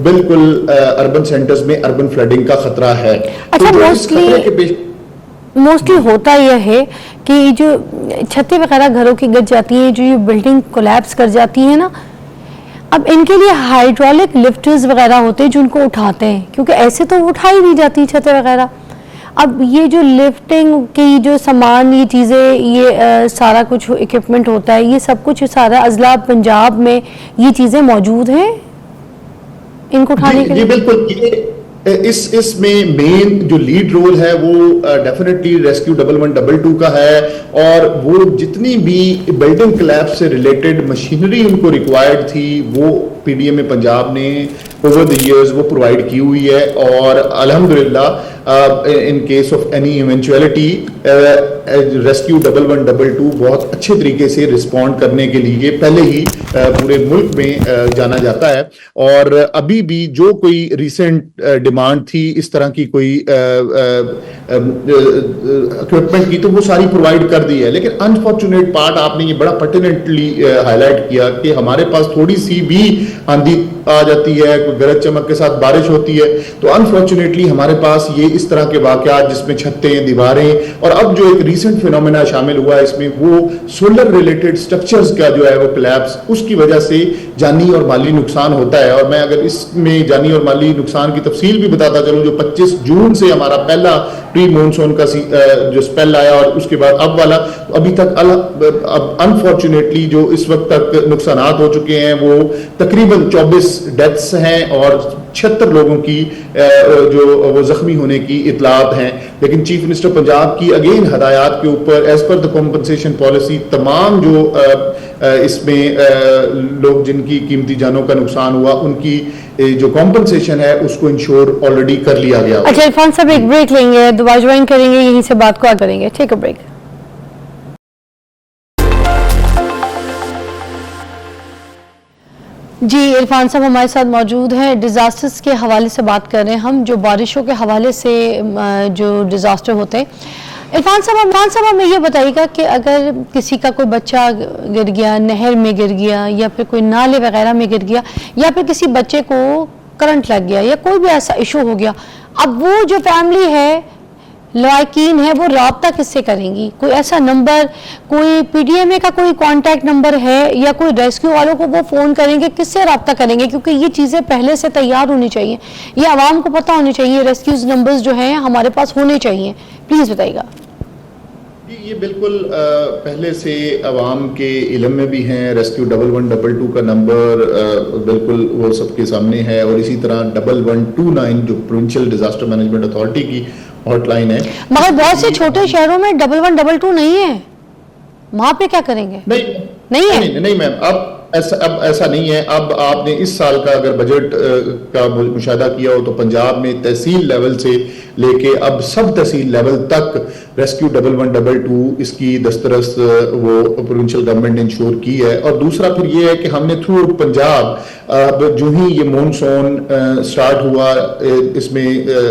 बिल्कुल अर्बन सेंटर्स में अर्बन फ्लडिंग का खतरा है। अच्छा, मोस्टली होता यह है कि जो छतें वगैरह घरों की गिर जाती है, जो ये बिल्डिंग कोलैप्स कर जाती है ना, अब इनके लिए हाइड्रोलिक लिफ्टर्स वगैरह होते हैं जो उनको उठाते हैं, क्योंकि ऐसे तो उठाई नहीं जाती छतें वगैरह। अब ये जो लिफ्टिंग की जो सामान, ये चीज़ें, ये सारा कुछ इक्विपमेंट होता है, ये सब कुछ सारा अजला पंजाब में ये चीज़ें मौजूद हैं इनको उठाने के लिए? बिल्कुल, इसमें मेन जो लीड रोल है वो डेफिनेटली रेस्क्यू 1112 का है, और वो जितनी भी बिल्डिंग कोलैप्स से रिलेटेड मशीनरी उनको रिक्वायर्ड थी वो पीडीएमए पंजाब ने ओवर द इयर्स वो प्रोवाइड की हुई है, और अल्हम्दुलिल्लाह in case of any eventuality rescue 1122 बहुत अच्छे तरीके से रिस्पॉन्ड करने के लिए पहले ही पूरे मुल्क में जाना जाता है। और अभी भी जो कोई रिसेंट डिमांड थी इस तरह की कोई इक्विपमेंट की, तो वो सारी प्रोवाइड कर दी है। लेकिन अनफॉर्चुनेट पार्ट, आपने ये बड़ा पर्टिनेंटली हाईलाइट किया कि हमारे पास थोड़ी सी भी आंधी आ जाती है, कोई गरज चमक के साथ बारिश होती है, तो अनफॉर्चुनेटली हमारे पास ये इस तरह के वाकयात जिसमें छतें, दीवारें, और अब जो एक रीसेंट फिनोमेना शामिल हुआ है इसमें, वो सोलर रिलेटेड स्ट्रक्चर्स का जो है वो कोलैप्स, उसकी वजह से जानी और माली नुकसान होता है। और मैं अगर इसमें जानी और माली नुकसान की तफसील भी बताता चलूं, जो 25 जून से हमारा पहला प्री मानसून का जो स्पेल आया और उसके बाद अब वाला, तो अभी तक अब अनफॉर्चुनेटली जो इस वक्त तक नुकसानात हो चुके हैं वो तकरीबन 24 डेथ्स हैं और 76 लोगों की जो वो जख्मी होने की इतलात हैं। लेकिन चीफ मिनिस्टर पंजाब की अगेन हदायत के ऊपर as per the compensation policy तमाम जो इसमें लोग जिनकी कीमती जानों का नुकसान हुआ उनकी जो कॉम्पनसेशन है उसको इंश्योर ऑलरेडी कर लिया गया। अच्छा इरफान साहब, एक ब्रेक लेंगे, दोबारा ज्वाइन करेंगे, यहीं से बात को आगे करेंगे। Take a break. जी, इरफान साहब हमारे साथ मौजूद हैं। डिज़ास्टर्स के हवाले से बात कर रहे हैं हम, जो बारिशों के हवाले से जो डिज़ास्टर होते हैं। इरफान साहब हमें ये बताइएगा कि अगर किसी का कोई बच्चा गिर गया, नहर में गिर गया, या फिर कोई नाले वगैरह में गिर गया, या फिर किसी बच्चे को करंट लग गया, या कोई भी ऐसा इशू हो गया, अब वो जो फैमिली है लायकीन है वो राब्ता किससे करेंगी? कोई ऐसा नंबर, कोई पीडीएमए का कोई कांटेक्ट नंबर है, या कोई रेस्क्यू वालों को वो फ़ोन करेंगे, किससे राब्ता करेंगे? क्योंकि ये चीज़ें पहले से तैयार होनी चाहिए, ये आवाम को पता होनी चाहिए, रेस्क्यूज नंबर्स जो हैं हमारे पास होने चाहिए। प्लीज़ बताइएगा। ये बिल्कुल पहले से अवाम के इल्म में भी हैं। रेस्क्यू 1122 का नंबर बिल्कुल वो सबके सामने है, और इसी तरह 1129 जो प्रोविंशियल डिजास्टर मैनेजमेंट अथॉरिटी की हॉटलाइन है। मगर बहुत से छोटे शहरों में 1122 नहीं है, वहां पे क्या करेंगे? नहीं है? नहीं मैम, अब ऐसा नहीं है। अब आपने इस साल का अगर बजट का मुशाहिदा किया हो तो पंजाब में तहसील लेवल से लेके अब सब तहसील लेवल तक रेस्क्यू 1122 इसकी दस्तरस वो प्रोविंशियल गवर्नमेंट ने इंश्योर की है। और दूसरा फिर ये है कि हमने थ्रू पंजाब अब जो ही ये मॉनसून स्टार्ट हुआ, इसमें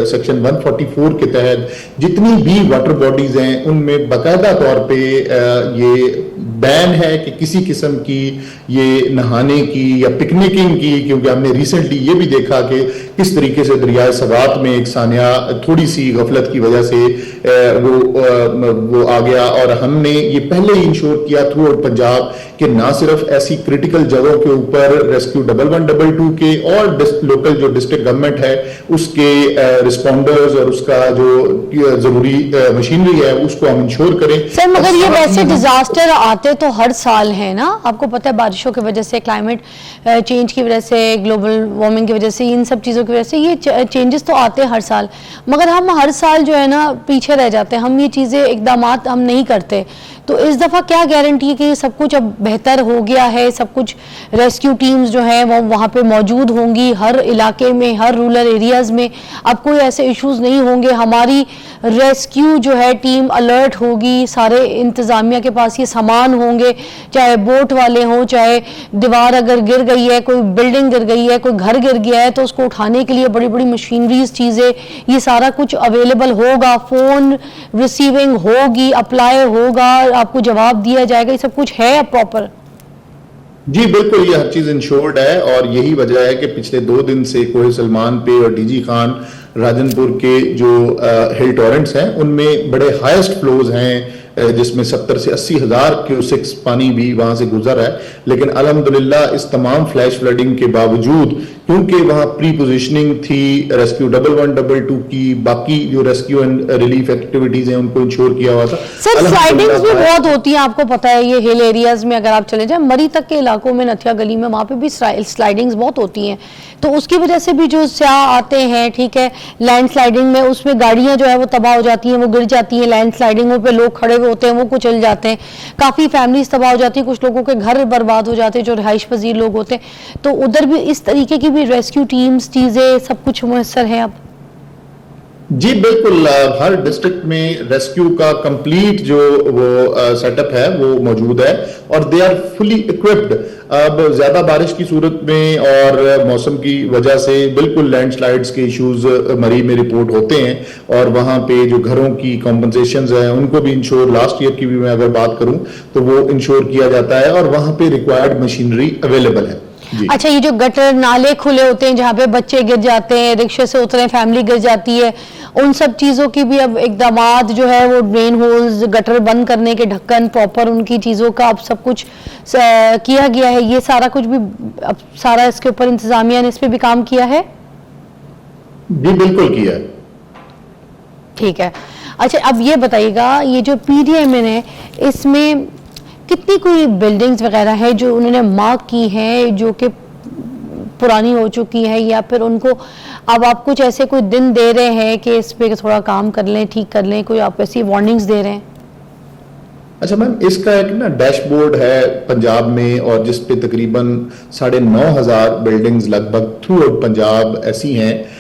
सेक्शन 144 के तहत जितनी भी वाटर बॉडीज हैं उनमें बाकायदा तौर पे ये बैन है कि किसी किस्म की ये नहाने की या पिकनिकिंग की, क्योंकि हमने रिसेंटली ये भी देखा कि किस तरीके से दरियाए सवात में एक सानिया थोड़ी सी गफलत की वजह से वो आ गया। और हमने ये पहले ही इंश्योर किया थ्रू आउट पंजाब कि ना सिर्फ ऐसी क्रिटिकल जगहों के ऊपर रेस्क्यू 1122 के और लोकल जो डिस्ट्रिक्ट गवर्नमेंट है उसके रिस्पॉन्डर्स और उसका जो जरूरी मशीनरी है उसको हम इंश्योर करें। सर मगर ये वैसे डिजास्टर आते तो हर साल है ना, आपको पता है बारिशों की वजह से, क्लाइमेट चेंज की वजह से, ग्लोबल वार्मिंग की वजह से, इन सब चीज़ों की वजह से ये चेंजेस तो आते हैं हर साल, मगर हम हर साल जो है ना पीछे रह जाते हैं, हम ये चीज़ें इकदामात हम नहीं करते। तो इस दफ़ा क्या गारंटी है कि ये सब कुछ अब बेहतर हो गया है, सब कुछ रेस्क्यू टीम्स जो है वो वहाँ पे मौजूद होंगी हर इलाके में, हर रूरल एरियाज़ में, अब कोई ऐसे इश्यूज़ नहीं होंगे, हमारी रेस्क्यू जो है टीम अलर्ट होगी, सारे इंतज़ामिया के पास ये सामान होंगे, चाहे बोट वाले हों, चाहे दीवार अगर गिर गई है, कोई बिल्डिंग गिर गई है, कोई घर गिर गया है तो उसको उठाने के लिए बड़ी बड़ी मशीनरीज चीज़ें, ये सारा कुछ अवेलेबल होगा, फ़ोन रिसीविंग होगी, अप्लाई होगा, आपको जवाब दिया जाएगा, ये सब कुछ है अब प्रॉपर? जी बिल्कुल, ये हर चीज इंश्योर्ड है और यही वजह है कि पिछले 2 दिन से कोहे सलमान पे और डीजी खान राजनपुर के जो हिल टॉरेंट्स हैं उनमें बड़े हाईएस्ट फ्लोज हैं, जिसमें 70 से 80 हज़ार क्यूसेक्स पानी भी वहां से गुजर है। लेकिन अल्हम्दुलिल्लाह इस तमाम फ्लैश फ्लडिंग के बावजूद, क्योंकि वहां प्री पोजिशनिंग थी रेस्क्यू 1122 की, बाकी जो रेस्क्यू एंड रिलीफ एक्टिविटीज हैं उनको इंश्योर किया हुआ था। सर स्लाइडिंग्स भी बहुत होती हैं, आपको पता है ये हिल एरियाज में अगर आप चले जाएं, मरी तक के इलाकों में, नथिया गली में, वहां पे भी स्लाइडिंग्स बहुत होती हैं, तो उसकी वजह से भी जो स्याह आते हैं, ठीक है, लैंड स्लाइडिंग में उसमें गाड़ियां जो है वो तबाह हो जाती हैं, वो गिर जाती हैं, लैंड स्लाइडिंगों पे लोग खड़े हुए होते हैं वो कुचल जाते हैं, काफ़ी फैमिलीज तबाह हो जाती हैं, कुछ लोगों के घर बर्बाद हो जाते हैं जो रिहाइश पजीर लोग होते हैं, तो उधर भी इस तरीके की भी रेस्क्यू टीम्स चीज़ें सब कुछ मुयस्सर है अब? जी बिल्कुल, हर डिस्ट्रिक्ट में रेस्क्यू का कंप्लीट जो वो सेटअप है वो मौजूद है और दे आर फुली इक्विप्ड। अब ज्यादा बारिश की सूरत में और मौसम की वजह से बिल्कुल लैंडस्लाइड्स के इश्यूज मरी में रिपोर्ट होते हैं और वहां पे जो घरों की कॉम्पनसेशंस हैं उनको भी इंश्योर, लास्ट ईयर की भी मैं अगर बात करूं तो वो इंश्योर किया जाता है और वहां पे रिक्वायर्ड मशीनरी अवेलेबल है। अच्छा, ये जो गटर नाले खुले होते हैं जहाँ पे बच्चे गिर जाते हैं, रिक्शे से उतरे फैमिली गिर जाती है, उन सब चीज़ों की भी अब इकदामात जो है वो ड्रेन होल्स, गटर बंद करने के ढक्कन, प्रॉपर उनकी चीज़ों का अब सब कुछ किया गया है, ये सारा कुछ भी अब सारा इसके ऊपर इंतजामिया ने इस पर भी काम किया है? जी बिल्कुल किया है। ठीक है। अच्छा अब ये बताइएगा, ये जो PDMN है इसमें कितनी कोई बिल्डिंग्स वगैरह है जो उन्होंने मार्क की हैं जो कि पुरानी हो चुकी है, या फिर उनको अब आप कुछ ऐसे कोई दिन दे रहे हैं कि इस पे थोड़ा काम कर लें, ठीक कर लें, कोई आप ऐसी वार्निंग्स दे रहे हैं? अच्छा मैम, इसका एक ना डैशबोर्ड है पंजाब में और जिस पे तकरीबन 9,500 बिल्डिंग्स लगभग थ्रू आउट पंजाब ऐसी हैं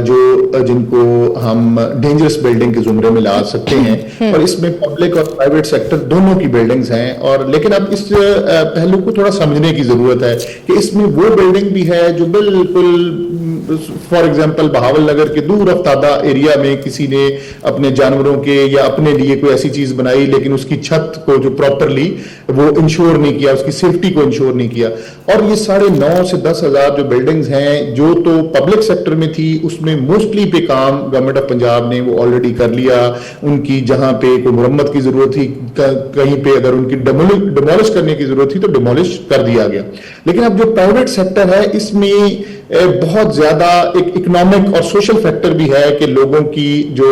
जो जिनको हम डेंजरस बिल्डिंग के जुमरे में ला सकते हैं और इसमें पब्लिक और प्राइवेट सेक्टर दोनों की बिल्डिंग्स हैं। और लेकिन अब इस पहलू को थोड़ा समझने की जरूरत है कि इसमें वो बिल्डिंग भी है जो बिल्कुल फॉर एग्जांपल बहावल नगर के दूर अफ्तादा एरिया में किसी ने अपने जानवरों के या अपने लिए कोई ऐसी चीज बनाई लेकिन उसकी छत को जो प्रॉपरली वो इंश्योर नहीं किया, उसकी सेफ्टी को इंश्योर नहीं किया। और ये 9,500 से 10,000 जो बिल्डिंग्स हैं जो तो पब्लिक सेक्टर में थी उसमें मोस्टली पे काम गवर्नमेंट ऑफ पंजाब ने वो ऑलरेडी कर लिया। उनकी जहां पे कोई मुरम्मत की जरूरत थी, कहीं पे अगर उनकी डिमोलिश करने की जरूरत थी तो डिमोलिश कर दिया गया। लेकिन अब जो प्राइवेट सेक्टर है इसमें बहुत ज़्यादा एक इकोनॉमिक और सोशल फैक्टर भी है कि लोगों की जो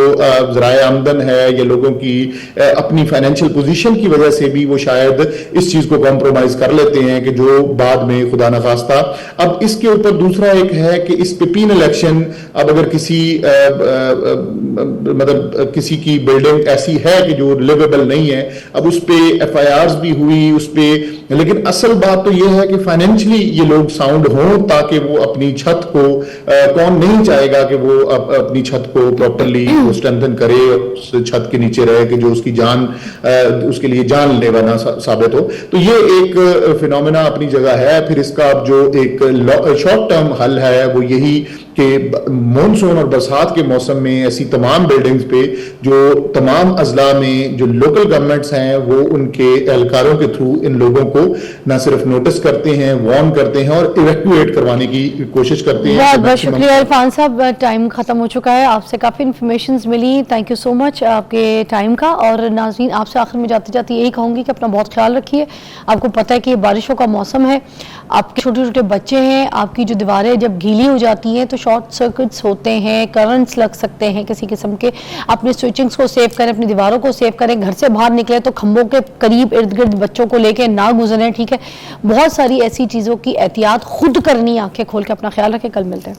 ज़राए आमदन है या लोगों की अपनी फाइनेंशियल पोजीशन की वजह से भी वो शायद इस चीज़ को कॉम्प्रोमाइज़ कर लेते हैं कि जो बाद में खुदा न खास्ता। अब इसके ऊपर दूसरा एक है कि इस पे पीनल एक्शन, अब अगर किसी मतलब किसी की बिल्डिंग ऐसी है कि जो लिवेबल नहीं है, अब उस पे FIRs भी हुई उस पे, लेकिन असल बात तो ये है कि फाइनेंशियली ये लोग साउंड हों ताकि वो अपनी छत को कौन नहीं चाहेगा कि वो अपनी छत को प्रॉपरली स्ट्रेंथन करे, उस छत के नीचे रहे कि जो उसकी जान उसके लिए जानलेवा ना साबित हो। तो ये एक फिनोमेना अपनी जगह है। फिर इसका अब जो एक शॉर्ट टर्म हल है वो यही कि मॉनसून और बरसात के मौसम में ऐसी तमाम बिल्डिंग्स पे जो तमाम अजला में जो लोकल गवर्नमेंट्स हैं वो उनके एहलकारों के थ्रू इन लोगों को ना सिर्फ नोटिस करते हैं, वार्न करते हैं और इवैक्यूएट करवाने की कोशिश करते हैं। बहुत बहुत शुक्रिया इरफान साहब, टाइम खत्म हो चुका है, आपसे काफ़ी इन्फॉर्मेशन मिली, थैंक यू सो मच आपके टाइम का। और नाज़रीन आपसे आखिर में जाते जाते यही कहूँगी कि अपना बहुत ख्याल रखिए। आपको पता है कि ये बारिशों का मौसम है, आपके छोटे छोटे बच्चे हैं, आपकी जो दीवारें जब गीली हो जाती हैं तो शॉर्ट सर्किट्स होते हैं, करंट्स लग सकते हैं किसी किस्म के। अपने स्विचिंग्स को सेव करें, अपनी दीवारों को सेव करें, घर से बाहर निकले तो खंभों के करीब इर्द गिर्द बच्चों को लेके ना गुजरें, ठीक है। बहुत सारी ऐसी चीज़ों की एहतियात खुद करनी, आंखें खोल के अपना ख्याल रखें। कल मिलते हैं।